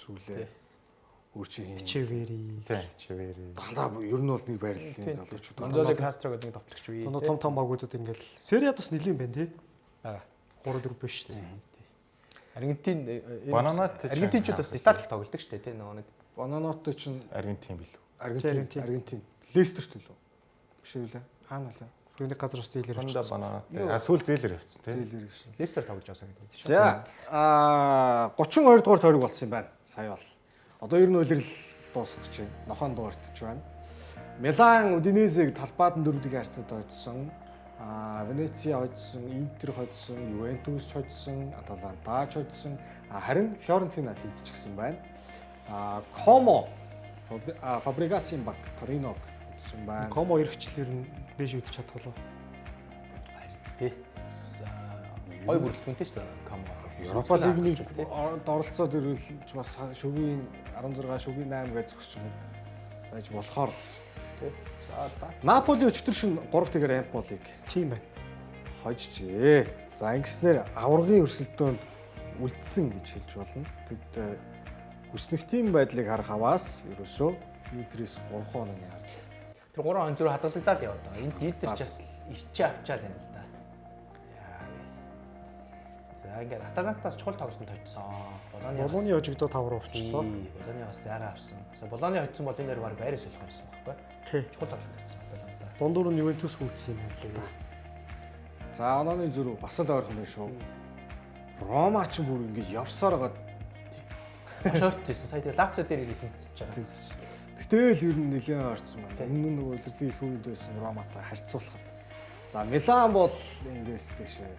Үрчийн Чевери. Тий, Чевери. дандаа ер нь бол нэг байрлалын залуучууд. Гонзало Кастро гэдэг нэг товтлогч бий. Том том багуудад ингээл Сериад бас нэлийн байна тий. Аа. 3 4 биш шүү дээ. Аргентинчууд бас Италид тоглодог шүү дээ тий нөгөө нэг. Бананотой чинь Аргентин билүү? Аргентин. Лестерт үлээ. Биш үү лээ? Хаана лээ? Фрүний газар бас зээлэр Хонда бананатай. Сүүл зээлэр явцсан тий. Зээлэр гэсэн. Лестер тоглож байгаа санагдаж. За 32 дугаар тойрог болсон юм байна. Сая бол. Одоо ер нь үлрэл дуусах гэж байна. Нохон дууртж байна. Милан Удинезег талбайд 4-ийг харьцаад ойдсон. Венеция ойдсон, Интер ойдсон, Ювентус ойдсон, Аталанта ойдсон. Харин Фиорентина тэнцчихсэн байна. Комо Фабригасын баг Торино ойдсон байна. Комо эргчлэр нь дээш үзэж чадхалаа. Тий. Гой бүрэлдэхүүнтэй шүү дээ. Кам болох. Европа лигний оролцоод ирүүлж бас шүгийн 16, шүгийн 8 гэж зогсож байгаа. Байж болохоор тий. Наполи өчтөр шин 3 тэгэр Эмполиг Тийм байна. хожжээ. За ингэснээр аврагын өрсөлдөөнд үлдсэн гэж хэлж болно. Тэгэд хүснэх тийм байдлыг харах аваас ерөөсөө Интерээс 3 хоног яар. Тэр 3 хоног зүрх хадгалагдаад яваад байгаа. Энд Интер ч бас исчээ авчаал юм л да. За ингээд Аталантаас чухал тоглолтод очсон. Болооны хожигдоо 5 руу орчихлоо. Болооны бас зайгаа авсан. Болооны хоцсон бол энэ дээр баг байрас болох байсан байхгүй. Тий. Чухал тоглолтод очсон Аталанта. Дундуур нь Ювентус үлдсэн юм байна л да. За онооны зүрх бас л ойрхон байна шүү. Рома ч бүр ингэж явсаар гад Шортжсэн. Сая тэгээ Лацо дээр ирээд тэнцэж байгаа. тэнцэж. Гэтэл ер нь нэлээд орцсон байна. Өмнө нь нөгөө илэрлийн их үед байсан Роматай харьцуулахад. За Милан бол эндээс тийшээ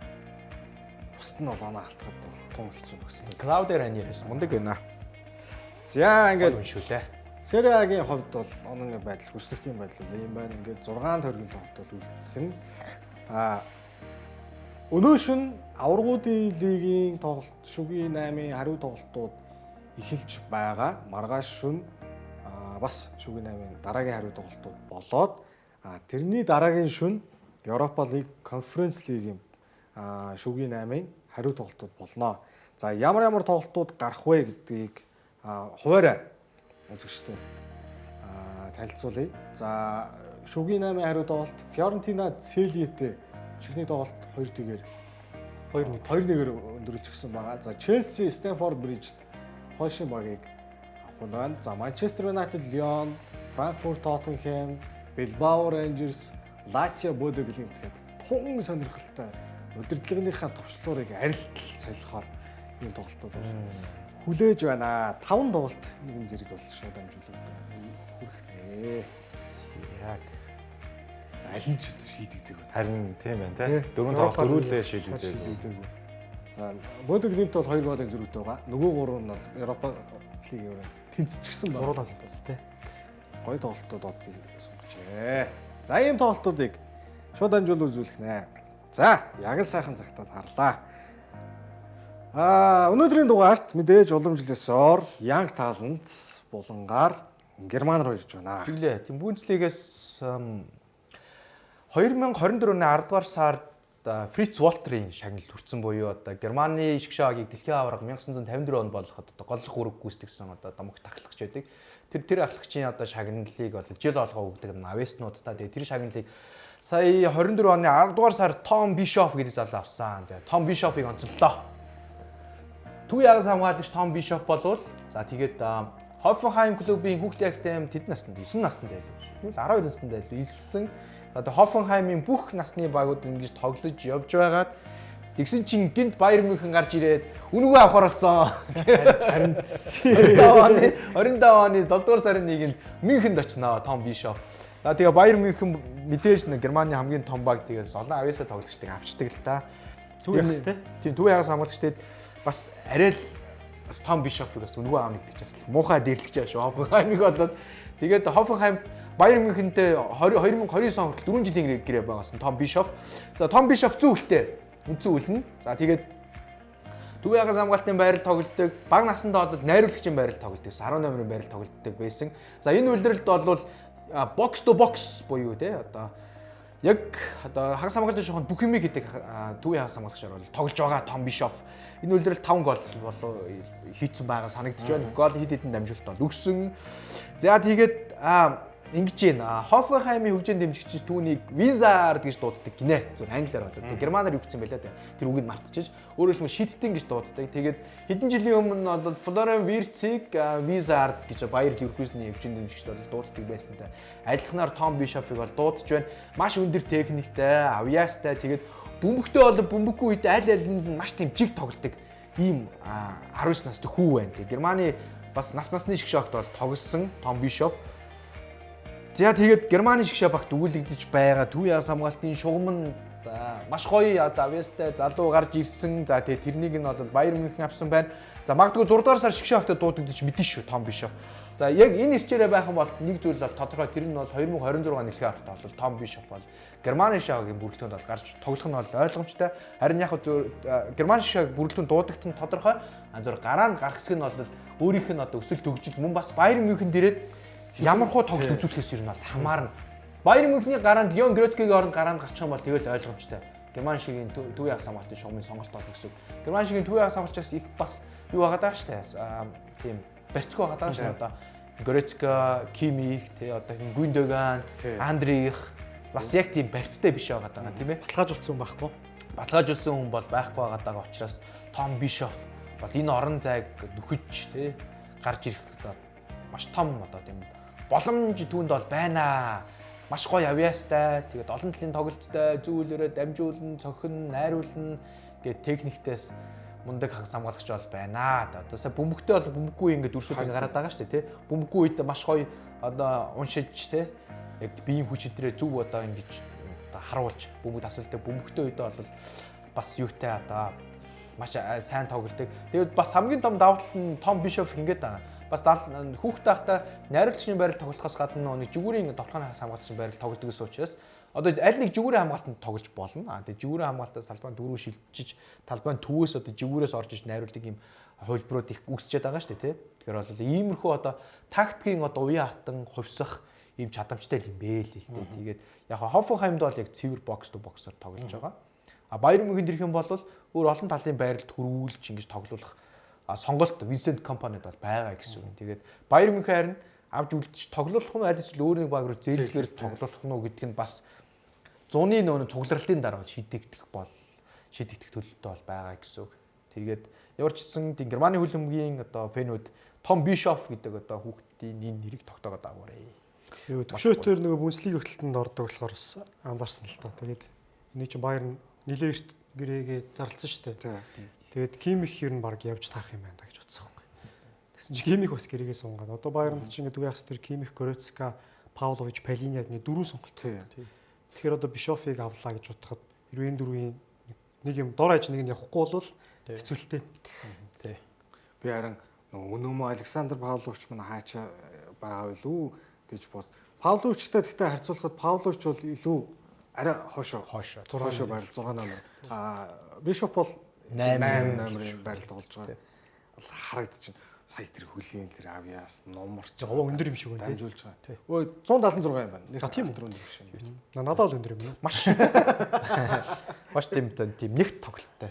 бусд нь бол оноо алдахад тун хэцүү нөхцөл. Клаудио Раньерс мундаг байна. За ингээд уншуулаа. Serie A-гийн хувьд бол онооны байдал хүснэх тийм байдал бол ийм байна. Ингээд 6 тойргийн тоглолт бол үлдсэн. Өнөө шин аваргуудын лигийн тоглолт шүгий 8-ын хариу тоглолтууд эхэлж байгаа. Маргааш шөнө бас шүгий 8-ын дараагийн хариу тоглолтууд болоод тэрний дараагийн шөнө Европа лиг конференц лигийн шүгий 8-ын хариу тоглолтууд болно. За ямар тоглолтууд гарах вэ гэдгийг хуваарай үзэгчтэй танилцуулъя. За шүгий 8-ын хариу тоглолт Фиорентина Целиэтэй чихний тоглолт 2-1-ээр 2-1-ээр өндөрлөжсөн байгаа. За Челси Стэнфорд Бриджд Польшийн багийг авах нь байна. За Манчестер Юнайтед Лион, Франкфурт Тоттенхэм, Билбао Рейнжерс, Лацио Бодо Глимт гэдэг тун сонирхолтой удирдлагынхаа товчлуурыг арилтал солихоор энэ тоглолтууд бол хүлээж байна. 5 тоглолт нэгэн зэрэг бол шууд амжуулаад хүрхнэ. Яг аль нь шийдэгдэг вэ? харин тийм байна те. 4 тоглолт дөрүүлээ шийдвэрлээ. За Бодо Глимт бол 2 голын зөрүүтэй байгаа. Нөгөө 3 нь бол Европа лигийн тэнцчихсэн байна. Зуруулаад тэнцтэй. Гоё тоглолтууд одгийг сонгожээ. За ийм тоглолтуудыг шууд амжуул үзүүлэх нэ. За яг л сайхан цагтад харлаа. Өнөөдрийн дугаарт мэдээж уламжлалсоор Young Talent булангаар Герман руу ирж байна. Тэглээ. Тийм Бундслигээс 2024 оны 10 дугаар сард Фриц Волтерийн шагналд хүрсэн буюу одоо Германы ишг шаагийг дэлхийн аварга 1954 онд болгоход одоо голлох үүрэг гүйцэтгсэн одоо домогт ахлагч байдаг. Тэр ахлагчийн одоо шагналыг бол жил олгоо өгдөг авестнуудтай. Тэгээ тэр шагналыг сая 24 оны 10 дугаар сард Том Бишоф гэдэг залуу авсан. За Том Бишофыг онцоллоо. Төв ягас хамгаалагч Том Бишоф болвол за тэгээд Hoffenheim клубын хүүхдийн актем тэд наснд 9 наснд байлгүй. 12 наснд байлгүй. Илсэн. Одоо Hoffenheim-ийн бүх насны багууд ингэж тоглож явж байгаад тэгсэн чинь гинт Bayern München гарч ирээд үнэгүй авахар болсон. Харин 25 оны 7 дугаар сарын 1-нд Мюнхенд очноо Том Бишоф. За тэгээ Bayern München мэдээж Германы хамгийн том баг тэгээс олон авьяасаа тоглогчдыг авчдаг л та. Төв ягас те. Тийм төв ягас хамгаалагчдад бас арай л Том Бишофыг бас үнэгүй аавнагдчих бас муухай дэрлэгч шүү. Hoffenheim-ыг болоод тэгээд Hoffenheim Bayern München-тэй 2029 он хүртэл 4 жилийн гэрээ байгасан Том Бишоф. За Том Бишоф зүүхтэй үнцэн үлнэ. За тэгээд төв ягас хамгаалтын байрал тоглодог. Бага насндаа бол найруулагчийн байрал тоглодог. 10 номерын байрал тоглодог байсан. За энэ үйлрэлд бол box to box буюу те одоо яг одоо хагас хамгаалтын шохонд бүх юмыг хийдэг төв ягас хамгаалагчаар бол тоглож байгаа Том Бишоф. Энэ үйлрэлд 5 гол болоо хийцэн байгаа санагдаж байна. Гол хэд хэдэн дамжуулалт бол өгсөн. За тэгээд ингэж байна. Hoffenheim-ийн хөгжийн дэмжигч түүнийг Wizard гэж дууддаг гинэ. Зөв англиар болов. Тэгээ германаар юу гэсэн байлаа те. Тэр үгийг мартчихж өөрөөр хэлбэл шидтэн гэж дууддаг. Тэгээд хэдэн жилийн өмнө бол Florian Wirtz-ийг Wizard гэж Bayer Leverkusen-ийн хөгжийн дэмжигчд бол дууддаг байсантай. Адилханаар Tom Bishop-ыг бол дуудаж байна. Маш өндөр техниктэй, авьяастай. Тэгээд бөмбөгтэй болон бөмбөггүй үед аль алинд нь маш тийм жиг тоглодог ийм 19 настай хүү байна. Тэгээд Германы бас насны шгшогт бол тоглосон Tom Bishop. За тэгээд Германы шгшээ багт өгүүлэгдэж байгаа төв ягас хамгаалтын шугам нь маш гоё одоо авьяастай залуу гарч ирсэн. За тэгээд тэрнийг нь бол Bayern München авсан байна. За магадгүй 6 дугаар сар шгшээ багтаа дуудагдаж мэдэн шүү Том Бишоф. За яг энэ ирчээрээ байх юм бол нэг зүйл бол тодорхой тэр нь бол 2026 нэлгээ харахад бол Том Бишоф бол Германы шгшээгийн бүрэлдэхүүнд бол гарч тоглох нь бол ойлгомжтой. Харин яг Германы шгшээг бүрэлдэхүүн дуудагт нь тодорхой. Анзуур гараа нь гарах хэсэг нь бол өөрийнх нь одоо өсвөл төгжил мөн бас Bayern München дээрээ ямар хуу тоглолт үзүүлэхээс ер нь бол хамаарна. Bayern München-ийн гараанд Леон Грецкигийн оронд гараанд гарчих юм бол тэгэл ойлгомжтой. Герман шигийн төвийн хагас хамгаалтын шугамын сонголт болно гэсэн. Герман шигийн төвийн хагас хамгаалагчаас их бас юу байгаа даа штэ. Тийм барьцгүй байгаа даа штэ одоо. Goretzka, Kimmich, тий одоо хин Gundogan, Andrich бас яг тийм барьцтай биш байгаа даа тийм ээ. Баталгаажуулсан байхгүй. Баталгаажуулсан хүн бол байхгүй байгаа даа учраас Tom Bischoff бол энэ орон зайг нөхөж тий гарч ирэх одоо маш том одоо тийм боломж түүнд бол байна. Маш гоё авьяастай, тэгээд олон талын тоглолттой, зүйлээрээ дамжуулна, цохин, найруулна гэдэг техниктээс мундаг хагас хамгаалагч бол байна. Одоо бөмбөгтэй бол бөмбөггүй ингээд дүрсүүд ингээд гараад байгаа шүү дээ, тий. Бөмбөггүй үед маш гоё одоо уншиж тий. Яг биеийн хүч өдрөө зөв одоо ингэж одоо харуулж бөмбөг тасалдаг. Бөмбөгтэй үед бол бас юутай одоо маш сайн тоглолдог. Тэгээд бас хамгийн том давуу тал нь Том Бишоф ингээд байгаа. Бас хүүхдээ байхдаа найруулагчны байрал тоглохоос гадна нэг жигүүрийн тоглохын хагас хамгаалагчны байрал тоглодог гэсэн учраас одоо аль нэг жигүүрийн хамгаалтанд тоглож болно. Тэгээд жигүүрийн хамгаалтаас талбайн дөрөв шилжиж талбайн төвөөс одоо жигүүрээс орж иж найруулдаг юм хувилбарууд их үсчээд байгаа шүү дээ, тий. Тэгэхээр бол иймэрхүү одоо тактикийн одоо уян хатан хувьсах ийм чадамжтай юм бэ л л дээ. Тэгээд яг Хофенхаймд бол яг цэвэр бокс то боксоор тоглож байгаа. А Байерн Мюнхенд ирэх юм бол өөр олон талын байралд хөрвүүлж ингэж тоглох сонголт Винсент компанид бол байгаа гэсэн үг. Тэгээд Байерн Мюнхен харин авж үлдчих тоглох нь аль эсвэл өөр нэг баг руу зээлгээр тоглох нь гэдэг нь бас зуны нөө цугларалтын дараа шийдэгдэх төлөвтэй бол байгаа гэсэн үг. Тэгээд ямар ч гэсэн Германы хөлбөмбөгийн одоо фэнүүд Том Бишоф гэдэг одоо хүүхдийн нэрийг тогтоогоод аваарэ. Төвшөөтөр нөгөө Бундслигийн хөтөлбөрт ордог болохоор бас анзаарсан л та. Тэгээд энэ чинь Байерн нилээ эрт гэрээгээ зарлцсан шүү дээ. Тэгээд Кимих ер нь баг явж тарах юм байна да гэж бодсон юм. Тэгсэн чинь Кимих бас гэрээгээ сунгаад. Одоо Байернд чинь ингээд үе хас тэр Кимих, Goretzka, Pavlovic, Palhinyak нэг дөрөв сонголт. Тэгэхээр одоо Бишофыг авлаа гэж бодоход энэ дөрвийн нэг юм дор хаяж нэг нь явахгүй бол хэцүүлтэй. Тий. Би харин өнөөмө Александр Павлович мань хаачаа байгаа билүү гэж бод. Павловичтай гэхдээ харьцуулахад Павлович бол илүү арай хоошоо 6 байрал 6 номер. Бишоп бол 8 номерын байрал тоглож байгаа. Харагдчихна. Сая тэр хөлийн тэр авьяас номерч байгаа өндөр юм шиг байна. Дамжуулж байгаа. Өө 176 юм байна. Нэг тийм өндөр биш юм. Надад бол өндөр юм. Маш тийм нэгт тоглолттой.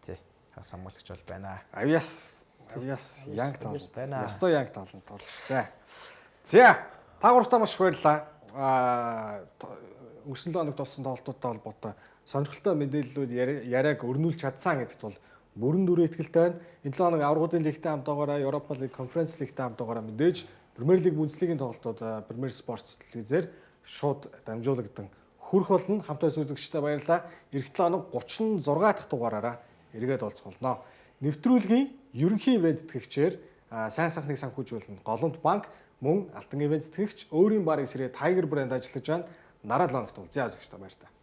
Тий. Хагас хамгаалагч бол байна. Авьяас янг тоглолт байна. Ястой янг тоглолт тоглосон. За, та гуравтаа маш их баярлалаа. Өнгөрсөн 7 хоногт болсон тоглолтуудтай холбоотой сонирхолтой мэдээллүүд яриаг өрнүүлж чадсан гэдэгт бол бүрэн дүрээ итгэлтэй байна. Энэ 7 хоног аврагуудын лигтэй хамт байгаараа, Европа лиг, Конференц лигтэй хамт байгаараа мэдээж Премьер лиг, Бундслигийн тоглолтууд Премьер Спортс телевизээр шууд дамжуулагдсан хүрх болно. Хамтаа үзэгчдээ баярлалаа. Эх 7 хоног 36 дахь дугаараараа эргээд олцох болно. Нэвтрүүлгийн ерөнхий ивент тэтгэгчээр сайн сайхныг санхүүжүүлнэ. Голомт банк мөн алтан ивент тэтгэгч өөрийн барыг сэрээ Tiger брэнд ажиллаж байна. Нараа лоногт бол зяа үзэгчдээ баярлалаа.